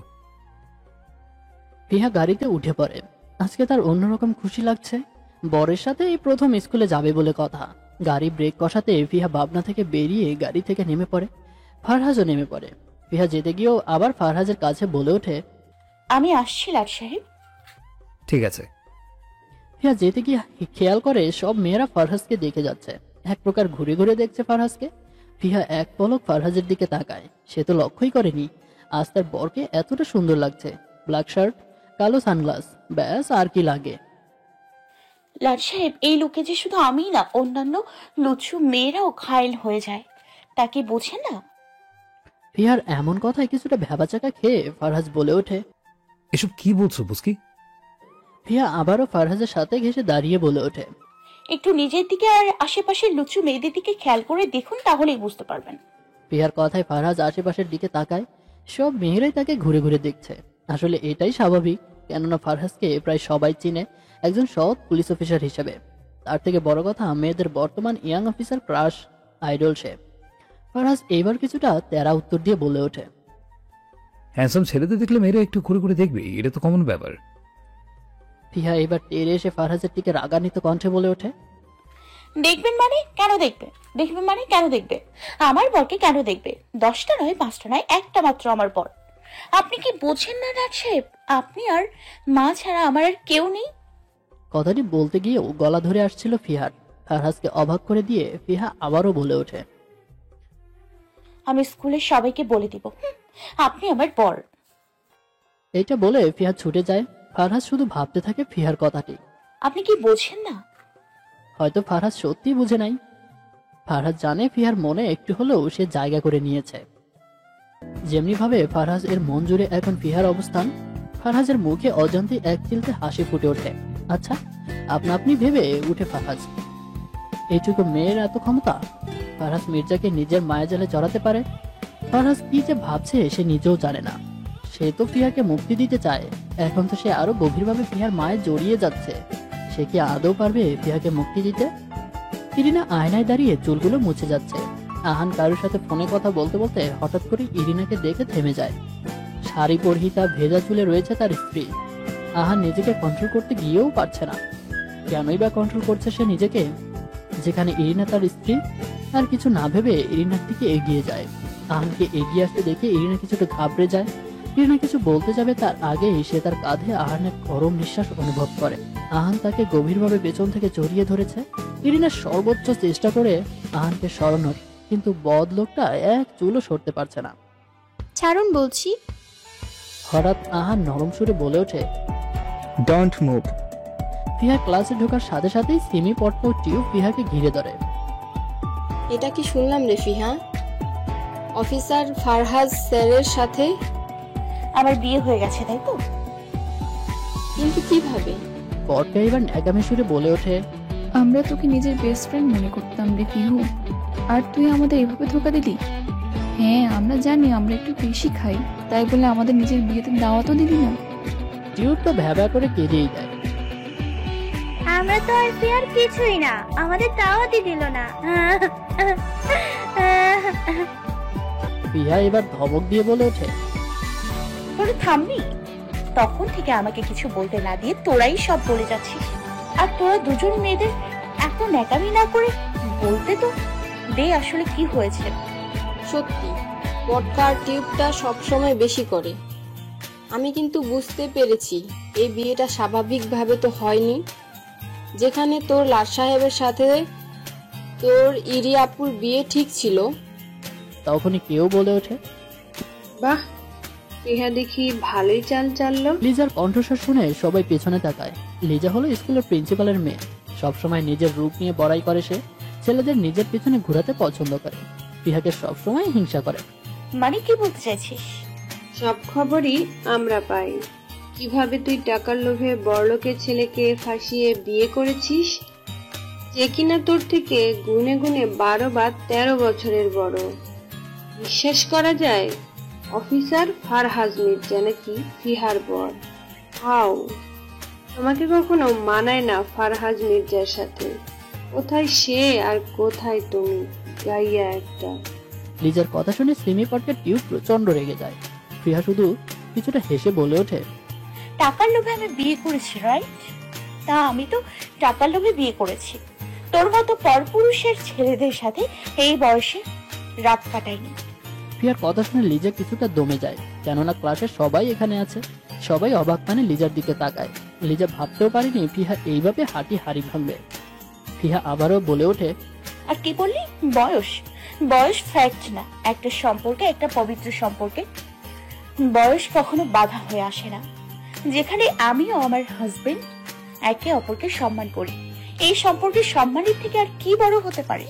ফিহা গাড়িতে উঠে পড়ে। আজকে তার অন্যরকম খুশি লাগছে। বরের সাথে এই প্রথম স্কুলে যাবে বলে কথা। গাড়ি ব্রেক কষাতে ফিহা ভাবনা থেকে বেরিয়ে গাড়ি থেকে নেমে পড়ে। ফারহাজও নেমে পড়ে। ফিহা যেতে গিয়েও আবার ফারহাজের কাছে বলে ওঠে, আমি আসছি লাট সাহেব। ঠিক আছে। ফিহা যেতে গিয়ে খেয়াল করে সব মেয়েরা ফারহাজকে দেখে যাচ্ছে। এক প্রকার ঘুরে ঘুরে দেখছে ফারহাজকে। ফিহা এক পলক ফারহাজের দিকে তাকায়। সে তো লক্ষ্যই করেনি আজ তার বরকে এতটা সুন্দর লাগছে। ব্ল্যাক শার্ট, কালো সানগ্লাস, ব্যাস আর কি লাগে। লাট সাহেব, এই লোকে যে শুধু আমি না, অন্যান্য লুচু মেয়েরাও ঘায়েল হয়ে যায়, তাকে বোঝেন না? ফিহার এমন কথায় কিছুটা ভেবাচাকা খেয়ে ফারহাজ বলে ওঠে, এসব কি বলছো বুসকি? ফিহা আবারও ফারহাজের সাথে ঘেঁষে দাঁড়িয়ে বলে ওঠে, একটু নিজের দিকে আর আশেপাশের লুচু মেয়েদের দিকে খেয়াল করে দেখুন, তাহলেই বুঝতে পারবেন। ফিহার কথায় ফারহাজ আশেপাশের দিকে তাকায়। সব মেয়েরাই তাকে ঘুরে ঘুরে দেখছে। আসলে এটাই স্বাভাবিক, কেননা ফারহাজকে প্রায় সবাই চিনে একজন সৎ পুলিশ অফিসার হিসেবে। তার থেকে বড় কথা, মেয়েদের বর্তমান ইয়াং অফিসার ক্রাশ, আইডল সে। ফারহাজ এইবার কিছুটা তেরা উত্তর দিয়ে বলে ওঠে, হ্যান্ডসাম ছেলেদের দেখলে মেয়েরা একটু ঘুরে ঘুরে দেখবে, এটা তো কমন ব্যাপার। ফিহা এবার টেরে এসে ফারহাজের দিকে রাগান্বিত কণ্ঠে বলে ওঠে, দেখবেন মানে কেন দেখবে? দেখবেন মানে কেন দেখবে? আমার বরকে কেন দেখবে? 10টা নয়, 5টা নয়, একটা মাত্র আমার বর। আপনি কি বোঝেন না লাট সাহেব? আপনি আর মা ছাড়া আমার আর কেউ নেই। কথাটি বলতে গিয়েও গলা ধরে আসছিল ফিহার। ফারহাজকে অবাক করে দিয়ে ফিহা আবারও বলে ওঠে, আমি স্কুলের সবাইকে বলে দিব আপনি আমার বর। এইটা বলে ফিহা ছুটে যায়। ফারহাজ শুধু ভাবতে থাকে ফিহার কথাটি। আপনি কি বোঝেন না? হয়তো ফারহাজ সত্যিই বুঝে নাই। ফারহাজ জানে ফিহার মনে একটু হলেও সে জায়গা করে নিয়েছে। যেমনি ভাবে ফারহাজ এর মন জুড়ে এখন ফিহার অবস্থান। ফারহাজের মুখে অজান্তে এক চিলতে হাসি ফুটে ওঠে। আচ্ছা, আপনা আপনি ভেবে উঠে ফারহাজ, এইটুকু মেয়ের এত ক্ষমতা? ফারহাজ মির্জাকে নিজের মায়াজালে জড়াতে পারে। ফারহাজ কি যে ভাবছে সে নিজেও জানে না। সে তো ফিহাকে মুক্তি দিতে চায়, এখন তো সে আরো গভীরভাবে ফিহার মায়ে জড়িয়ে যাচ্ছে। সে কি আদৌ পারবে ফিহাকে মুক্তি দিতে? ইরিনা আয়নায় দাঁড়িয়ে চুলগুলো মুছে যাচ্ছে। আহান কারোর সাথে ফোনে কথা বলতে বলতে হঠাৎ করে ইরিনাকে দেখে থেমে যায়। শাড়ি পরিহিতা ভেজা চুলে রয়েছে তার স্ত্রী। আহান নিজেকে কন্ট্রোল করতে গিয়েও পারছে না। কেনই বা কন্ট্রোল করছে সে নিজেকে, যেখানে ইরিনা তার স্ত্রী? আর কিছু না ভেবে ইরিনার দিকে এগিয়ে যায়। আহানকে এগিয়ে আসতে দেখে ইরিনা কিছুটা ঘাবড়ে যায়। ইরিনা কিছু বলতে যাবে তার আগেই সে তার কাঁধে আহানের গরম নিঃশ্বাস অনুভব করে। আহান তাকে গভীরভাবে পেছন থেকে জড়িয়ে ধরেছে। ইরিনা সর্বোচ্চ চেষ্টা করে আহানকে সরানোর, কিন্তু বদ লোকটা এক চুলও সরতে পারছে না। ছাড়ুন বলছি। হঠাৎ আহান নরম সুরে বলে ওঠে, ডোন্ট মুভ। ফিহা ক্লাসে ঢোকার সাথে সাথেই সিমি পট্ট টিউব ফিহাকে ঘিরে ধরে। এটা কি শুনলাম রে ফিহা? অফিসার ফারহাজ স্যারের সাথে আমার বিয়ে হয়ে গেছে, তাই তো? কিন্তু কিভাবে? পট্ট এবার ন্যাকামি সুরে বলে ওঠে, আমরা তোকে নিজের বেস্ট ফ্রেন্ড মনে করতাম রে পিহু, আর তুই আমাদের এভাবে ধোকা দিলি। হ্যাঁ, আমরা জানি আমরা একটু বেশি খাই, তাই বলে আমাদের নিজের বিয়েতে দাওয়াতও দিবি না। টিউব তো ভ্যাবা করে কেঁদেই দেয়। আমরা তো আর ফিয়ার কিছুই না, আমাদের দাওয়াতই দিল না। ফিহা এবার ধমক দিয়ে বলে ওঠে, তোরা থামবি? তখন থেকে আমাকে কিছু বলতে না দিয়ে তোরাই সব বলে যাচ্ছিস। আর তোরা দুজন মেয়েদের এত ন্যাকামি না করে বলতে তো দে আসলে কি হয়েছে। সত্যি পটকার টিউবটা সবসময় বেশি করে। আমি কিন্তু বুঝতে পেরেছি এই বিয়েটা স্বাভাবিকভাবে তো হয়নি। যেখানে তোর লাট সাহেবের সাথে তোর ইরি আপুর বিয়ে ঠিক ছিল। তখনই কেউ বলে ওঠে, বাহ, ইহা দেখি ভালোই চাল চাললো। লিজার কণ্ঠস্বর শুনে সবাই পেছনে তাকায়। লিজা হলো স্কুলের প্রিন্সিপালের মেয়ে। সবসময় নিজের রূপ নিয়ে বড়াই করে সে। ছেলেদের নিজের পিছনে ঘোরাতে পছন্দ করে। ফিহাকে সবসময় হিংসা করে। মানে কি বলতে চাইছিস? সব খবরই আমরা পাই। কিভাবে তুই টাকার লোভে বড়লোকের ছেলেকে ফাঁসিয়ে বিয়ে করেছিস, যে কিনা তোর থেকে গুনে গুনে 12 বা 13 বছরের বড়। বিশ্বাস করা যায় অফিসার ফারহাজ মির্জা নাকি ফিহার বর? হাউ, তোমাকে কখনো মানায় না ফারহাজ মির্জার সাথে। কোথায় সে আর কোথায় তুমি, গাইয়া একটা। লিজার কথা শুনে সিমি পার্কের টিউব প্রচন্ড রেগে যায়। ফিহা শুধু কিছুটা হেসে বলে ওঠে, টাকার লোভে আমি বিয়ে করেছি, রাইট? তা আমি তো টাকার লোভে বিয়ে করেছি, তোর মতো পরপুরুষের ছেলেদের সাথে এই বয়সে রাত কাটাইনি। ফিহার কথা শুনে লিজা কিছুটা দমে যায়, কেননা ক্লাসের সবাই এখানে আছে। সবাই অবাক মানে লিজার দিকে তাকায়। লিজা ভাবতেও পারেনি ফিহা এইভাবে হাড়ি ভাঙবে। ফিহা আবারও বলে ওঠে, আর কি বললি? বয়স? বয়স ফ্যাক্ট না একটা সম্পর্কে, একটা পবিত্র সম্পর্কে বয়স কখনো বাধা হয়ে আসে না। যেখানে আমিও আমার হাজবেন্ড একে অপরকে সম্মান করি, এই সম্পর্কের সম্মানের থেকে আর কি বড় হতে পারে?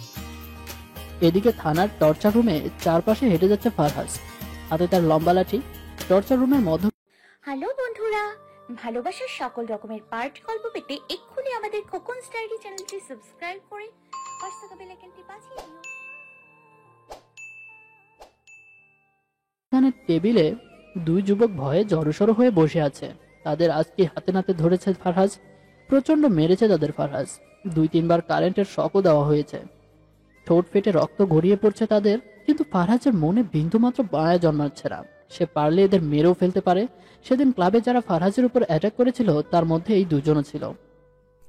এদিকে থানার টর্চার রুমে চারপাশে হেঁটে যাচ্ছে ফারহাস, হাতে তার লম্বা লাঠি। টর্চার রুমের মধ্য হ্যালো বন্ধুরা, ভালোবাসার সকল রকমের পার্ট গল্প পেতে এক্ষুনি আমাদের খোকনস ডায়েরি চ্যানেলটি সাবস্ক্রাইব করে পাশে থাকা বেল আইকনটি বাজিয়ে দিও। এখানে টেবিলে দুই যুবক ভয়ে জড়সড় হয়ে বসে আছে। তাদের আজকে হাতে নাতে ধরেছে ফারহাস। প্রচন্ড মেরেছে তাদের ফারহাস। 2-3 বার কারেন্টের শকও দেওয়া হয়েছে। ঠোঁট ফেটে রক্ত গড়িয়ে পড়ছে তাদের, কিন্তু ফারহাসের মনে বিন্দুমাত্র মায়া জন্মাচ্ছে না। সে পারলে এদের মেরেও ফেলতে পারে। সেদিন ক্লাবে যারা ফারহাসের উপর অ্যাটাক করেছিল তার মধ্যে এই দুজনও ছিল।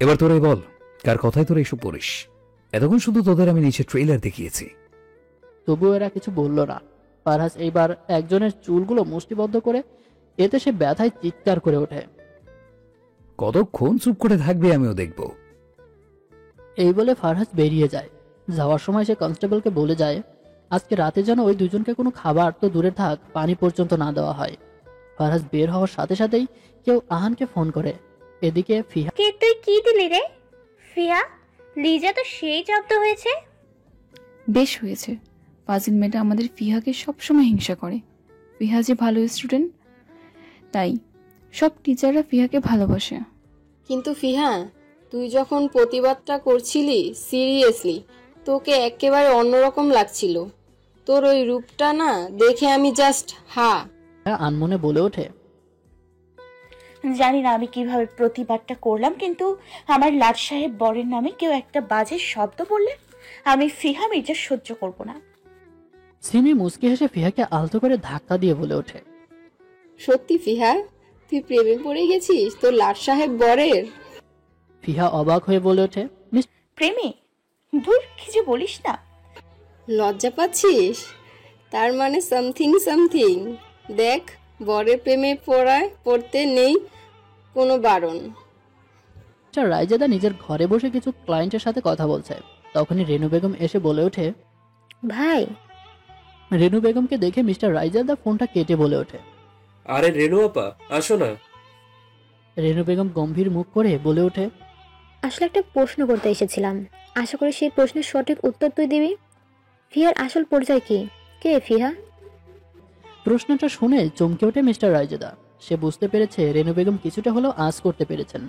এবার তোরাই বল, কার কথায় তোরা এসব পড়িস? এতক্ষণ শুধু তোদের আমি নিচে ট্রেলার দেখিয়েছি। তবুও এরা কিছু বলল না। ফারহাস এইবার একজনের চুলগুলো মুষ্টিবদ্ধ করে, এতে সে ব্যথায় চিৎকার করে ওঠে। কতক্ষণ চুপ করে থাকবে আমিও দেখব। এই বলে ফারহাস বেরিয়ে যায়। যাওয়ার সময় সে কনস্টেবলকে বলে যায় আজকে রাতে যেন ওই দুজনকে কোনো খাবার তো দূরে থাক, পানি পর্যন্ত না দেওয়া হয়। ফারহাস বের হওয়ার সাথে সাথেই কেউ আহানকে ফোন করে। এদিকে ফিহা, কে তুই কি দিলি রে? ফিয়া, লিজা তো সেই জব্দ হয়েছে। বেশ হয়েছে। ফাজিল মেয়েটা আমাদের ফিহাকে সবসময় হিংসা করে। ফিহা যে ভালো স্টুডেন্ট, তাই সব টিচাররা ফিহাকে ভালোবাসে। কিন্তু ফিহা, তুই যখন প্রতিবাদটা করছিলি সিরিয়াসলি, তোকে একেবারে অন্যরকম লাগছিল। তোর ওই রূপটা না দেখে আমি জাস্ট আনমনে বলে ওঠে, জানি না আমি কিভাবে প্রতিবাদটা করলাম, কিন্তু আমার লাট সাহেব বরের নামে কেউ একটা বাজে শব্দ বললে আমি ফিহা মির্জা সহ্য করব না। সিমি মুচকি হেসে ফিহাকে আলতো করে ধাক্কা দিয়ে বলে ওঠে, সত্যি ফিহা, তুই প্রেমে পড়ে গেছিস তোর লাট সাহেব বরের? ফিহা অবাক হয়ে বলে ওঠে, প্রেমে? দূর, কি যে বলিস না। লজ্জা পাচ্ছিস? তার মানে সামথিং। দেখ, বরের প্রেমে পড়তে নেই কোনো বারণ। রাইজাদা নিজের ঘরে বসে কিছু ক্লায়েন্টের সাথে কথা বলছে। তখনই রেনু বেগম এসে বলে ওঠে, ভাই। রেনু বেগমকে দেখে মিস্টার রাইজাদা ফোনটা কেটে বলে ওঠে, আরে রেনু আপা, আসো না। রেনু বেগম গম্ভীর মুখ করে বলে ওঠে, আসলে একটা প্রশ্ন করতে এসেছিলাম, আশা করি সেই প্রশ্নের সঠিক উত্তর তুই দিবি। ফিহার আসল পরিচয় কি? কে ফিহা? প্রশ্নটা শুনে চমকে ওঠে মিস্টার রাইজাদা। সে বুঝতে পেরেছে রেনু বেগম কিছুটা হলেও আঁচ করতে পেরেছেন।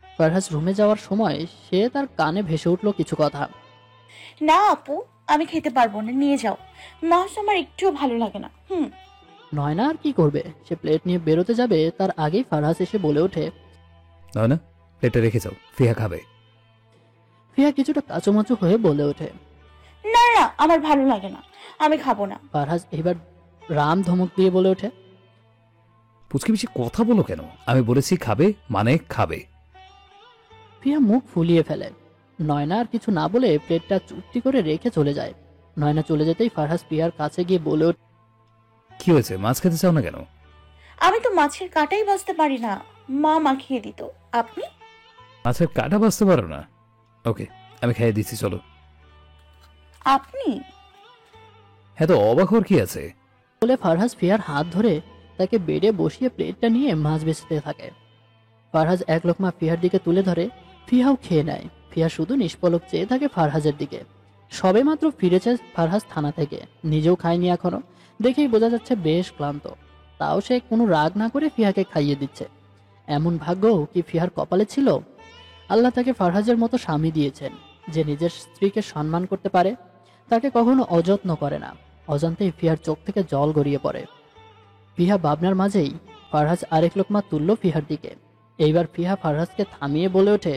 ফারহাস রুমে যাওয়ার সময় সে তার কানে ভেসে উঠল কিছু কথা। না আপু, আমি খেতে পারবো না, নিয়ে যাও। মাছ আমার একটুও ভালো লাগে না। নয়না আর কি করবে? সে প্লেট নিয়ে বেরোতে যাবে, তার আগেই ফারহাস এসে বলে ওঠে, নয়না, প্লেটটা রেখে যাও, ফিহা খাবে। ফিহা কিছুটা কাঁচুমাচু হয়ে বলে ওঠে, না না, আমার ভালো লাগে না, আমি খাবো না। ফারহাস এবার রাম ধমক দিয়ে বলে ওঠে, পুচকি পিছিয়ে কথা বলো কেন? আমি বলেছি খাবে মানে খাবে। ফিহা মুখ ফুলিয়ে ফেলে। নয়না আর কিছু না বলে প্লেটটা চুপটি করে রেখে চলে যায়। নয়না চলে যেতেই ফারহাস ফিহার কাছে গিয়ে বলে ওঠে, কি হয়েছে? মাছ খেতে চাও না কেন? আমি তো মাছের কাঁটাই বাছতে পারি না, মা মাখিয়ে দিত। আপনি মাছের কাঁটা বাছতে পারো না? ওকে, আমি খাইয়ে দিচ্ছি, চলো। আপনি? হ্যাঁ, তো অবাক হওয়ার কি আছে? বলে ফারহাস ফিহার হাত ধরে তাকে বেডে বসিয়ে প্লেটটা নিয়ে মাছ বেচতে থাকে। ফারহাস এক লোকমা ফিহার দিকে তুলে ধরে, ফিহাও খেয়ে নেয়। ফিহা শুধু নিষ্পলক চেয়ে থাকে ফারহাসের দিকে। সবে মাত্র ফিরেছে ফারহাস থানা থেকে, নিজেও খায়নি এখনো। দেখেই বোঝা যাচ্ছে বেশ ক্লান্ত। তাও সে কোনো রাগ না করে ফিহাকে খাইয়ে দিচ্ছে। এমন ভাগ্য কি ফিহার কপালে ছিল? আল্লাহ তাকে ফারহাসের মতো স্বামী দিয়েছেন, যে নিজের স্ত্রীকে সম্মান করতে পারে, তাকে কখনো অযত্ন করে না। অজান্তেই ফিহার চোখ থেকে জল গড়িয়ে পড়ে। ফিহা ভাবনার মাঝেই ফারহাস আরেক লোকমা তুলল ফিহার দিকে। এইবার ফিহা ফারহাসকে থামিয়ে বলে ওঠে,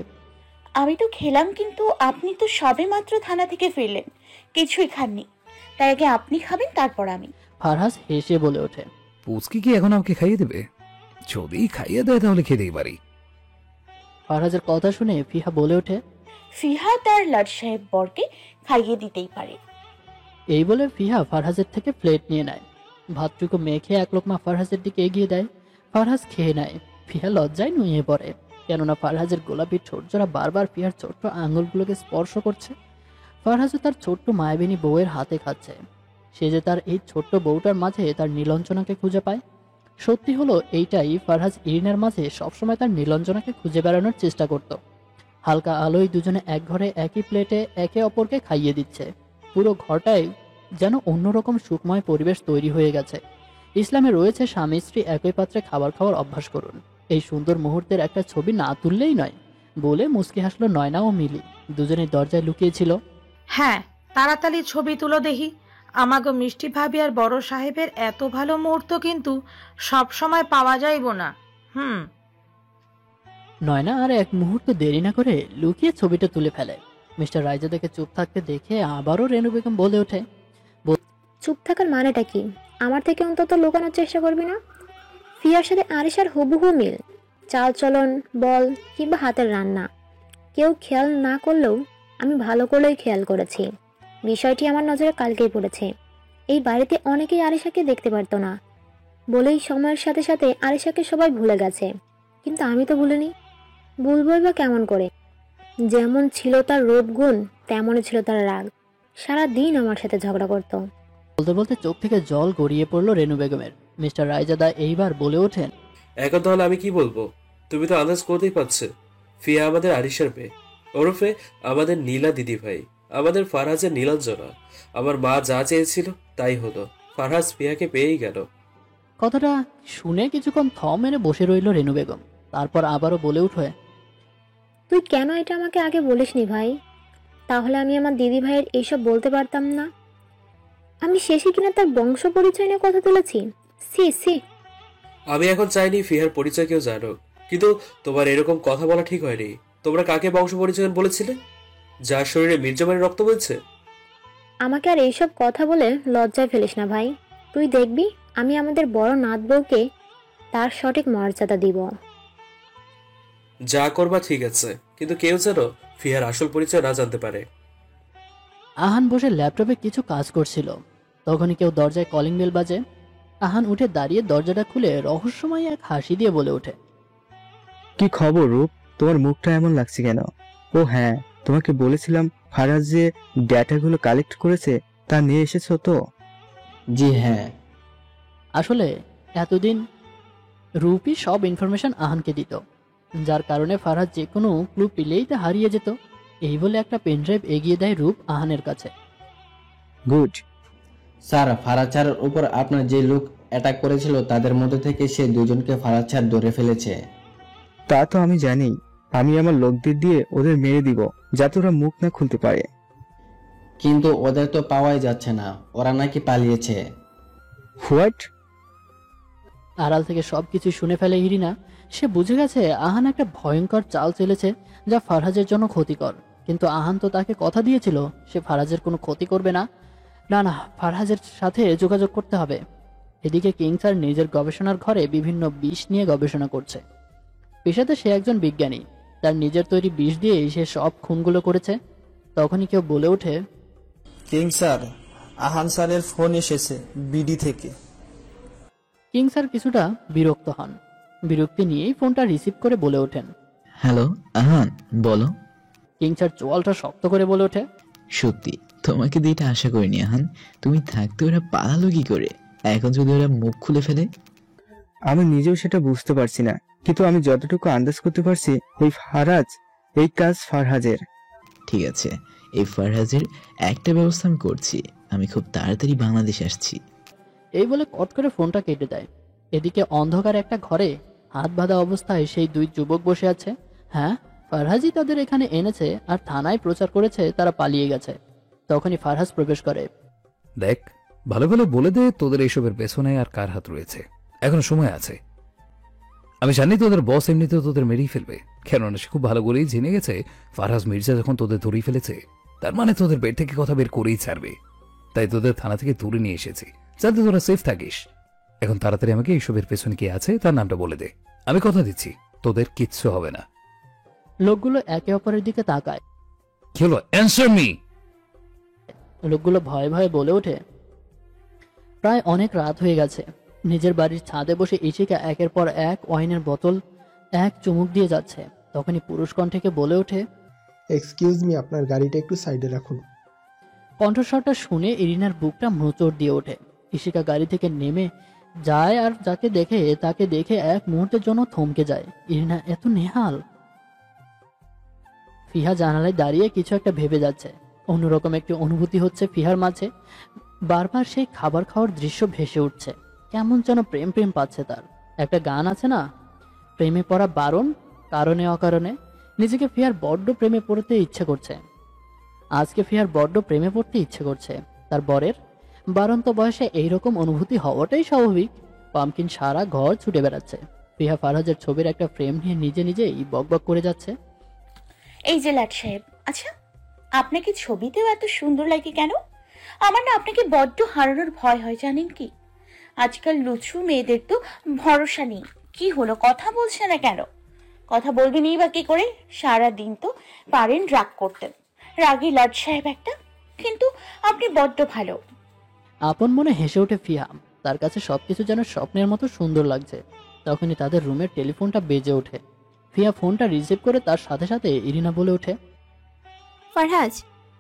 আমি তো খেলাম, কিন্তু আপনি তো সবে মাত্র থানা থেকে ফিরলেন, কিছুই খাননি। তার আগে আপনি খাবেন, তারপর আমি। ফারহাজ হেসে বলে ওঠে, পুচকি কি এখন আমাকে খাইয়ে দেবে? যদি খাইয়ে দেয় তাহলে খেতেই পারি। ফারহাজের কথা শুনে ফিহা বলে ওঠে, ফিহা তার লাট সাহেব বরকে খাইয়ে দিতেই পারে। এই বলে ফিহা ফারহাজের থেকে প্লেট নিয়ে নেয়। ভাতটুকু মেখে এক লোকমা ফারহাজের দিকে এগিয়ে দেয়। ফারহাজ খেয়ে নেয়। ফিহা লজ্জায় নুয়ে পড়ে, কেননা ফারহাজের গোলাপি ঠোঁটজোড়া বারবার ফিহার ছোট্ট আঙুলগুলোকে স্পর্শ করছে। ফারহাজও তার ছোট্ট মায়াবিনী বউয়ের হাতে খাচ্ছে। সে যে তার এই ছোট্ট বউটার মাঝে তার নীলঞ্জনাকে খুঁজে পায়। সত্যি হলো এইটাই, ফারহাজ ইরিনের মাঝে সবসময় তার নীলঞ্জনাকে খুঁজে বেড়ানোর চেষ্টা করত। হালকা আলোয় দুজনে এক ঘরে একই প্লেটে একে অপরকে খাইয়ে দিচ্ছে। পুরো ঘরটাই যেন অন্যরকম সুখময় পরিবেশ তৈরি হয়ে গেছে। ইসলামে রয়েছে স্বামী স্ত্রী একই পাত্রে খাবার খাওয়ার অভ্যাস করুন। এই সুন্দর মুহূর্তের একটা ছবি না তুললেই নয় বলে মুচকি হাসলো নয়না ও মিলি। দুজনেই দরজায় লুকিয়েছিল। হ্যাঁ, তাড়াতাড়ি ছবি তুলো দেখি। আমাগো মিষ্টি ভাবি আর বড় সাহেবের এত ভালো মুহূর্ত কিন্তু সব সময় পাওয়া যাইব না। নয়না আর এক মুহূর্ত দেরি না করে লুকিয়ে ছবিটা তুলে ফেলে। মিস্টার রায়জাদাকে চুপ থাকতে দেখে আবারও রেনু বেগম বলে ওঠে, চুপ থাকার মানেটা কি? আমার থেকে অন্তত লুকানোর চেষ্টা করবি না? ফিয়ার সাথে আরিশার হুবহু মিল, চাল চলন, বল কিংবা হাতের রান্না। কেউ খেয়াল না করলেও আমি ভালো করেই খেয়াল করেছি। বিষয়টি আমার নজরে কালকেই পড়েছে। এই বাড়িতে অনেকেই আরিশাকে দেখতে পারতো না বলেই সময়ের সাথে সাথে আরিশাকে সবাই ভুলে গেছে, কিন্তু আমি তো ভুলিনি। ভুলবই বা কেমন করে? যেমন ছিল তার রূপ গুণ, তেমনই ছিল তার রাগ। সারা দিন আমার সাথে ঝগড়া করতো। বলতে বলতে চোখ থেকে জল গড়িয়ে পড়লো রেনু বেগমের। মিস্টার রায়জাদা এইবার বলে ওঠেন, এখন তাহলে আমি কি বলবো? তুমি তো আন্দাজ করতেই পারছো, ফিয়া আমাদের আরিশার মেয়ে, ওরফে আমাদের নীলা দিদি ভাই, আমাদের ফারহাজের নীলাঞ্জনা। আমার মা যা চেয়েছিল তাই হলো, ফারহাজ ফিয়াকে পেয়েই গেল। কথাটা শুনে কিছুক্ষণ থম মেরে বসে রইল রেনু বেগম। তারপর আবারও বলে উঠে, তুই কেন এটা আমাকে আগে বলিসনি ভাই? তাহলে আমি আমার দিদি ভাইয়ের এইসব বলতে পারতাম না। আমি শেষে কিনা তার বংশ পরিচয় নিয়ে কথা তুলেছি। সি সি। আমি এখন চাইনি ফিহার পরিচয় কেউ জানো, কিন্তু তোমার এরকম কথা বলা ঠিক হয়নি। তোমরা কাকে বংশ পরিচয় বলেছিলে? যার শরীরে মির্জামানের রক্ত বইছে? আমাকে আর এইসব কথা বলে লজ্জায় ফেলিস না ভাই। তুই দেখবি আমি আমাদের বড় নাত বউকে তার সঠিক মর্যাদা দিব। যা করবা ঠিক আছে, কিন্তু কেউ যেন ফিহার আসল পরিচয় না জানতে পারে। আহান বসে ল্যাপটপে কিছু কাজ করছিল। তখনই কেউ দরজায় কলিং বেল বাজে। আহান উঠে দাঁড়িয়ে দরজাটা খুলে রহস্যময় এক হাসি দিয়ে বলে ওঠে, কি খবর রূপ? তোমার মুখটা এমন লাগছে কেন? ও হ্যাঁ, তোমাকে বলেছিলাম ফারাজ যে ডেটাগুলো কালেক্ট করেছে তা নিয়ে এসেছো তো? জি হ্যাঁ। আসলে এতদিন রূপই সব ইনফরমেশন আহানকে দিত, যার কারণে ফারহাদ যে কোনো ক্লু পেলেই তা হারিয়ে যেত। এই বলে একটা পেনড্রাইভ এগিয়ে দেয় রূপ আহানের কাছে। গুড স্যার, ফারাজ স্যারের উপর আপনার যে লোক অ্যাটাক করেছিল তাদের মধ্যে থেকে সে দুজনকে ফারাজ স্যার ধরে ফেলেছে। তা তো আমি জানি। আমি আমার লোকদের দিয়ে ওদের মেরে দিব যাতে ওরা মুখ না খুলতে পারে। কিন্তু ওদের তো পাওয়াই যাচ্ছে না, ওরা নাকি পালিয়েছে। হোয়াট? আড়াল থেকে সবকিছু শুনে ফেলে ইরিনা। সে বুঝে গেছে আহান একটা ভয়ঙ্কর চাল চেলেছে যা ফারহাজের জন্য ক্ষতিকর। কিন্তু আহান তো তাকে কথা দিয়েছিল সে ফারহাজের কোনো ক্ষতি করবে না। না না, ফারহাজের সাথে যোগাযোগ করতে হবে। এদিকে কিং স্যার নিজের গবেষণার ঘরে বিভিন্ন বিষ নিয়ে গবেষণা করছে। পেশাতে সে একজন বিজ্ঞানী, তার নিজের তৈরি বিষ দিয়ে সে সব খুনগুলো করেছে। তখনই কেউ বলে ওঠে, কিং স্যার, আহান স্যারের ফোন এসেছে বিডি থেকে। কিং স্যার কিছুটা বিরক্ত হন। বিরক্তি নিয়েই ফোনটা রিসিভ করে বলে ওঠেন, হ্যালো আহান, বলো। কিং স্যার চোয়ালটা শক্ত করে বলে ওঠে, সত্যি তোমাকে দিয়ে এটা আশা করিনি আহান। তুমি থাকতে ওরা পালালো কি করে? এখন যদি ওরা মুখ খুলে ফেলে? আমি নিজেও সেটা বুঝতে পারছি না, কিন্তু আমি যতটুকু আন্দাজ করতে পারছি এই কাজ ফারহাজের। ঠিক আছে, এই ফারহাজের একটা ব্যবস্থা আমি করছি। আমি খুব তাড়াতাড়ি বাংলাদেশ আসছি। এই বলে কট করে ফোনটা কেটে দেয়। এদিকে অন্ধকার একটা ঘরে হাত বাঁধা অবস্থায় সেই দুই যুবক বসে আছে। হ্যাঁ, ফারহাজই তাদের এখানে এনেছে আর থানায় প্রচার করেছে তারা পালিয়ে গেছে। তখনই ফারহাজ প্রবেশ করে। দেখ, ভালো ভালো বলে দে তোদের এইসবের পেছনে আর কার হাত রয়েছে। এখনো সময় আছে। আমি জানি তোদের বস এমনিতেও তোদের মেরেই ফেলবে, কেননা সে খুব ভালো করেই জেনে গেছে ফারহাজ মির্জা যখন তোদের ধরেই ফেলেছে তার মানে তোদের বেড থেকে কথা বের করেই ছাড়বে। তাই তোদের থানা থেকে দূরে নিয়ে এসেছি যাতে তোরা সেফ থাকিস। এখন তাড়াতাড়ি আমাকে এইসবের পেছনে কে আছে তার নামটা বলে দে। আমি কথা দিচ্ছি তোদের কিচ্ছু হবে না। লোকগুলো একে অপরের দিকে তাকায়। কি হলো? Answer me. লোকগুলো ভয়ে ভয়ে বলে ওঠে। প্রায় অনেক রাত হয়ে গেছে। নিজের বাড়ির ছাদে বসে ইশিকা একের পর এক ওয়াইনের বোতল এক চুমুক দিয়ে যাচ্ছে। তখনই পুরুষ কণ্ঠে বলে ওঠে, এক্সকিউজ মি, আপনার গাড়িটা একটু সাইডে রাখুন। কণ্ঠস্বরটা শুনে ইরিনার বুকটা মোচড় দিয়ে ওঠে। ইশিকা গাড়ি থেকে নেমে যায় আর তাকে দেখে এক মুহূর্তের জন্য থমকে যায়। ইরিনা এত নেহাল। ফিহা জানালায় দাঁড়িয়ে কিছু একটা ভেবে যাচ্ছে। অন্যরকম একটি অনুভূতি হচ্ছে ফিহার মাঝে। বারবার সেই খাবার খাওয়ার দৃশ্য ভেসে উঠছে। কেমন যেন প্রেম প্রেম পাচ্ছে তার। একটা গান আছে না, প্রেমে পড়া বারণ কারণে অকারণে। নিজেকে ফিহার বড্ড প্রেমে পড়তে ইচ্ছে করছে। আজকে ফিহার বড্ড প্রেমে পড়তে ইচ্ছে করছে। তার বরের বারন্ত বয়সে এইরকম অনুভূতি হওয়াটাই স্বাভাবিক। পামকিন সারা ঘর ছুটে বেড়াচ্ছে। ফিহা ফারহাজের ছবির একটা ফ্রেম নিয়ে নিজে নিজেই বকবক করে যাচ্ছে। এই যে লাট সাহেব, আচ্ছা আপনাকে ছবিতেও এত সুন্দর লাগে কেন? আমার না আপনাকে বড্ড হারানোর ভয় হয় জানেন কি? আজকাল লুচু মেয়েদের তো ভরসা নেই। কি হলো, কথা বলছে না কেন? কথা বলবেনই বা কি করে? সারা দিন তো পারেন রাগ করতেন। রাগী লাট সাহেব একটা। কিন্তু আপনি বড্ড ভালো। আপন মনে হেসে ওঠে ফিহা। তার কাছে সবকিছু যেন স্বপ্নের মতো সুন্দর লাগছে। তখনই তাদের রুমের টেলিফোনটা বেজে ওঠে। ফিহা ফোনটা রিসিভ করে তার সাথে সাথে ইরিনা বলে ওঠে, ফারহাজ,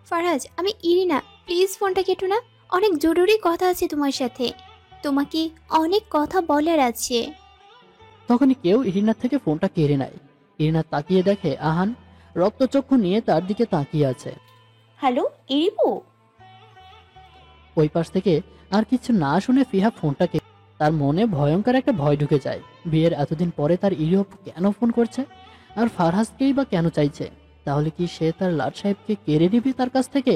ফারহাজ, আমি ইরিনা, প্লিজ ফোনটা কেটো না। অনেক জরুরি কথা আছে তোমার সাথে। তোমাকে অনেক কথা বলার আছে। তখনই কেউ ইরিনার থেকে ফোনটা কেড়ে নেয়। ইরিনা তাকিয়ে দেখে আহান রক্তচক্ষু নিয়ে তার দিকে তাকিয়ে আছে। হ্যালো ইরিবু। ওই পাশ থেকে আর কিছু না শুনে ফিহা ফোনটাকে, তার মনে ভয়ঙ্কর একটা ভয় ঢুকে যায়। বিয়ের এতদিন পরে তার ইরিও কেন ফোন করছে আর ফারহাজকেই বা কেন চাইছে? তাহলে কি সে তার লাট সাহেবকে কেড়ে নিবে তার কাছ থেকে?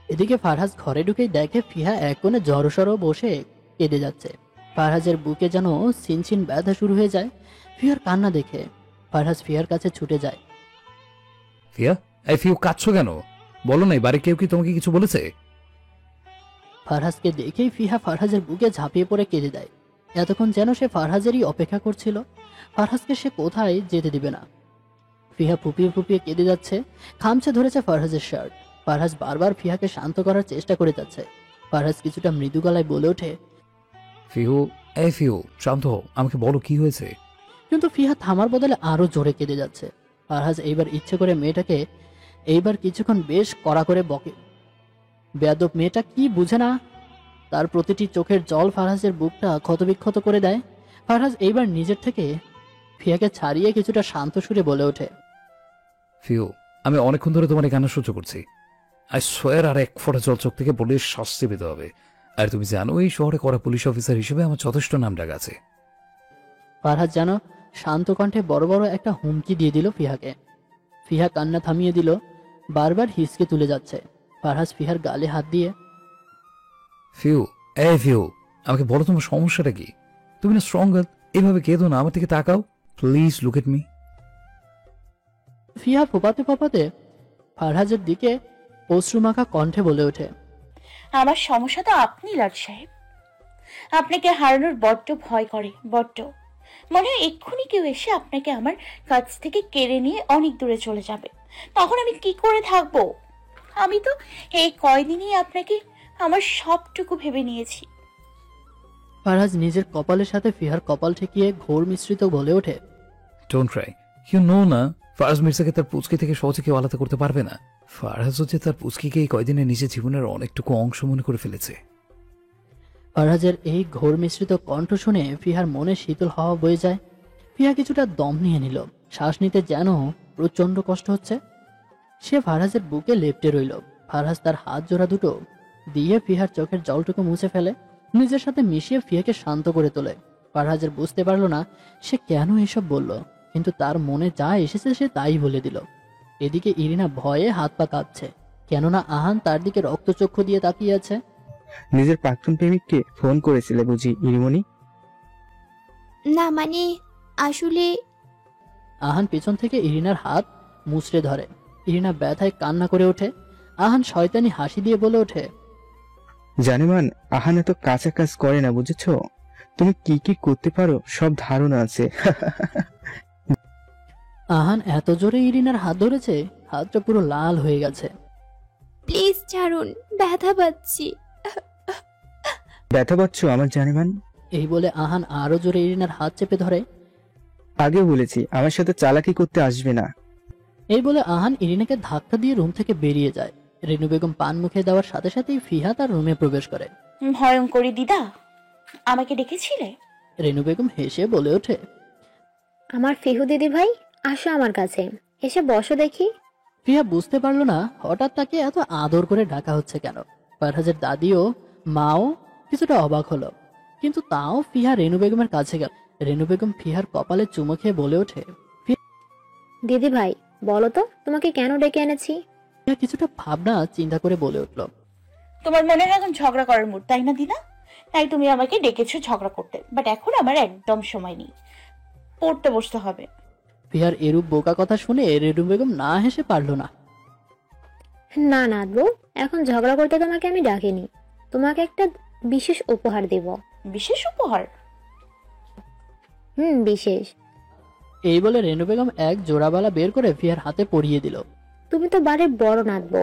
এদিকে ফারহাজ ঘরে ঢুকেই দেখে ফিহা এক কোণে জড়সড় বসে কেঁদে যাচ্ছে। ফারহাজের বুকে যেন চিনচিন ব্যথা শুরু হয়ে যায়। ফিহার কান্না দেখে ফারহাজ ফিহার কাছে ছুটে যায়। ফিয়া, এই ফিউ কাঁদছো কেন? বলো না, বাড়ি কেউ কি তোমাকে কিছু বলেছে? ফারহাজকে দেখেই ফিহা ফারহাজের বুকে ঝাঁপিয়ে পড়ে কেঁদে দেয়। এতক্ষণ যেন সে ফারহাজেরই অপেক্ষা করছিল। ফারহাজকে সে কোথায় যেতে দিবে না। ফিহা ফুপিয়ে ফুপিয়ে কেঁদে যাচ্ছে। খামচে ধরেছে ফারহাজের শার্ট। ফারহাজ বারবার ফিহাকে শান্ত করার চেষ্টা করে যাচ্ছে। ফারহাজ কিছুটা মৃদু গলায় বলে ওঠে, ফিউ, এই ফিউ শান্ত হও, আমাকে বলো কি হয়েছে। কিন্তু ফিহা থামার বদলে আরো জোরে কেঁদে যাচ্ছে। ফারহাজ এইবার ইচ্ছে করে মেয়েটাকে এইবার কিছুক্ষণ বেশ কড়া করে বকে। বেয়াদব মেয়েটা কি বুঝে না? তার প্রতিটি চোখের জল ফারহাজের বুকটা ক্ষতবিক্ষত করে দেয়। ফারহাজ এইবার নিজের থেকে ফিয়াকে ছাড়িয়ে কিছুটা শান্ত সুরে বলে ওঠে, ফিউ, আমি অনেকক্ষণ ধরে তোমার এই কান্না সহ্য করছি। আই সোয়ার আর এক ফোঁটা জল চোখ থেকে পড়লে শাস্তি পেতে হবে। আর তুমি জানো এই শহরে করা পুলিশ অফিসার হিসেবে আমার যথেষ্ট নাম ডাক আছে। ফারহাজ যেন শান্ত কণ্ঠে বড় বড় একটা হুমকি দিয়ে দিল ফিহাকে। ফিহা কান্না থামিয়ে দিল। বারবার হিসকে তুলে যাচ্ছে। ফারহাজ ফিহার গালে হাত দিয়ে, ফিউ, এই ফিউ, আমাকে বলো তোমার সমস্যাটা কি? তুমি না স্ট্রং গার্ল, এভাবে কেঁদো না, আমার দিকে তাকাও, প্লিজ লুক এট মি। ফিহা ফোপাতে ফোপাতে ফারহাজের দিকে অশ্রুমাখা কণ্ঠে বলে ওঠে, আমার সমস্যা তো আপনি লাট সাহেব। আপনাকে হারানোর বড্ড ভয় করে, বড্ড। মনে হয় এক্ষুনি কেউ এসে আপনাকে আমার কাছ থেকে কেড়ে নিয়ে অনেক দূরে চলে যাবে। তখন আমি কি করে থাকবো? আমি তো এই কয়দিনই আপনাকে আমার সবটুকু ভেবে নিয়েছি। ফারহাজ নিজের কপালের সাথে ফিহার কপাল ঠেকিয়ে ঘোর মিশ্রিত বলে ওঠে, ডোন্ট ট্রাই, ইউ নো না, ফারহাজ মির্জাকে তার পুচকি থেকে সহজে কেউ আলাদা করতে পারবে না। ফারহাজ হচ্ছে তার পুচকিকে এই কয়দিনে নিজের জীবনের অনেকটুকু অংশ মনে করে ফেলেছে। ফারহাজের এই ঘোর মিশ্রিত কণ্ঠ শুনে ফিহার মনে শীতল হাওয়া বয়ে যায়। ফিহা কিছুটা দম নিয়ে নিল। শ্বাস নিতে যেন প্রচন্ড কষ্ট হচ্ছে। সে ফারহাজের বুকে লেপ্টে রইল। ফারহাজ তার হাত জোড়া দুটো দিয়ে ফিহার চোখের জলটুকু মুছে ফেলে, নিজের সাথে মিশিয়ে ফিহাকে শান্ত করে তোলে। ফারহাজের বুঝতে পারল না সে কেন এসব বলল, কিন্তু তার মনে যা এসেছে সে তাই বলে দিল। এদিকে ইরিনা ভয়ে হাত পা কাঁপছে, কেননা আহান তার দিকে রক্তচক্ষু দিয়ে তাকিয়ে আছে। নিজের প্রাক্তন প্রেমিককে ফোন করেছিলে বুঝি ইরিমণি? না মানে আসলে আহান পিছন থেকে ইরিনার হাত মুচড়ে ধরে। ইরিনা ব্যথায় কান্না করে ওঠে। আহান শয়তানি হাসি দিয়ে বলে ওঠে, জানেমান, আহান এত কাঁচা কাজ করে না, বুঝেছ? তুমি কি কি করতে পারো সব ধারণা আছে। আহান এত জোরে ইরিনার হাত ধরেছে, হাতটা পুরো লাল হয়ে গেছে। প্লিজ ছাড়ুন, ব্যথা পাচ্ছি। ব্যথা পাচ্ছ আমার জানেমান? এই বলে আহান আরো জোরে ইরিনার হাত চেপে ধরে। আগে বলেছি আমার সাথে চালাকি করতে আসবে না। এই বলে আহান ইরিনাকে ধাক্কা দিয়ে রুম থেকে বেরিয়ে যায়। রেনু বেগম পান মুখে দেওয়ার সাথে সাথেই ফিহা তার রুমে প্রবেশ করে। ভয়ঙ্করী দিদা, আমাকে ডেকেছিলে? রেনু বেগম হেসে বলে ওঠে, আমার ফিহু দিদি ভাই, আসো আমার কাছে, এসে বসো দেখি। ফিহা বুঝতে পারলো না হঠাৎ তাকে এত আদর করে ডাকা হচ্ছে কেন। ফারহাজের দাদিও মাও কিছুটা অবাক হলো, কিন্তু তাও ফিহা রেনু বেগমের কাছে গেল। রেনু বেগম ফিহার কপালে চুমু খেয়ে বলে ওঠে, দিদি ভাই বলো তো তোমাকে কেন ডেকে এনেছি? ফিহা কিছুটা ভাবনা চিন্তা করে বলে উঠল, তোমার মনে হয় এখন ঝগড়া করার মুড, তাই না দিদা? তাই তুমি আমাকে ডেকেছো ঝগড়া করতে, বাট এখন আমার একদম সময় নেই, পড়তে বসতে হবে। ফিহার এরূপ বোকা কথা শুনে রেনু বেগম না হেসে পারল না। না নাদবো, এখন ঝগড়া করতে তোমাকে আমি ডাকিনি, তোমাকে একটা বিশেষ উপহার দেব। বিশেষ উপহার? বিশেষ। এই বলে রেনু বেগম এক জোড়া বালা বের করে ফিহার হাতে পরিয়ে দিল। তুমি তো বাড়ির বড় নাদবো,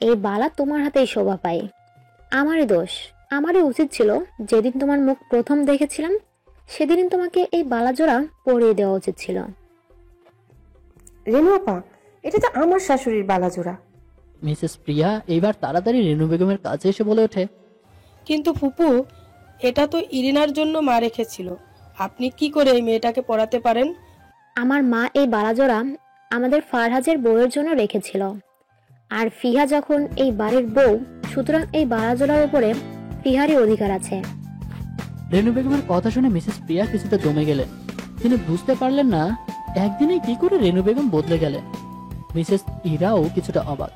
এই বালা তোমার হাতেই শোভা পায়। আমারই দোষ, আমারই উচিত ছিল যেদিন তোমার মুখ প্রথম দেখেছিলাম সেদিন তোমাকে এই বালা জোড়া পরিয়ে দেওয়া উচিত ছিল। রেনু আপা, এটা তো আমার শাশুড়ির বালা জোড়া। মিসেস প্রিয়া এইবার তাড়াতাড়ি রেনু বেগমের কাছে এসে বলে ওঠে, কিন্তু ফুপু, এটা তো ইরিনার জন্য মা রেখেছিল, আপনি কি করে এই মেয়েটাকে পড়াতে পারেন? আমার মা এই বালা জোড়া আমাদের ফারহাজের বউয়ের জন্য রেখেছিল, আর ফিহা যখন এই বাড়ির বউ, সুতরাং এই বালা জোড়ার উপরে ফিহারই অধিকার আছে। রেনু বেগমের কথা শুনে মিসেস প্রিয়া কিছুটা দমে গেলেন। তিনি বুঝতে পারলেন না একদিনে কি করে রেনু বেগম বদলে গেলেন। মিসেস ইরাও কিছুটা অবাক।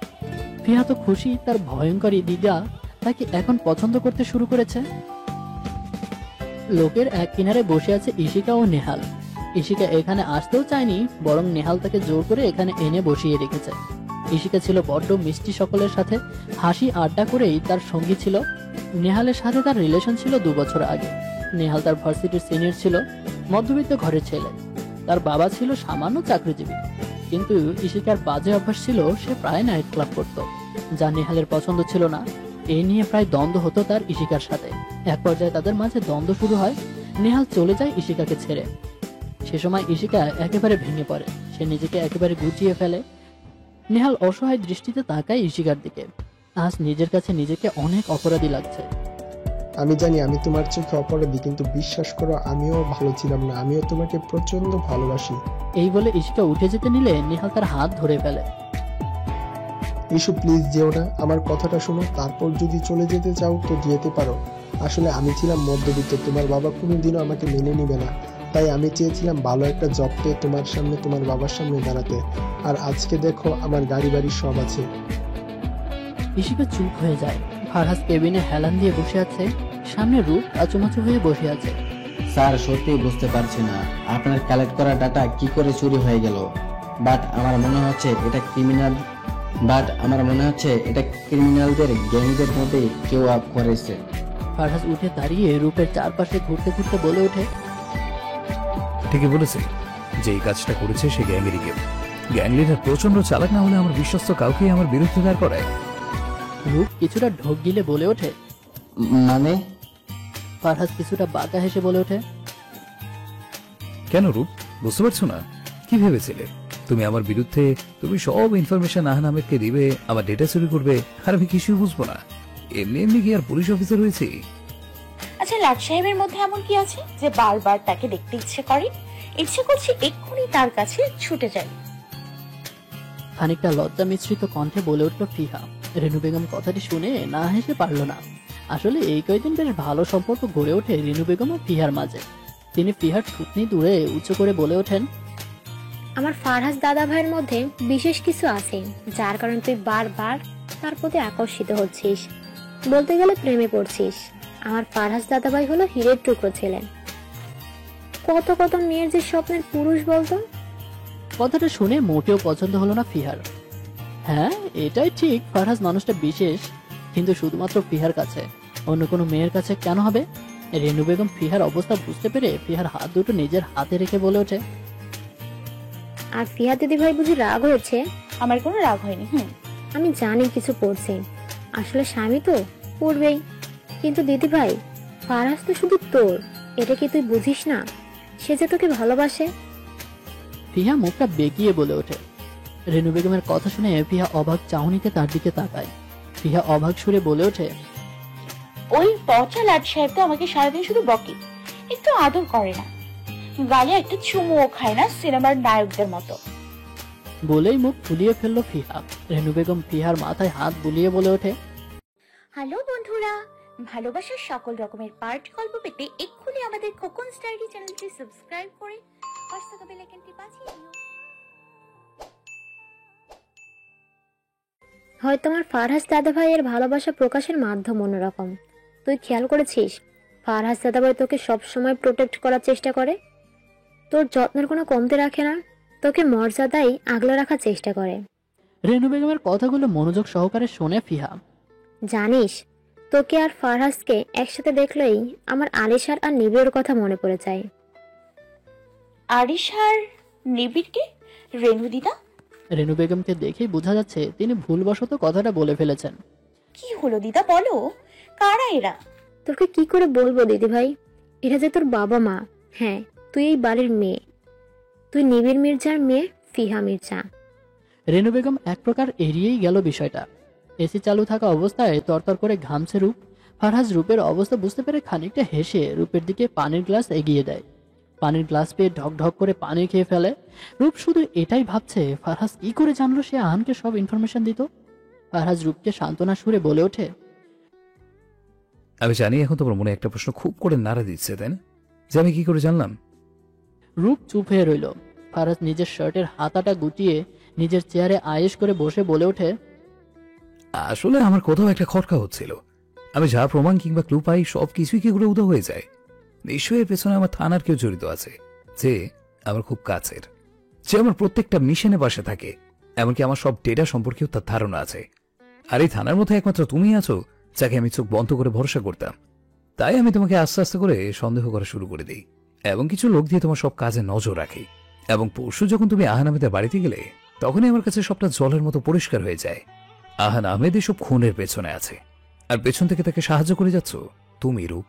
ফিহা তো খুশি তার ভয়ঙ্করী দিদা তাকে এখন পছন্দ করতে শুরু করেছে। লোকের এক কিনারে বসে আছে ইশিকা ও নেহাল। ইশিকা এখানে আসতেও চায়নি, বরং নেহাল তাকে জোর করে এখানে এনে বসিয়ে রেখেছে। ইশিকা ছিল বড্ড মিষ্টি, সকলের সাথে হাসি আড্ডা করেই তার সঙ্গী ছিল। নেহালের সাথে তার রিলেশন ছিল 2 বছর আগে। নেহাল তার ভার্সিটির সিনিয়র ছিল, মধ্যবিত্ত ঘরের ছেলে। তার বাবা ছিল সামান্য চাকরিজীবী, কিন্তু ইশিকার বাজে অভ্যাস ছিল সে প্রায় নাইট ক্লাব করত, যা নেহালের পছন্দ ছিল না। এই নিয়ে প্রায় দ্বন্দ্ব হতো তার ইশিকার সাথে। এক পর্যায়ে তাদের মাঝে দ্বন্দ্ব শুরু হয়। নেহাল চলে যায় ইশিকাকে ছেড়ে। সে সময় ইশিকা একেবারে ভেঙে পড়ে, সে নিজেকে একেবারে গুটিয়ে ফেলে। নেহাল অসহায় দৃষ্টিতে তাকায় ইশিকার দিকে। আজ নিজের কাছে নিজেকে অনেক অপরাধী লাগছে। আমি জানি আমি তোমার চোখে অপরাধী, কিন্তু বিশ্বাস করো আমিও ভালো ছিলাম না, আমিও তোমাকে প্রচন্ড ভালোবাসি। এই বলে ইশিকা উঠে যেতে নিলে নেহাল তার হাত ধরে ফেলে। ইস্যু প্লিজ যেও না, আমার কথাটা শোনো, তারপর যদি চলে যেতে চাও তো যেতে পারো। আসলে আমি ছিলাম মধ্যবিত্ত, তোমার বাবা কোনোদিনও আমাকে মেনে নিবে না, তাই আমি চেয়েছিলাম ভালো একটা জব পেয়ে তোমার সামনে, তোমার বাবার সামনে দাঁড়াতে। আর আজকে দেখো আমার গাড়ি বাড়ি সব আছে। ইশিকা চুপ হয়ে যায়। ফারহাজ কেবিনে হেলান দিয়ে বসে আছে, সামনে রূপ আচুমাচু হয়ে বসে আছে। স্যার সত্যি বুঝতে পারছি না আপনার কালেক্ট করা ডাটা কি করে চুরি হয়ে গেল, বাট আমার মনে হচ্ছে এটা ক্রিমিনালদের গ্যাংদের মধ্যে কেউ আপ করেছে। ফারহাজ উঠে দাঁড়িয়ে রূপের চারপাশে ঘুরতে ঘুরতে বলে ওঠে, ঠিকই বলেছে, যে এই কাজটা করেছে সে গ্যাংয়েরই কেউ। গ্যাং লিডার প্রচন্ড চালাক, না হলে আমার বিশ্বস্ত কাউকেই আমার বিরুদ্ধে দাঁড় করায়। রূপ কিছুটা ঢোক গিলে বলে ওঠে, মানে? ফারহাজ কিছুটা বাঁকা হেসে বলে ওঠে, কেন রূপ, বুঝতে পারছো না? কি ভেবেছিলে তুমি আমার বিরুদ্ধে? তুমি সব ইনফরমেশন আহান আহমেদকে দিবে, আমার ডেটা চুরি করবে, আর আমি কিছুই বুঝবো না। এমনি এমনি কি আর পুলিশ অফিসার হয়েছে? আচ্ছা, লাট সাহেবের মধ্যে এমন কি আছে যে বারবার তাকে দেখতে ইচ্ছে করছে এক্ষুনি তার কাছে ছুটে যায়? খানিকটা লজ্জা মিশ্রিত কণ্ঠে বলে উঠল ফিহা। রেনু বেগম কথাটি শুনে না হেসে পারল না। আসলে এই কয়েকদিন বেশ ভালো সম্পর্ক গড়ে ওঠে রেনু বেগম ও ফিহার মাঝে। তিনি ফিহার থুতনি দূরে উচ্চ করে বলে ওঠেন, আমার ফারহাজ দাদা ভাইয়ের মধ্যে বিশেষ কিছু আছে, যার কারণে তুই বারবার তার প্রতি আকর্ষিত হচ্ছিস, বলতে গেলে প্রেমে পড়ছিস। আমার ফারহাজ দাদা ভাই হলো হীরের টুকরো ছেলে। কত কত মেয়ের যে স্বপ্নের পুরুষ বলতো, কথাটা শুনে মোটেও পছন্দ হলো না ফিহার। হ্যাঁ, এটাই ঠিক, ফারহাজ মানুষটা বিশেষ, কিন্তু শুধুমাত্র ফিহার কাছে, অন্য কোনো মেয়ের কাছে কেন হবে? রেনু বেগম ফিহার অবস্থা বুঝতে পেরে ফিহার হাত দুটো নিজের হাতে রেখে বলে ওঠে, আর ফিহা দিদি ভাই বুঝি রাগ হয়েছে? আমার কোনো রাগ হয়নি। আমি জানি কিছু পড়ছে, আসলে স্বামী তো পড়বেই। কিন্তু দিদি ভাই, ফারহাজ তো শুধু তোর, এটা কি তুই বুঝিস না? সে যে তোকে ভালোবাসে। ফিহা মুখটা বেঁকিয়ে বলে ওঠে। রেনু বেগমের কথা শুনে ফিহা অবাক চাহনিতে তার দিকে তাকায়। ফিহা অবাক সুরে বলে ওঠে, ওই পচা লাট সাহেব তো আমাকে সারাদিন শুধু বকে, একটু আদর করে না, গালে একটা চুমুও খায় না সিনেমার নায়কদের মতো। বলেই মুখ ফুলিয়ে ফেললো ফিহা। রেনু বেগম ফিহার মাথায় হাত বুলিয়ে বলে ওঠে, হ্যালো বন্ধুরা, ভালোবাসার সকল রকমের পার্ট গল্প পেতে এক্ষুনি আমাদের খোকনস ডায়েরি চ্যানেলটি সাবস্ক্রাইব করে পাশে থাকা বেল আইকনটি বাজিয়ে দিও। হয়তো আমার ফারহাজ দাদা ভাইয়ের ভালোবাসা প্রকাশের মাধ্যম অন্যরকম। তুই খেয়াল করেছিস ফারহাজ দাদা ভাই তোকে সবসময় প্রোটেক্ট করার চেষ্টা করে, তোর যত্নের কোনো কমতি রাখে না, তোকে মর্যাদায় আগলে রাখার চেষ্টা করে। রেনু বেগমের কথাগুলো মনোযোগ সহকারে শোনে ফিহা। জানিস, তোকে আর ফারহাজকে একসাথে দেখলেই আমার আলিশার আর নিবিড়ের কথা মনে পড়ে যায়। আরিশার নিবিড়কে? রেনু দিদা? রেনু বেগমকে দেখেই বোঝা যাচ্ছে তিনি ভুলবশত কথাটা বলে ফেলেছেন। কি হলো দিদা, বলো, কারা এরা? তোকে কি করে বলবো দিদি ভাই, এরা যে তোর বাবা মা। হ্যাঁ, তুই এই বাড়ির মেয়ে, তুই নিবিড় মির্জার মেয়ে ফিহা মির্জা। রেনু বেগম এক প্রকার এড়িয়েই গেল বিষয়টা। এসি চালু থাকা অবস্থায় তরতর করে ঘামছে রূপ। ফারহাজ রূপের অবস্থা বুঝতে পেরে খানিকটা হেসে রূপের দিকে পানির গ্লাস এগিয়ে দেয়। পানির গ্লাস পেয়ে ঢক ঢক করে পানি খেয়ে ফেলে। রূপ শুধু এটাই ভাবছে, ফারহাজ কি করে জানলো সে আহানকে সব ইনফরমেশন দিত। ফারহাজ রূপকে সান্ত্বনা সুরে বলে ওঠে, আমি জানি এখন তোমার মনে একটা প্রশ্ন খুব করে নাড়া দিচ্ছে, তাই না, যে আমি কি করে জানলাম? রূপ চুপ হয়ে রইল। ফারহাজ নিজের শার্টের হাতাটা গুটিয়ে নিজের চেয়ারে আয়েশ করে বসে বলে ওঠে, আসলে আমার কোথাও একটা খটকা হচ্ছিল। আমি যা প্রমাণ কিংবা ক্লু পাই সব কিছুই কি করে উদা হয়ে যায়। নিশ্চয়ই এর পেছনে আমার থানার কেউ জড়িত আছে, যে আমার খুব কাছের, যে আমার প্রত্যেকটা মিশনে পাশে থাকে, এমনকি আমার সব ডেটা সম্পর্কেও তার ধারণা আছে। আর এই থানার মধ্যে একমাত্র তুমি আছো যাকে আমি চোখ বন্ধ করে ভরসা করতাম। তাই আমি তোমাকে আস্তে আস্তে করে সন্দেহ করা শুরু করে দিই এবং কিছু লোক দিয়ে তোমার সব কাজে নজর রাখি। এবং পরশু যখন তুমি আহান আহমেদের বাড়িতে গেলে তখনই আমার কাছে সবটা জলের মতো পরিষ্কার হয়ে যায়। আহান আহমেদ এসব খুনের পেছনে আছে, আর পেছন থেকে তাকে সাহায্য করে যাচ্ছ তুমি। রূপ,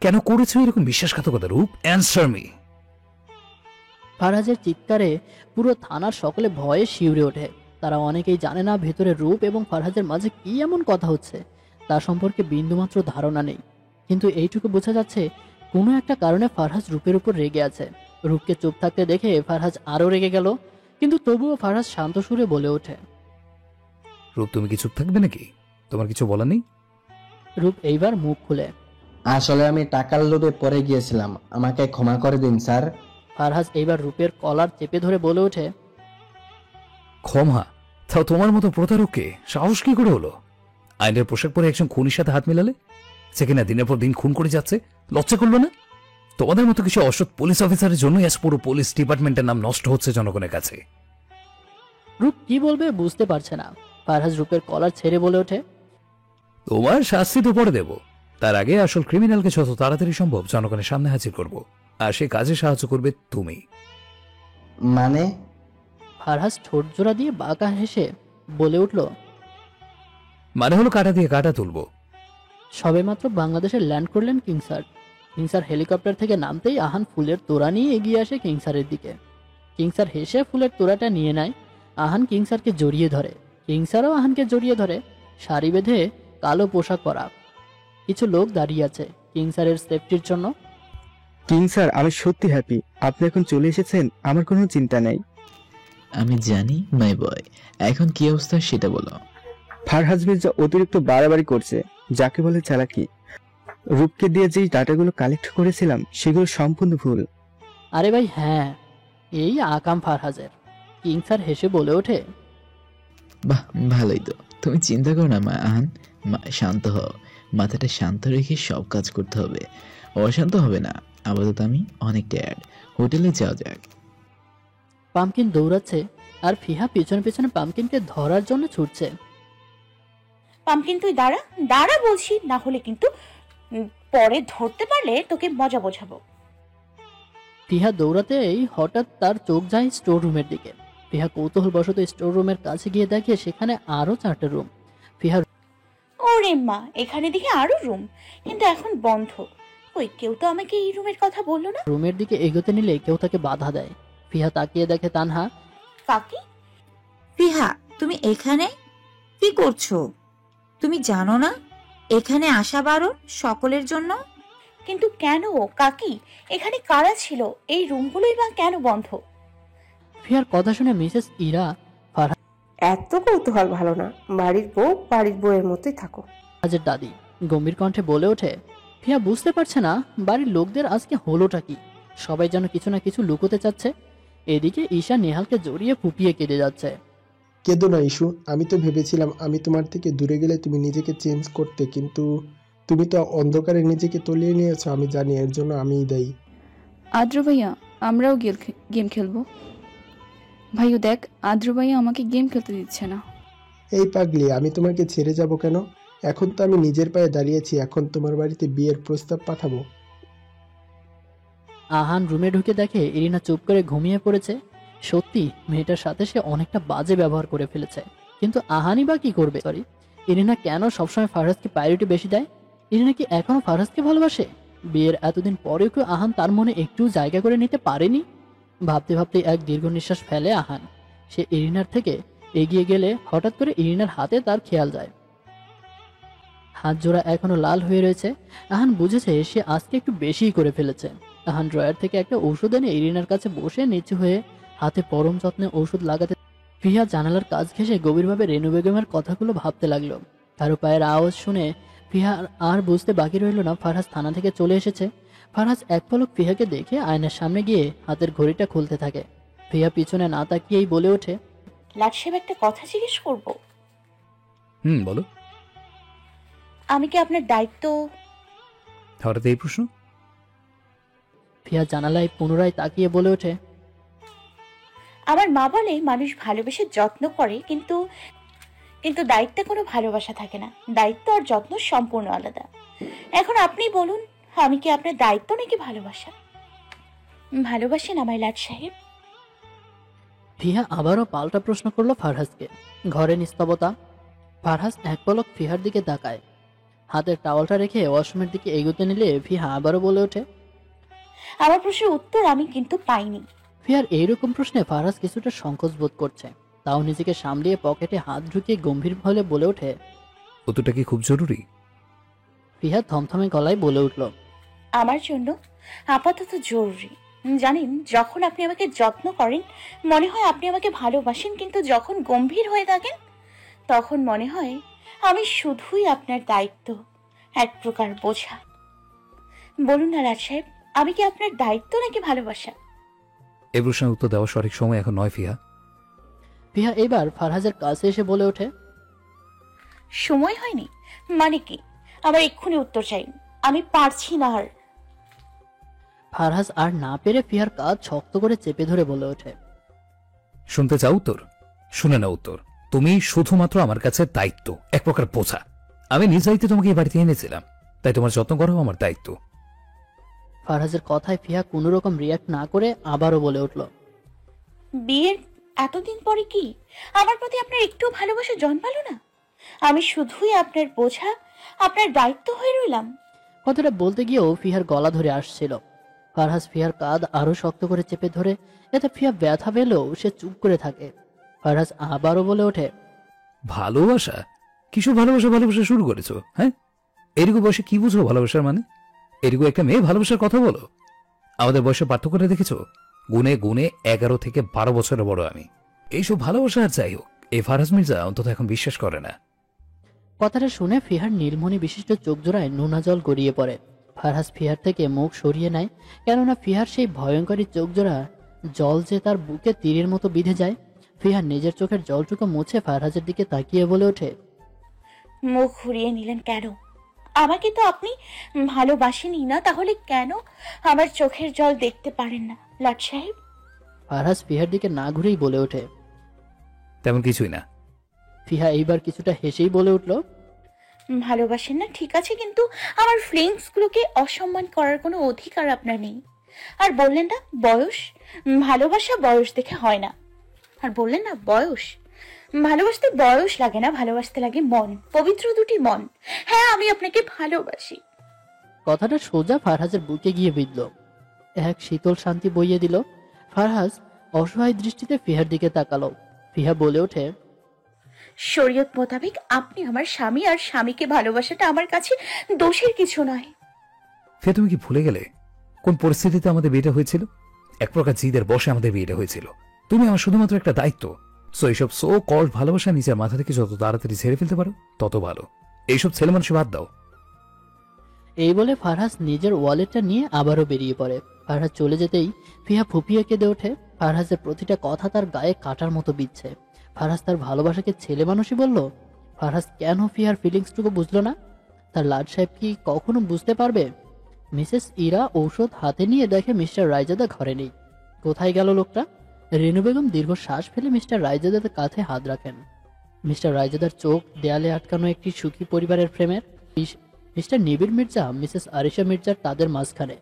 কেন করেছো এরকম বিশ্বাসঘাতকতা? রূপ, অ্যানসার মি। ফারহাজের চিৎকারে পুরো থানার সকলে ভয়ে শিউরে ওঠে। তারা অনেকেই জানে না ভেতরে রূপ এবং ফারহাজের মাঝে কি এমন কথা হচ্ছে, তার সম্পর্কে বিন্দুমাত্র ধারণা নেই। কিন্তু এইটুকু বোঝা যাচ্ছে কোনো একটা কারণে ফারহাজ রূপের উপর রেগে আছে। রূপকে চুপ থাকতে দেখে ফারহাজ আরো রেগে গেল, কিন্তু তবুও ফারহাজ শান্ত সুরে বলে ওঠে, রূপ, তুমি কি চুপ থাকবে নাকি? তোমার কিছু বলার নেই? রূপ এইবার মুখ খুলে, আসলে আমি টাকার লোভে পড়ে গিয়েছিলাম, আমাকে ক্ষমা করে দিন স্যার। ফারহাজ এইবার রূপের কলার চেপে ধরে বলে ওঠে, ক্ষমা? তাও তোমার মতো প্রতারককে সাহস কি করে হলো আইনের পোশাক পরে একজন খুনির সাথে হাত মেলালে, সে কিনা দিনের পর দিন খুন করে যাচ্ছে? লজ্জা করলো না? তোমাদের মতো কিছু অসৎ পুলিশ অফিসারের জন্য আজ পুরো পুলিশ ডিপার্টমেন্টের নাম নষ্ট হচ্ছে জনগণের কাছে। রূপ কি বলবে বুঝতে পারছে না। ফারহাজ রূপের কলার ছেড়ে বলে ওঠে, তোমার শাস্তি তো পরে দেব, তার আগে আসল ক্রিমিনালকে যত তাড়াতাড়ি সম্ভব জনগণের সামনে হাজির করব, আর সে কাজে সাহায্য করবে তুমি। মানে? ফারহাজ ঠোঁট জোড়া দিয়ে বাঁকা হেসে বলে উঠল, মানে হলো কাটা দিয়ে কাটা তুলবো। সবেমাত্র বাংলাদেশে ল্যান্ড করলেন কিংসার। কিংসার হেলিকপ্টার থেকে নামতেই আহান ফুলের তোড়া নিয়ে এগিয়ে আসে কিংসারের দিকে। কিংসার হেসে ফুলের তোড়াটা নিয়ে নেয়। আহান কিংসারকে জড়িয়ে ধরে, কিংসারও আহানকে জড়িয়ে ধরে। সারি বেঁধে কালো পোশাক পরা কিছু লোক দাঁড়িয়ে আছে কিংসারের সেফটির জন্য। কিং স্যার, আমি সত্যি হ্যাপি, আপনি এখন চলে এসেছেন, আমার কোনো চিন্তা নেই। আমি জানি মাই বয়, এখন কি অবস্থা সেটা বলো। ফারহাজ মির্জা অতিরিক্ত বাড়াবাড়ি করছে, যাকে বলে চালাকি। রূপকে দিয়ে যেই ডাটাগুলো কালেক্ট করেছিলাম সেগুলো সম্পূর্ণ ভুল। আরে ভাই হ্যাঁ, এই আকাম ফারহাজের। কিংসার হেসে বলে ওঠে, বাহ, ভালোই তো। তুমি চিন্তা করো না আহান, শান্ত হও, মাথাটা শান্ত রেখে সব কাজ করতে হবে, অশান্ত হবে না। আপাতত আমি অনেক টায়ার্ড, হোটেলে যাওয়া যাক। পামকিন দৌড়াচ্ছে আর ফিহা পিছনে পিছনে পামকিনকে ধরার জন্য ছুটছে। পামকিন তুই দাঁড়া দাঁড়া বলছি, না হলে কিন্তু পরে ধরতে পারলে তোকে মজা বোঝাবো। ফিহা দৌড়াতেই হঠাৎ তার চোখ যায় স্টোর রুমের দিকে। ফিহা কৌতূহলবশত স্টোর রুমের কাছে গিয়ে দেখে সেখানে আরো 4টে রুম। ফিহা ওরে মা, এখানে দেখি আরো রুম, কিন্তু এখন বন্ধ। ওই কেউ তো আমাকে এই রুমের কথা বললো না। রুমের দিকে এগোতে নিলে কেউ তাকে বাধা দেয়। ফিহা তাকিয়ে দেখে তানহা। কাকি? ফিহা, তুমি এখানে কি করছো? তুমি জানো না এখানে আসা বারণ সকলের জন্য? কিন্তু কেন কাকি, এখানে কারা ছিল? এই রুমগুলোই বা কেন বন্ধ? ফিহার কথা শুনে মিসেস ইরা এত কৌতূহল ভালো না, বাড়ির বউয়ের মতোই থাকো। ফারহাজের দাদি গম্ভীর কণ্ঠে বলে ওঠে। ফিহা বুঝতে পারছে না বাড়ির লোকদের আজকে হলোটা কি। সবাই যেন কিছু না কিছু লুকোতে চাচ্ছে। এদিকে ঈশা নেহালকে জড়িয়ে ফুপিয়ে কেঁদে যাচ্ছে। কেঁদো না ইস্যু, আমি তো ভেবেছিলাম আমি তোমার থেকে দূরে গেলে তুমি নিজেকে চেঞ্জ করতে, কিন্তু তুমি তো অন্ধকারে নিজেকে তলিয়ে নিয়েছো। আমি জানি, এর জন্য আমিই দায়ী। আদ্র ভাইয়া, আমরাও গেম খেলবো। ভাইও দেখ, আদ্র ভাইয়া আমাকে গেম খেলতে দিচ্ছে না। এই পাগলি, আমি তোমাকে ছেড়ে যাব কেন? এখন তো আমি নিজের পায়ে দাঁড়িয়েছি, এখন তোমার বাড়িতে বিয়ের প্রস্তাব পাঠাবো। আহান রুমে ঢুকে দেখে ইরিনা চুপ করে ঘুমিয়ে পড়েছে। সত্যি মেয়েটার সাথে সে অনেকটা বাজে ব্যবহার করে ফেলেছে, কিন্তু আহানই বা কি করবে? সরি, ইরিনা কেন সবসময় ফারহাজকে প্রায়োরিটি বেশি দেয়? ইরিনা কি এখনো ফারহাজকে ভালোবাসে? বিয়ের এতদিন পরেও কি আহান তার মনে একটু জায়গা করে নিতে পারেনি? ভাবতে ভাবতে এক দীর্ঘ নিঃশ্বাস ফেলে আহান। সে ইরিনার থেকে এগিয়ে গেলে হঠাৎ করে ইরিনার হাতে তার খেয়াল যায়। হাত জোড়া এখনো লাল হয়ে রয়েছে। আহান বুঝেছে সে আজকে একটু বেশিই করে ফেলেছে। আহান ড্রয়ার থেকে একটা ওষুধ এনে ইরিনার কাছে বসে নিচু হয়ে হাতে পরম যত্নে ওষুধ লাগাতে। ফিহা জানালার কাজ ঘেঁষে গভীরভাবে রেনু বেগমের কথাগুলো ভাবতে লাগলো। কারো পায়ের আওয়াজ শুনে ফিহা আর বুঝতে বাকি রইল না ফারহাজ থানা থেকে চলে এসেছে। ফারহাজ এক পলক ফিহাকে দেখে আয়নার সামনে গিয়ে হাতের ঘড়িটা খুলতে থাকে। ফিহা পিছনে না তাকিয়েই বলে ওঠে, লাট সাহেব, একটা কথা জিজ্ঞেস করবো? বলো। আমি কি আপনার দায়িত্ব? হঠাৎ এই প্রশ্ন? ফিহা জানালায় পুনরায় তাকিয়ে বলে ওঠে, আমার মা বলে মানুষ ভালোবেসে যত্ন করে, কিন্তু কিন্তু দায়িত্বে কোনো ভালোবাসা থাকে না। দায়িত্ব আর যত্ন সম্পূর্ণ আলাদা। এখন আপনি বলুন, আমি কি আপনার দায়িত্ব নাকি ভালোবাসা? ভালোবাসেন আমায় লাট সাহেব? ফিহা আবারও পাল্টা প্রশ্ন করলো ফারহাজকে। ঘরে নিস্তবতা। ফারহাজ এক পলক ফিহার দিকে তাকায়। হাতের টাওয়ালটা রেখে ওয়াশরুমের দিকে এগোতে নিলে ফিহা আবারও বলে ওঠে, আমার প্রশ্নের উত্তর আমি কিন্তু পাইনি। ফিহার এইরকম প্রশ্নে ফারহাজ কিছুটা সংকোচ বোধ করছে, তাও নিজেকে সামলিয়ে পকেটে হাত ঢুকিয়ে গম্ভীর ভাবে বলে ওঠে, উত্তরটা কি খুব জরুরি? ফিহা থমথমে গলায় বলে উঠল, আমার জন্য আপাতত জরুরি। জানেন, যখন আপনি আমাকে যত্ন করেন মনে হয় আপনি আমাকে ভালোবাসেন, কিন্তু যখন গম্ভীর হয়ে থাকেন তখন মনে হয় আমি শুধুই আপনার দায়িত্ব, এক প্রকার বোঝা। বলুন না রাজ সাহেব, আমি কি আপনার দায়িত্ব নাকি ভালোবাসা? এ প্রশ্নের উত্তর দেওয়ার সঠিক সময় এখন নয় ফিহা। ফিহা এবার ফারহাজের কাছে এসে বলে ওঠে, সময় হয়নি মানে কি? আমার এক্ষুনি উত্তর চাই, আমি পারছি না আর। ফারহাজ আর না পেরে ফিহার কাঁধ শক্ত করে চেপে ধরে বলে ওঠে, শুনতে চাও উত্তর? শুনে না উত্তর। তুমি শুধুমাত্র আমার কাছে দায়িত্ব, এক প্রকার বোঝা। আমি নিজ দায়িত্বে তোমাকে এই বাড়িতে এনেছিলাম, তাই তোমার যত্ন করাও আমার দায়িত্ব। ফারহাজের কথায় ফিহা কোনো রকম রিয়াক্ট না করে আবারও বলে উঠল, বিয়ের এতদিন পরে কি আমার প্রতি আপনার একটু ভালোবাসা জন্মালো না? আমি শুধুই আপনার বোঝা, আপনার দায়িত্ব হয়ে রইলাম। কথাটা বলতে গিয়েও ফিহার গলা ধরে আসছিল। ফারহাজ ফিহার কাঁধ আরো শক্ত করে চেপে ধরে, এতে ফিহা ব্যথা পেলেও সে চুপ করে থাকে। ফারহাজ আবারও বলে ওঠে, ভালোবাসা? কিছু ভালোবাসা শুরু করেছো? হ্যাঁ, এরকম বয়সে কি বুঝো ভালোবাসার মানে? এরকম একটা মেয়ে ভালোবাসার কথা বলো? আমাদের বয়সে পার্থক্যটা দেখেছো? গুনে গুনে 11 থেকে 12 বছরের বড় আমি। এইসব ভালোবাসা আর যাই হোক, এই ফারহাজ মির্জা অন্তত এখন বিশ্বাস করে না। কথাটা শুনে ফিহার নীলমণি বিশিষ্ট চোখ জোড়ায় নোনা জল গড়িয়ে পড়ে। ফারহাজ ফিহার থেকে মুখ সরিয়ে নেয়, কেননা ফিহার সেই ভয়ঙ্করী চোখ জোড়া জল যে তার বুকে তীরের মতো বিঁধে যায়। ফিহার নিজের চোখের জলটুকু মুছে ফারহাজের দিকে তাকিয়ে বলে ওঠে, মুখ ঘুরিয়ে নিলেন কেন? আমাকে তো আপনি ভালোবাসেনই না, তাহলে কেন আমার চোখের জল দেখতে পারেন না লাট সাহেব? ফারহাজ ফিহার দিকে না ঘুরেই বলে ওঠে। তেমন কিছুই না। ফিহা এইবার কিছুটা হেসেই বলে উঠল, ভালোবাসেন না ঠিক আছে, কিন্তু আমার ফিলিংসগুলোকে অসম্মান করার কোনো অধিকার আপনার নেই। আর বললেন না বয়স, ভালোবাসা বয়স দেখে হয় না। আর বললেন না বয়স, ভালোবাসতে বয়স লাগে না, ভালোবাসতে লাগে মন, পবিত্র দুটি মন। হ্যাঁ, আমি আপনাকে ভালোবাসি। কথাটা সোজা ফারহাজের বুকে গিয়ে বিঁধল। এক শীতল শান্তি বইয়ে দিল। ফারহাজ অসহায় দৃষ্টিতে ফিহার দিকে তাকালো। ফিহা বলে ওঠে, শরীয়ত মোতাবেক আপনি আমার স্বামী, আর স্বামীকে ভালোবাসাটা আমার কাছে দোষের কিছু নয়। ফে তুমি কি ভুলে গেলে কোন পরিস্থিতিতে আমাদের বিয়েটা হয়েছিল? এক প্রকার জিদের বসে আমাদের বিয়েটা হয়েছিল। তুমি আমার শুধুমাত্র একটা দায়িত্ব। সো এইসব সো কল্ড ভালোবাসা নিজের মাথা থেকে যত তাড়াতাড়ি ঝেড়ে ফেলতে পারো তত ভালো। এইসব ছেলে মানুষ বাদ দাও। এই বলে ফারহাজ নিজের ওয়ালেটটা নিয়ে আবারও বেরিয়ে পড়ে। ফারহাজ চলে যেতেই ফিহা ফুপিয়ে কেঁদে ওঠে। ফারহাজের প্রতিটা কথা তার গায়ে কাটার মতো বিচ্ছে। ফারহাজ তার ভালোবাসাকে ছেলে মানুষই বলল? ফারহাজ কেন ফিহার ফিলিংসটুকু বুঝলো না? তার লাড সাহেব কি কখনো বুঝতে পারবে? মিসেস ইরা ঔষধ হাতে নিয়ে দেখে মিস্টার রায়জাদা ঘরে নেই। কোথায় গেল লোকটা? রেনু বেগম দীর্ঘ শ্বাস ফেলে মিস্টার রায়জাদার কাঁধে হাত রাখেন। মিস্টার রায়জাদার চোখ দেয়ালে আটকানো একটি সুখী পরিবারের ফ্রেমের। মিস্টার নিবিড় মির্জা, মিসেস আরিশা মির্জার তাদের মাঝখানে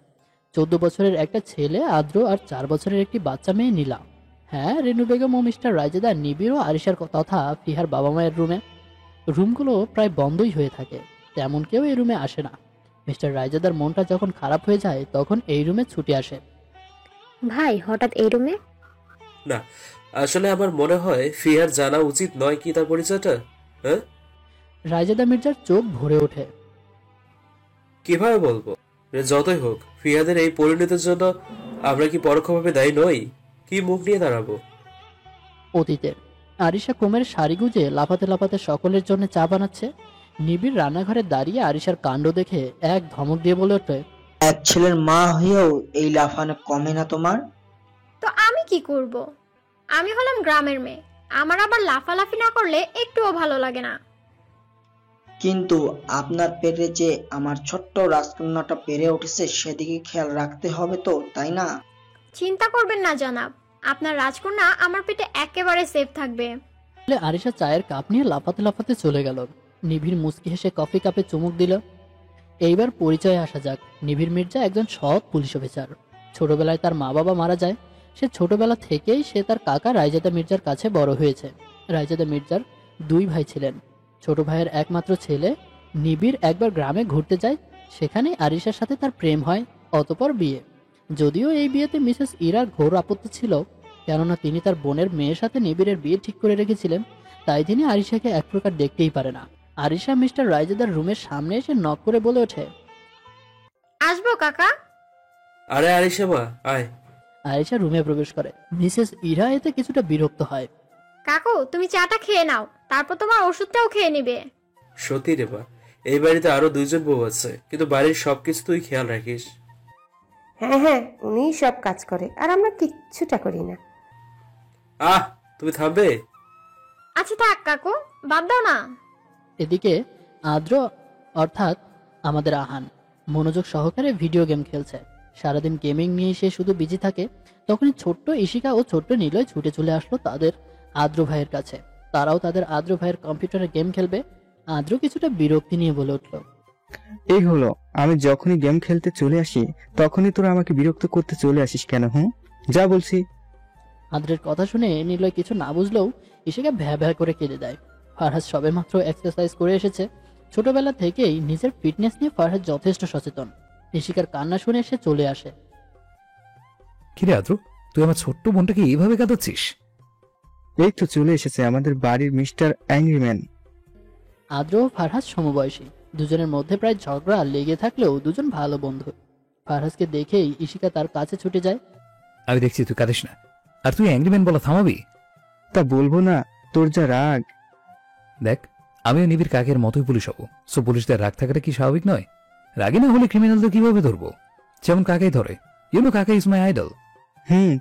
14 বছরের একটা ছেলে আদ্র আর 4 বছরের একটি বাচ্চা মেয়ে নীলা। হ্যাঁ, রেনু বেগম ও মিস্টার রায়জাদা, নিবিড় ও আরিশার তথা ফিহার বাবা মায়ের রুমে। রুমগুলো প্রায় বন্ধই হয়ে থাকে, তেমন কেউ এই রুমে আসে না। মিস্টার রায়জাদার মনটা যখন খারাপ হয়ে যায় তখন এই রুমে ছুটে আসে। ভাই হঠাৎ এই রুমে? না, আসলে আমার মনে হয় ফিহার জানা উচিত নয় কি তার পরিচয়টা। হ্যাঁ, রায়জাদা মির্জার চোখ ভরে ওঠে। কিভাবে বলবো? যতই হোক, ফিহাদের এই পরিণতির জন্য আমরা কি পরোক্ষভাবে দায়ী নই? কি মুখ নিয়ে দাঁড়াবো? অতীতের আরিশা কোমের শাড়ি গুজে লাফাতে লাফাতে সকলের জন্য চা বানাচ্ছে। নিবিড় রান্নাঘরে দাঁড়িয়ে আরিশার কাণ্ড দেখে এক ধমক দিয়ে বলে ওঠে, এক ছেলের মা হয়েও এই লাফানো কমে না তোমার? তো আমি কি করব? আমি হলাম গ্রামের মেয়ে, আমার আবার লাফালাফি না করলে একটুও ভালো লাগে না। কিন্তু আপনার পেটে যে আমার ছোট্ট রাজকন্যাটা বেড়ে উঠেছে সেদিকে খেয়াল রাখতে হবে তো, তাই না? চিন্তা করবেন না জনাব, আপনার রাজকন্যা আমার পেটে একেবারে সেফ থাকবে। আরিশা চায়ের কাপ নিয়ে লাফাতে লাফাতে চলে গেল। নিবিড় মুচকি হেসে কফি কাপে চুমুক দিল। এইবার পরিচয়ে আসা যাক। নিবিড় মির্জা একজন সৎ পুলিশ অফিসার। ছোটবেলায় তার মা বাবা মারা যায়। সে ছোটবেলা থেকেই সে তার কাকা রায়জাদা মির্জার কাছে বড় হয়েছে। রায়জাদা মির্জার 2 ভাই ছিলেন। ছোট ভাইয়ের একমাত্র ছেলে নিবিড় একবার গ্রামে ঘুরতে যায়, সেখানে আরিশার সাথে তার প্রেম হয়, অতঃপর বিয়ে। যদিও এই বিয়েতে মিসেস ইরার ঘোর আপত্তি ছিল, কেননা তিনি তার বোনের মেয়ের সাথে নিবিড়ের বিয়ে ঠিক করে রেখেছিলেন, তাই তিনি আরিশাকে এক প্রকার দেখতেই পারে না। আরিশা মিস্টার রায়জাদার রুমের সামনে এসে নক করে বলে ওঠে, আসবো কাকা? আরে আরিশা মা, আয়। আরিশা রুমে প্রবেশ করে। মিসেস ইরা এতে কিছুটা বিরক্ত হয়। কাকু, তুমি চাটা খেয়ে নাও, তারপর তোমার ওষুধটাও খেয়ে নিবে। সত্যি রে মা, এই বাড়িতে আরো 2 জন বউ আছে, কিন্তু বাড়ির সবকিছু তুই খেয়াল রাখিস। হ্যাঁ হ্যাঁ, উনিই সব কাজ করে আর আমরা কিচ্ছুটা করি না। তুমি থামবে? আচ্ছা থাক কাকু, বাদ দাও না। এদিকে আদ্র অর্থাৎ আমাদের আহান মনোযোগ সহকারে ভিডিও গেম খেলছে। সারাদিন গেমিং নিয়ে সে শুধু বিজি থাকে। তখনই ছোট্ট ইশিকা ও ছোট্ট নিলয় ছুটে চলে আসলো তাদের আদ্র ভাইয়ের কাছে। তারাও তাদের আদ্র ভাইয়ের কম্পিউটারে গেম খেলবে। আদ্র কিছুটা বিরক্তি নিয়ে বলে উঠল, এই হলো, আমি যখনই গেম খেলতে চলে আসি তখনই তোরা আমাকে বিরক্ত করতে চলে আসিস কেন? যা বলছি। আদ্রের কথা শুনে নিলয় কিছু না বুঝলেও ইশিকা ভ্যা ভ্যা করে কেঁদে দেয়। ফারহাজ সবেমাত্র এক্সারসাইজ করে এসেছে। ছোটবেলা থেকেই নিজের ফিটনেস নিয়ে ফারহাজ যথেষ্ট সচেতন। ইশিকার কান্না শুনে সে চলে আসে। কিরে আদ্র, তুই আমার ছোট্ট বোনটাকে এইভাবে কাঁদাচ্ছিস? এই তো চলে এসেছে আমাদের বাড়ির মিস্টার অ্যাংরিম্যান। আদ্র ও ফারহাজ সমবয়সী। দুজনের মধ্যে প্রায় ঝগড়া লেগে থাকলেও দুজন ভালো বন্ধু। ফারহাজকে দেখেই ইশিকা তার কাছে ছুটে যায়। আমি দেখছি তুই কাঁদিস না, আর তুই অ্যাংরিম্যান বলা থামাবি? তা বলবো না, তোর যা রাগ। দেখ, আমিও নিবিড় কাকের মতোই পুলিশ হবো। সো পুলিশদের রাগ থাকাটা কি স্বাভাবিক নয়? রাগে না হলে ক্রিমিনালদের কিভাবে ধরবো? যেমন কাকাই ধরে। কাকা ইজ মাই আইডল।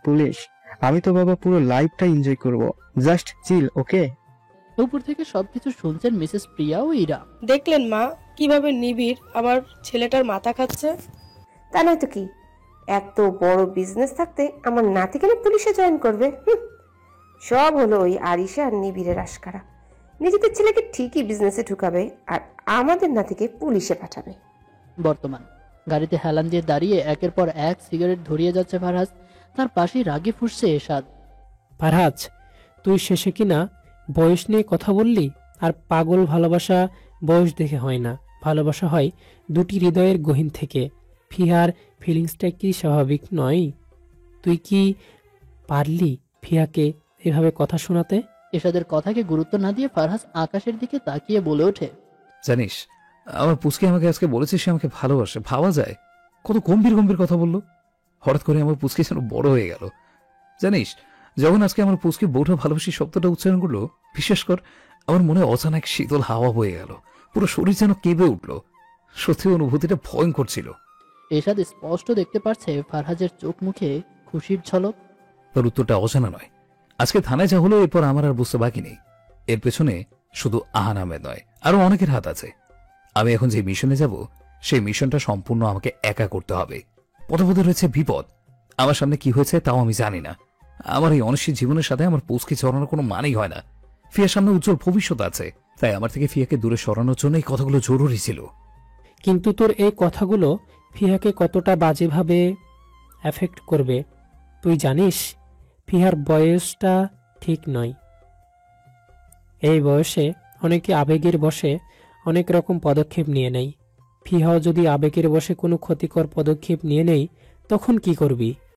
পুলিশ, আমি তো বাবা পুরো লাইফটা এনজয় করব। জাস্ট চিল, ওকে? উপর থেকে সবকিছু শুনছেন মিসেস প্রিয়া ও ইরা। দেখলেন মা, কিভাবে নিবিড় আমার ছেলেটার মাথা খাচ্ছে? তা নয় তো কি, এত বড় বিজনেস থাকতে আমার নাতি কেন পুলিশে জয়েন করবে? সব হলো ওই আরিশা আর নিবিড়ের আশকারা। নিজেদের ছেলেকে ঠিকই বিজনেসে ঢুকাবে আর আমাদের নাতিকে পুলিশে পাঠাবে। বর্তমান গাড়িতে হেলান দিয়ে দাঁড়িয়ে একের পর এক সিগারেট ধরিয়ে যাচ্ছে ফারহাজ। তার পাশেই রাগে ফুঁসছে এরশাদ। ফারহাজ, তুই শেষে কিনা বয়স নিয়ে কথা বললি। আর পাগল ভালোবাসা বয়স দেখে হয় না, ভালোবাসা হয় দুটি হৃদয়ের গহীন থেকে। ফিহার ফিলিংসটা কি স্বাভাবিক নয়? তুই কি পারলি ফিয়াকে এভাবে কথা শোনাতে? এরশাদের কথাকে গুরুত্ব না দিয়ে ফারহাজ আকাশের দিকে তাকিয়ে বলে ওঠে, জানিস আমার পুচকি আমাকে আজকে বলেছে সে আমাকে ভালোবাসে। ভাবা যায় কত গম্ভীর গম্ভীর কথা বললো। হঠাৎ করে আমার পুচকি যেন বড় হয়ে গেল। জানিস যখন আজকে আমার পুচকি বউটা ভালোবাসি শব্দটা উচ্চারণ করলো, বিশ্বাস কর আমার মনে অজানা এক শীতল হাওয়া বয়ে গেল। পুরো শরীর যেন কেঁপে উঠলো। সত্যি অনুভূতিটা ভয়ঙ্কর ছিল। এরশাদ স্পষ্ট দেখতে পারছে ফারহাজের চোখ মুখে খুশির ঝলক। তোর উত্তরটা অজানা নয়। আজকে থানায় যা হলো এরপর আমার আর বুঝতে বাকি নেই। এর পেছনে শুধু আহান আহমেদ নয়, আরো অনেকের হাত আছে। আমি এখন যে মিশনে যাব সেই মিশনটা সম্পূর্ণ আমাকে একা করতে হবে। পথে পথে রয়েছে বিপদ। আমার সামনে কি হয়েছে তাও আমি জানি না। আমার এই অনিশ্চিত জীবনের সাথে আমার পুচকি চড়ানোর কোনো মানেই হয় না। ফিয়ার সামনে উজ্জ্বল ভবিষ্যৎ আছে, তাই আমার থেকে ফিয়াকে দূরে সরানোর জন্য এই কথাগুলো জরুরি ছিল। কিন্তু তোর এই কথাগুলো ফিহাকে কতটা বাজেভাবে এফেক্ট করবে তুই জানিস? ফিহার বয়সটা ঠিক নয়। এই বয়সে অনেকে আবেগের বশে অনেক রকম পদক্ষেপ নিয়ে নেয়। ফিহাও যদি আবেগের বশে কোনো ক্ষতিকর পদক্ষেপ নিয়ে নেয় তখন কি করবি?